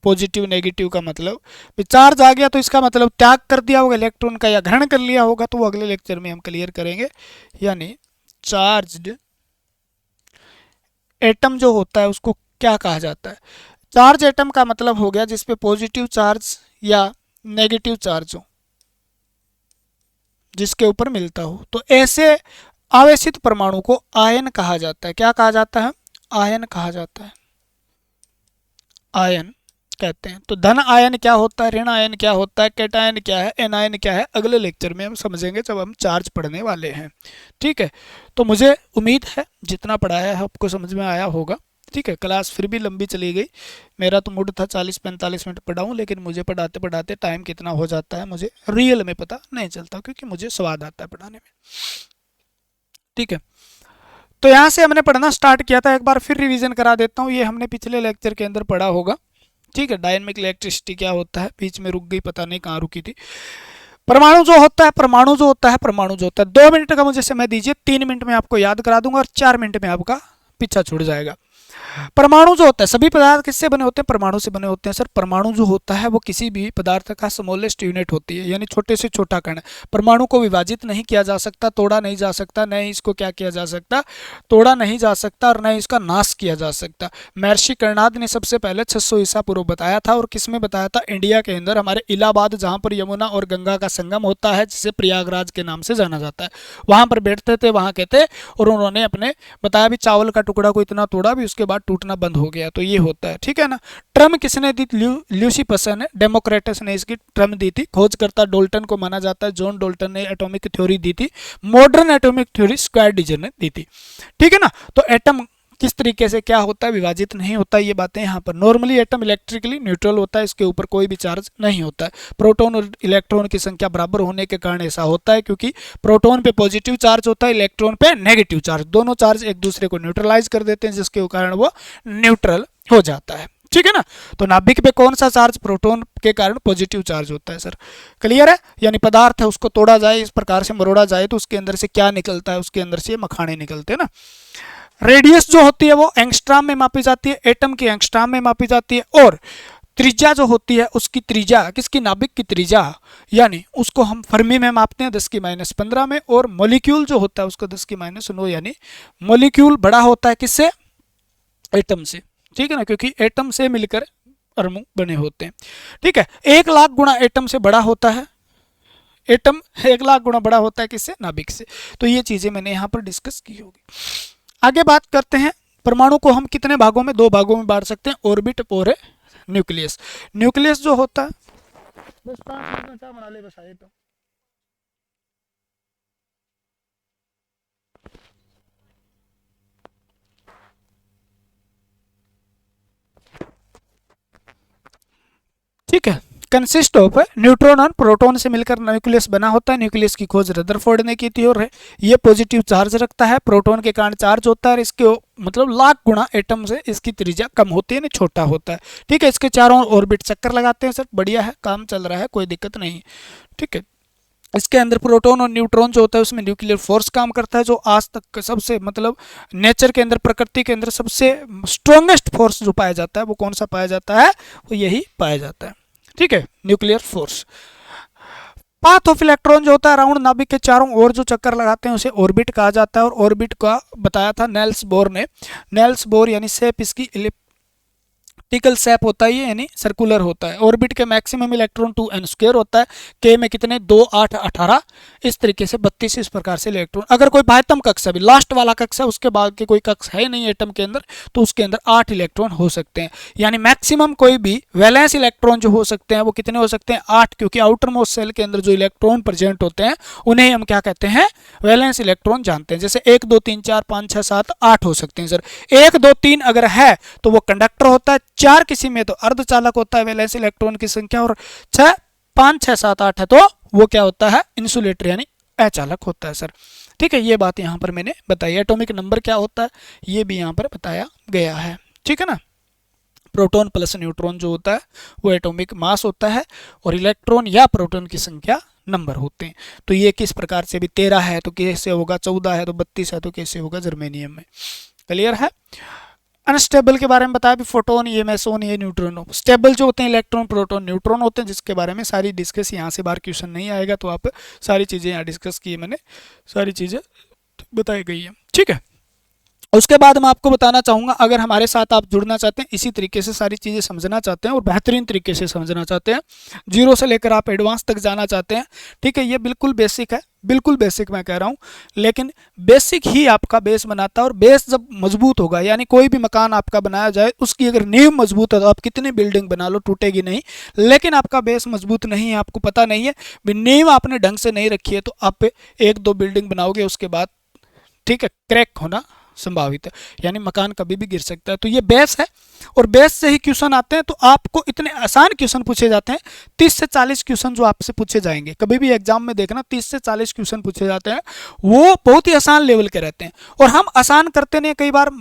पॉजिटिव नेगेटिव का मतलब चार्ज आ गया तो इसका मतलब त्याग कर दिया होगा इलेक्ट्रॉन का या ग्रहण कर लिया होगा, तो वो अगले लेक्चर में हम क्लियर करेंगे। यानी चार्ज्ड एटम जो होता है उसको क्या कहा जाता है, चार्ज एटम का मतलब हो गया जिसपे पॉजिटिव चार्ज या नेगेटिव चार्ज हो, जिसके ऊपर मिलता हो। तो ऐसे आवेशित परमाणु को आयन कहा जाता है। क्या कहा जाता है, आयन कहा जाता है, आयन कहते हैं। तो धन आयन क्या होता है, ऋण आयन क्या होता है, कैटायन क्या है, एनायन क्या है, अगले लेक्चर में हम समझेंगे जब हम चार्ज पढ़ने वाले हैं, ठीक है। तो मुझे उम्मीद है जितना पढ़ाया है आपको समझ में आया होगा, ठीक है। क्लास फिर भी लंबी चली गई, मेरा तो मूड था 40-45 मिनट पढ़ाऊँ, लेकिन मुझे पढ़ाते पढ़ाते टाइम कितना हो जाता है मुझे रियल में पता नहीं चलता, क्योंकि मुझे स्वाद आता है पढ़ाने में, ठीक है। तो यहाँ से हमने पढ़ना स्टार्ट किया था, एक बार फिर रिवीजन करा देता हूँ। ये हमने पिछले लेक्चर के अंदर पढ़ा होगा, ठीक है। डायनेमिक इलेक्ट्रिसिटी क्या होता है, बीच में रुक गई, पता नहीं कहाँ रुकी थी। परमाणु जो होता है, परमाणु जो होता है, परमाणु जो होता है, 2 मिनट का मुझे समय दीजिए, 3 मिनट में आपको याद करा दूंगा और 4 मिनट में आपका पीछा छूट जाएगा। परमाणु जो होता है, सभी पदार्थ किससे बने होते हैं, परमाणु से बने होते हैं। सर परमाणु जो होता है वो किसी भी पदार्थ का स्मॉलेस्ट यूनिट होती है, यानी छोटे से छोटा कण। परमाणु को विभाजित नहीं किया जा सकता, तोड़ा नहीं जा सकता, न ही इसको क्या किया जा सकता, तोड़ा नहीं जा सकता, और न ही इसका नाश किया जा सकता। महर्षि कर्णाद ने सबसे पहले 600 ईसा पूर्व बताया था, और किसमें बताया था, इंडिया के अंदर, हमारे इलाहाबाद, जहाँ पर यमुना और गंगा का संगम होता है, जिसे प्रयागराज के नाम से जाना जाता है, वहाँ पर बैठते थे, वहाँ कहते, और उन्होंने अपने बताया भी चावल का टुकड़ा को इतना तोड़ा भी उसके बाद टूटना बंद हो गया। तो ये होता है, ठीक है ना। टर्म किसने दी, ल्यूसीफस ने, डेमोक्रेटस ने इसकी टर्म दी थी। खोजकर्ता डाल्टन को माना जाता है, जॉन डाल्टन ने एटॉमिक थ्योरी दी थी। Modern atomic theory square digger ने दी थी, ठीक है ना। तो एटम किस तरीके से क्या होता है, विभाजित नहीं होता है, ये बातें यहाँ पर। नॉर्मली एटम इलेक्ट्रिकली न्यूट्रल होता है, इसके ऊपर कोई भी चार्ज नहीं होता है। प्रोटॉन और इलेक्ट्रॉन की संख्या बराबर होने के कारण ऐसा होता है, क्योंकि प्रोटॉन पे पॉजिटिव चार्ज होता है, इलेक्ट्रॉन पे नेगेटिव चार्ज, दोनों चार्ज एक दूसरे को न्यूट्रलाइज कर देते हैं, जिसके कारण वो न्यूट्रल हो जाता है। ठीक है ना। तो नाभिक पे कौन सा चार्ज, प्रोटॉन के कारण पॉजिटिव चार्ज होता है सर। क्लियर है। यानी पदार्थ है उसको तोड़ा जाए, इस प्रकार से मरोड़ा जाए तो उसके अंदर से क्या निकलता है, उसके अंदर से मखाने निकलते हैं ना। रेडियस जो होती है वो एंगस्ट्रॉम में मापी जाती है, एटम की एंगस्ट्रॉम में मापी जाती है। और त्रिज्या जो होती है उसकी त्रिज्या, किसकी, नाभिक की त्रिज्या, यानी उसको हम फर्मी में मापते हैं 10⁻15 में। और मॉलिक्यूल जो होता है उसको 10⁻9, यानी मॉलिक्यूल बड़ा होता है किससे, एटम से। ठीक है ना, क्योंकि एटम से मिलकर अणु बने होते हैं। ठीक है। 1,00,000 गुना एटम से बड़ा होता है, एटम 1,00,000 गुना बड़ा होता है किससे, नाभिक से। तो ये चीजें मैंने यहाँ पर डिस्कस की होगी। आगे बात करते हैं, परमाणु को हम कितने भागों में, 2 भागों में बांट सकते हैं, ऑर्बिट और न्यूक्लियस। न्यूक्लियस जो होता है, बस 5 मिनट में क्या बना ले, बस आए तो। ठीक है। कंसिस्ट ऑफ न्यूट्रॉन और प्रोटॉन से मिलकर न्यूक्लियस बना होता है। न्यूक्लियस की खोज रदरफोर्ड ने की थी और ये पॉजिटिव चार्ज रखता है, प्रोटॉन के कारण चार्ज होता है, और इसके मतलब 1,00,000 गुना एटम से इसकी त्रिज्या कम होती है, छोटा होता है। ठीक है। इसके चारों ऑर्बिट चक्कर लगाते हैं सर, बढ़िया है, काम चल रहा है, कोई दिक्कत नहीं। ठीक है। इसके अंदर प्रोटॉन और न्यूट्रॉन जो होता है उसमें न्यूक्लियर फोर्स काम करता है, जो आज तक सबसे मतलब नेचर के अंदर, प्रकृति के अंदर सबसे स्ट्रॉन्गेस्ट फोर्स जो पाया जाता है वो कौन सा पाया जाता है, वो यही पाया जाता है। ठीक है, nuclear force. Path of electron जो होता है अराउंड नाभिक के चारों ओर जो चक्कर लगाते हैं उसे ऑर्बिट कहा जाता है। और ऑर्बिट का बताया था नेल्स बोर ने। नेल्स बोर यानी शेप इसकी टिकल शेप होता है, यानी सर्कुलर होता है। ऑर्बिट के मैक्सिमम इलेक्ट्रॉन 2n² होता है। के में कितने, 2, 8, 18, इस तरीके से 32 इस प्रकार से इलेक्ट्रॉन। अगर कोई बाह्यतम कक्षा भी, लास्ट वाला कक्षा, उसके बाद के कोई कक्षा है नहीं एटम के अंदर, तो उसके अंदर 8 इलेक्ट्रॉन हो सकते हैं। यानी मैक्सिमम कोई भी वैलेंस इलेक्ट्रॉन जो हो सकते हैं वो कितने हो सकते हैं, 8, क्योंकि आउटर मोस्ट सेल के अंदर जो इलेक्ट्रॉन प्रेजेंट होते हैं उन्हें हम क्या कहते हैं, वैलेंस इलेक्ट्रॉन जानते हैं। जैसे 1, 2, 3, 4, 5, 6, 7, 8 हो सकते हैं सर। 1, 2, 3 अगर है तो वो कंडक्टर होता है, 4 किसी में तो अर्धचालक होता है वैलेंस इलेक्ट्रॉन की संख्या, और 6, 5, 6, 7, 8 है तो वो क्या होता है, इंसुलेटर यानी अचालक होता है सर। ठीक है, ये बात यहाँ पर मैंने बताई। एटॉमिक नंबर क्या होता है ये भी यहाँ पर बताया गया है। ठीक है ना। प्रोटॉन प्लस न्यूट्रॉन जो होता है वो एटॉमिक मास होता है, और इलेक्ट्रॉन या प्रोटॉन की संख्या नंबर होते हैं। तो ये किस प्रकार से भी 13 है तो कैसे होगा, 14 है तो 32 है तो कैसे होगा जर्मेनियम में। क्लियर है। अनस्टेबल के बारे में बताया भी, फोटोन, ये मेसोन, ये न्यूट्रॉन। स्टेबल जो होते हैं इलेक्ट्रॉन, प्रोटॉन, न्यूट्रॉन होते हैं, जिसके बारे में सारी डिस्कस यहाँ से बाहर क्वेश्चन नहीं आएगा, तो आप सारी चीज़ें यहाँ डिस्कस की, मैंने सारी चीज़ें बताई गई है। ठीक है। उसके बाद मैं आपको बताना चाहूँगा, अगर हमारे साथ आप जुड़ना चाहते हैं, इसी तरीके से सारी चीज़ें समझना चाहते हैं और बेहतरीन तरीके से समझना चाहते हैं, 0 से लेकर आप एडवांस तक जाना चाहते हैं, ठीक है, ये बिल्कुल बेसिक है, बिल्कुल बेसिक मैं कह रहा हूँ, लेकिन बेसिक ही आपका बेस बनाता है। और बेस जब मजबूत होगा, यानी कोई भी मकान आपका बनाया जाए, उसकी अगर नींव मजबूत है तो आप कितनी बिल्डिंग बना लो टूटेगी नहीं। लेकिन आपका बेस मजबूत नहीं है, आपको पता नहीं है, नींव आपने ढंग से नहीं रखी है, तो आप 1-2 बिल्डिंग बनाओगे, उसके बाद ठीक है क्रैक होना संभावित है, यानी मकान कभी भी गिर सकता है। तो ये बेस है, और बेस से ही क्वेश्चन आते हैं। तो आपको इतने आसान क्वेश्चन पूछे जाते हैं, 30 से 40 क्वेश्चन जो आपसे पूछे जाएंगे, कभी भी एग्जाम में देखना 30 से 40 क्वेश्चन पूछे जाते हैं, वो बहुत ही आसान लेवल के रहते हैं। और हम आसान करते नहीं, कई बार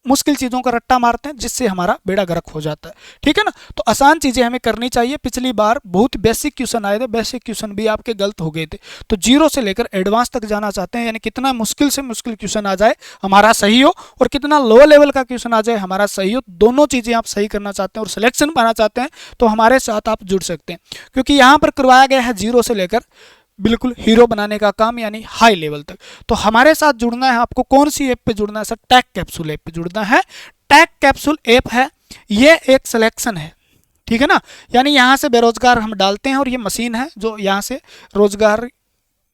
मुश्किल चीज़ों का रट्टा मारते हैं, जिससे हमारा बेड़ा गर्क हो जाता है। ठीक है ना। तो आसान चीज़ें हमें करनी चाहिए। पिछली बार बहुत बेसिक क्वेश्चन आए थे, बेसिक क्वेश्चन भी आपके गलत हो गए थे। तो 0 से लेकर एडवांस तक जाना चाहते हैं, यानी कितना मुश्किल से मुश्किल क्वेश्चन आ जाए हमारा सही हो, और कितना लो लेवल का क्वेश्चन आ जाए हमारा सही हो, दोनों चीज़ें आप सही करना चाहते हैं और सिलेक्शन पाना चाहते हैं, तो हमारे साथ आप जुड़ सकते हैं। क्योंकि यहाँ पर करवाया गया है 0 से लेकर बिल्कुल हीरो बनाने का काम, यानी हाई लेवल तक। तो हमारे साथ जुड़ना है आपको, कौन सी ऐप पे जुड़ना है सर, टैग कैप्सूल ऐप पे जुड़ना है। टैग कैप्सूल ऐप है, ये एक सिलेक्शन है, ठीक है ना, यानी यहाँ से बेरोजगार हम डालते हैं, और ये मशीन है जो यहाँ से रोजगार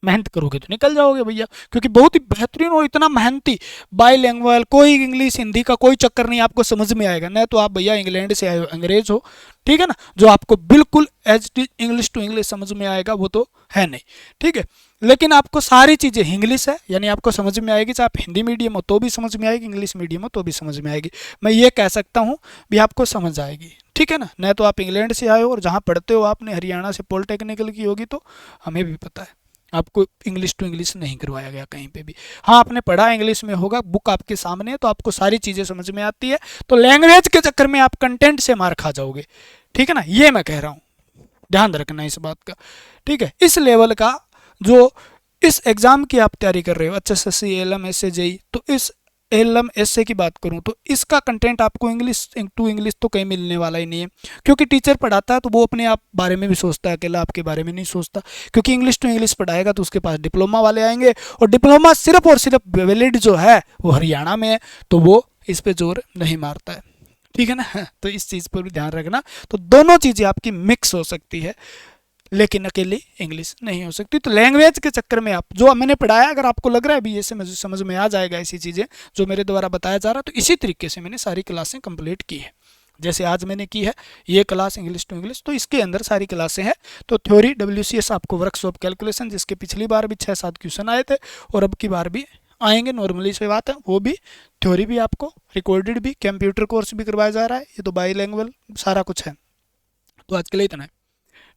मेहनत करोगे तो निकल जाओगे भैया, क्योंकि बहुत ही बेहतरीन और इतना मेहनती बाईलिंगुअल, कोई इंग्लिश हिंदी का कोई चक्कर नहीं, आपको समझ में आएगा। न तो आप भैया इंग्लैंड से आए हो, अंग्रेज हो, ठीक है ना, जो आपको बिल्कुल एज इंग्लिश टू इंग्लिश समझ में आएगा वो तो है नहीं, ठीक है। लेकिन आपको सारी चीज़ें इंग्लिश है, यानी आपको समझ में आएगी, चाहे आप हिंदी मीडियम हो तो भी समझ में आएगी, इंग्लिश मीडियम हो तो भी समझ में आएगी। मैं ये कह सकता हूँ भी आपको समझ आएगी, ठीक है ना। न तो आप इंग्लैंड से आए हो और जहाँ पढ़ते हो आपने हरियाणा से पॉलिटेक्निकल की होगी, तो हमें भी पता है आपको इंग्लिश टू इंग्लिश नहीं करवाया गया कहीं पे भी। हाँ, आपने पढ़ा इंग्लिश में होगा, बुक आपके सामने है, तो आपको सारी चीज़ें समझ में आती है। तो लैंग्वेज के चक्कर में आप कंटेंट से मार खा जाओगे, ठीक है ना, ये मैं कह रहा हूँ, ध्यान रखना इस बात का, ठीक है। इस लेवल का जो इस एग्ज़ाम की आप तैयारी कर रहे हो, HSSC, ALM, SAJI, तो इस ALM SC की बात करूं तो इसका कंटेंट आपको इंग्लिश टू इंग्लिश तो कहीं मिलने वाला ही नहीं है, क्योंकि टीचर पढ़ाता है तो वो अपने आप बारे में भी सोचता है, अकेला आपके बारे में नहीं सोचता। क्योंकि इंग्लिश टू इंग्लिश पढ़ाएगा तो उसके पास डिप्लोमा वाले आएंगे, और डिप्लोमा सिर्फ और सिर्फ वैलिड जो है वो हरियाणा में है, तो वो इस पर जोर नहीं मारता है, ठीक है ना। तो इस चीज़ पर भी ध्यान रखना। तो दोनों चीज़ें आपकी मिक्स हो सकती है, लेकिन अकेली इंग्लिश नहीं हो सकती। तो लैंग्वेज के चक्कर में आप जो मैंने पढ़ाया, अगर आपको लग रहा है भी ये समझ में आ जाएगा ऐसी चीज़ें जो मेरे द्वारा बताया जा रहा है, तो इसी तरीके से मैंने सारी क्लासें कंप्लीट की है। जैसे आज मैंने की है ये क्लास इंग्लिश टू इंग्लिश, तो इसके अंदर सारी क्लासें हैं। तो थ्योरी WCS आपको वर्कशॉप कैलकुलेशन, जिसके पिछली बार भी 6-7 क्वेश्चन आए थे और अब की बार भी आएंगे, नॉर्मली से बात है, वो भी थ्योरी भी आपको, रिकॉर्डेड भी, कंप्यूटर कोर्स भी करवाया जा रहा है, ये तो बाईलिंगुअल सारा कुछ है। तो आज के लिए इतना है,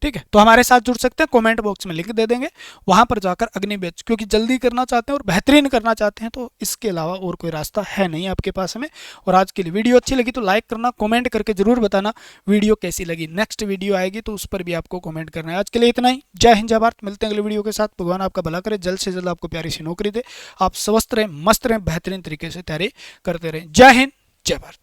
ठीक है। तो हमारे साथ जुड़ सकते हैं, कमेंट बॉक्स में लिंक दे देंगे, वहां पर जाकर अग्नि बैच, क्योंकि जल्दी करना चाहते हैं और बेहतरीन करना चाहते हैं, तो इसके अलावा और कोई रास्ता है नहीं आपके पास में। और आज के लिए वीडियो अच्छी लगी तो लाइक करना, कमेंट करके जरूर बताना वीडियो कैसी लगी। नेक्स्ट वीडियो आएगी तो उस पर भी आपको कमेंट करना है। आज के लिए इतना ही, जय हिंद जय भारत, मिलते हैं अगले वीडियो के साथ। भगवान आपका भला करे, जल्द से जल्द आपको प्यारी सी नौकरी दे, आप स्वस्थ रहें, मस्त रहें, बेहतरीन तरीके से तैयारी करते रहें। जय हिंद जय भारत।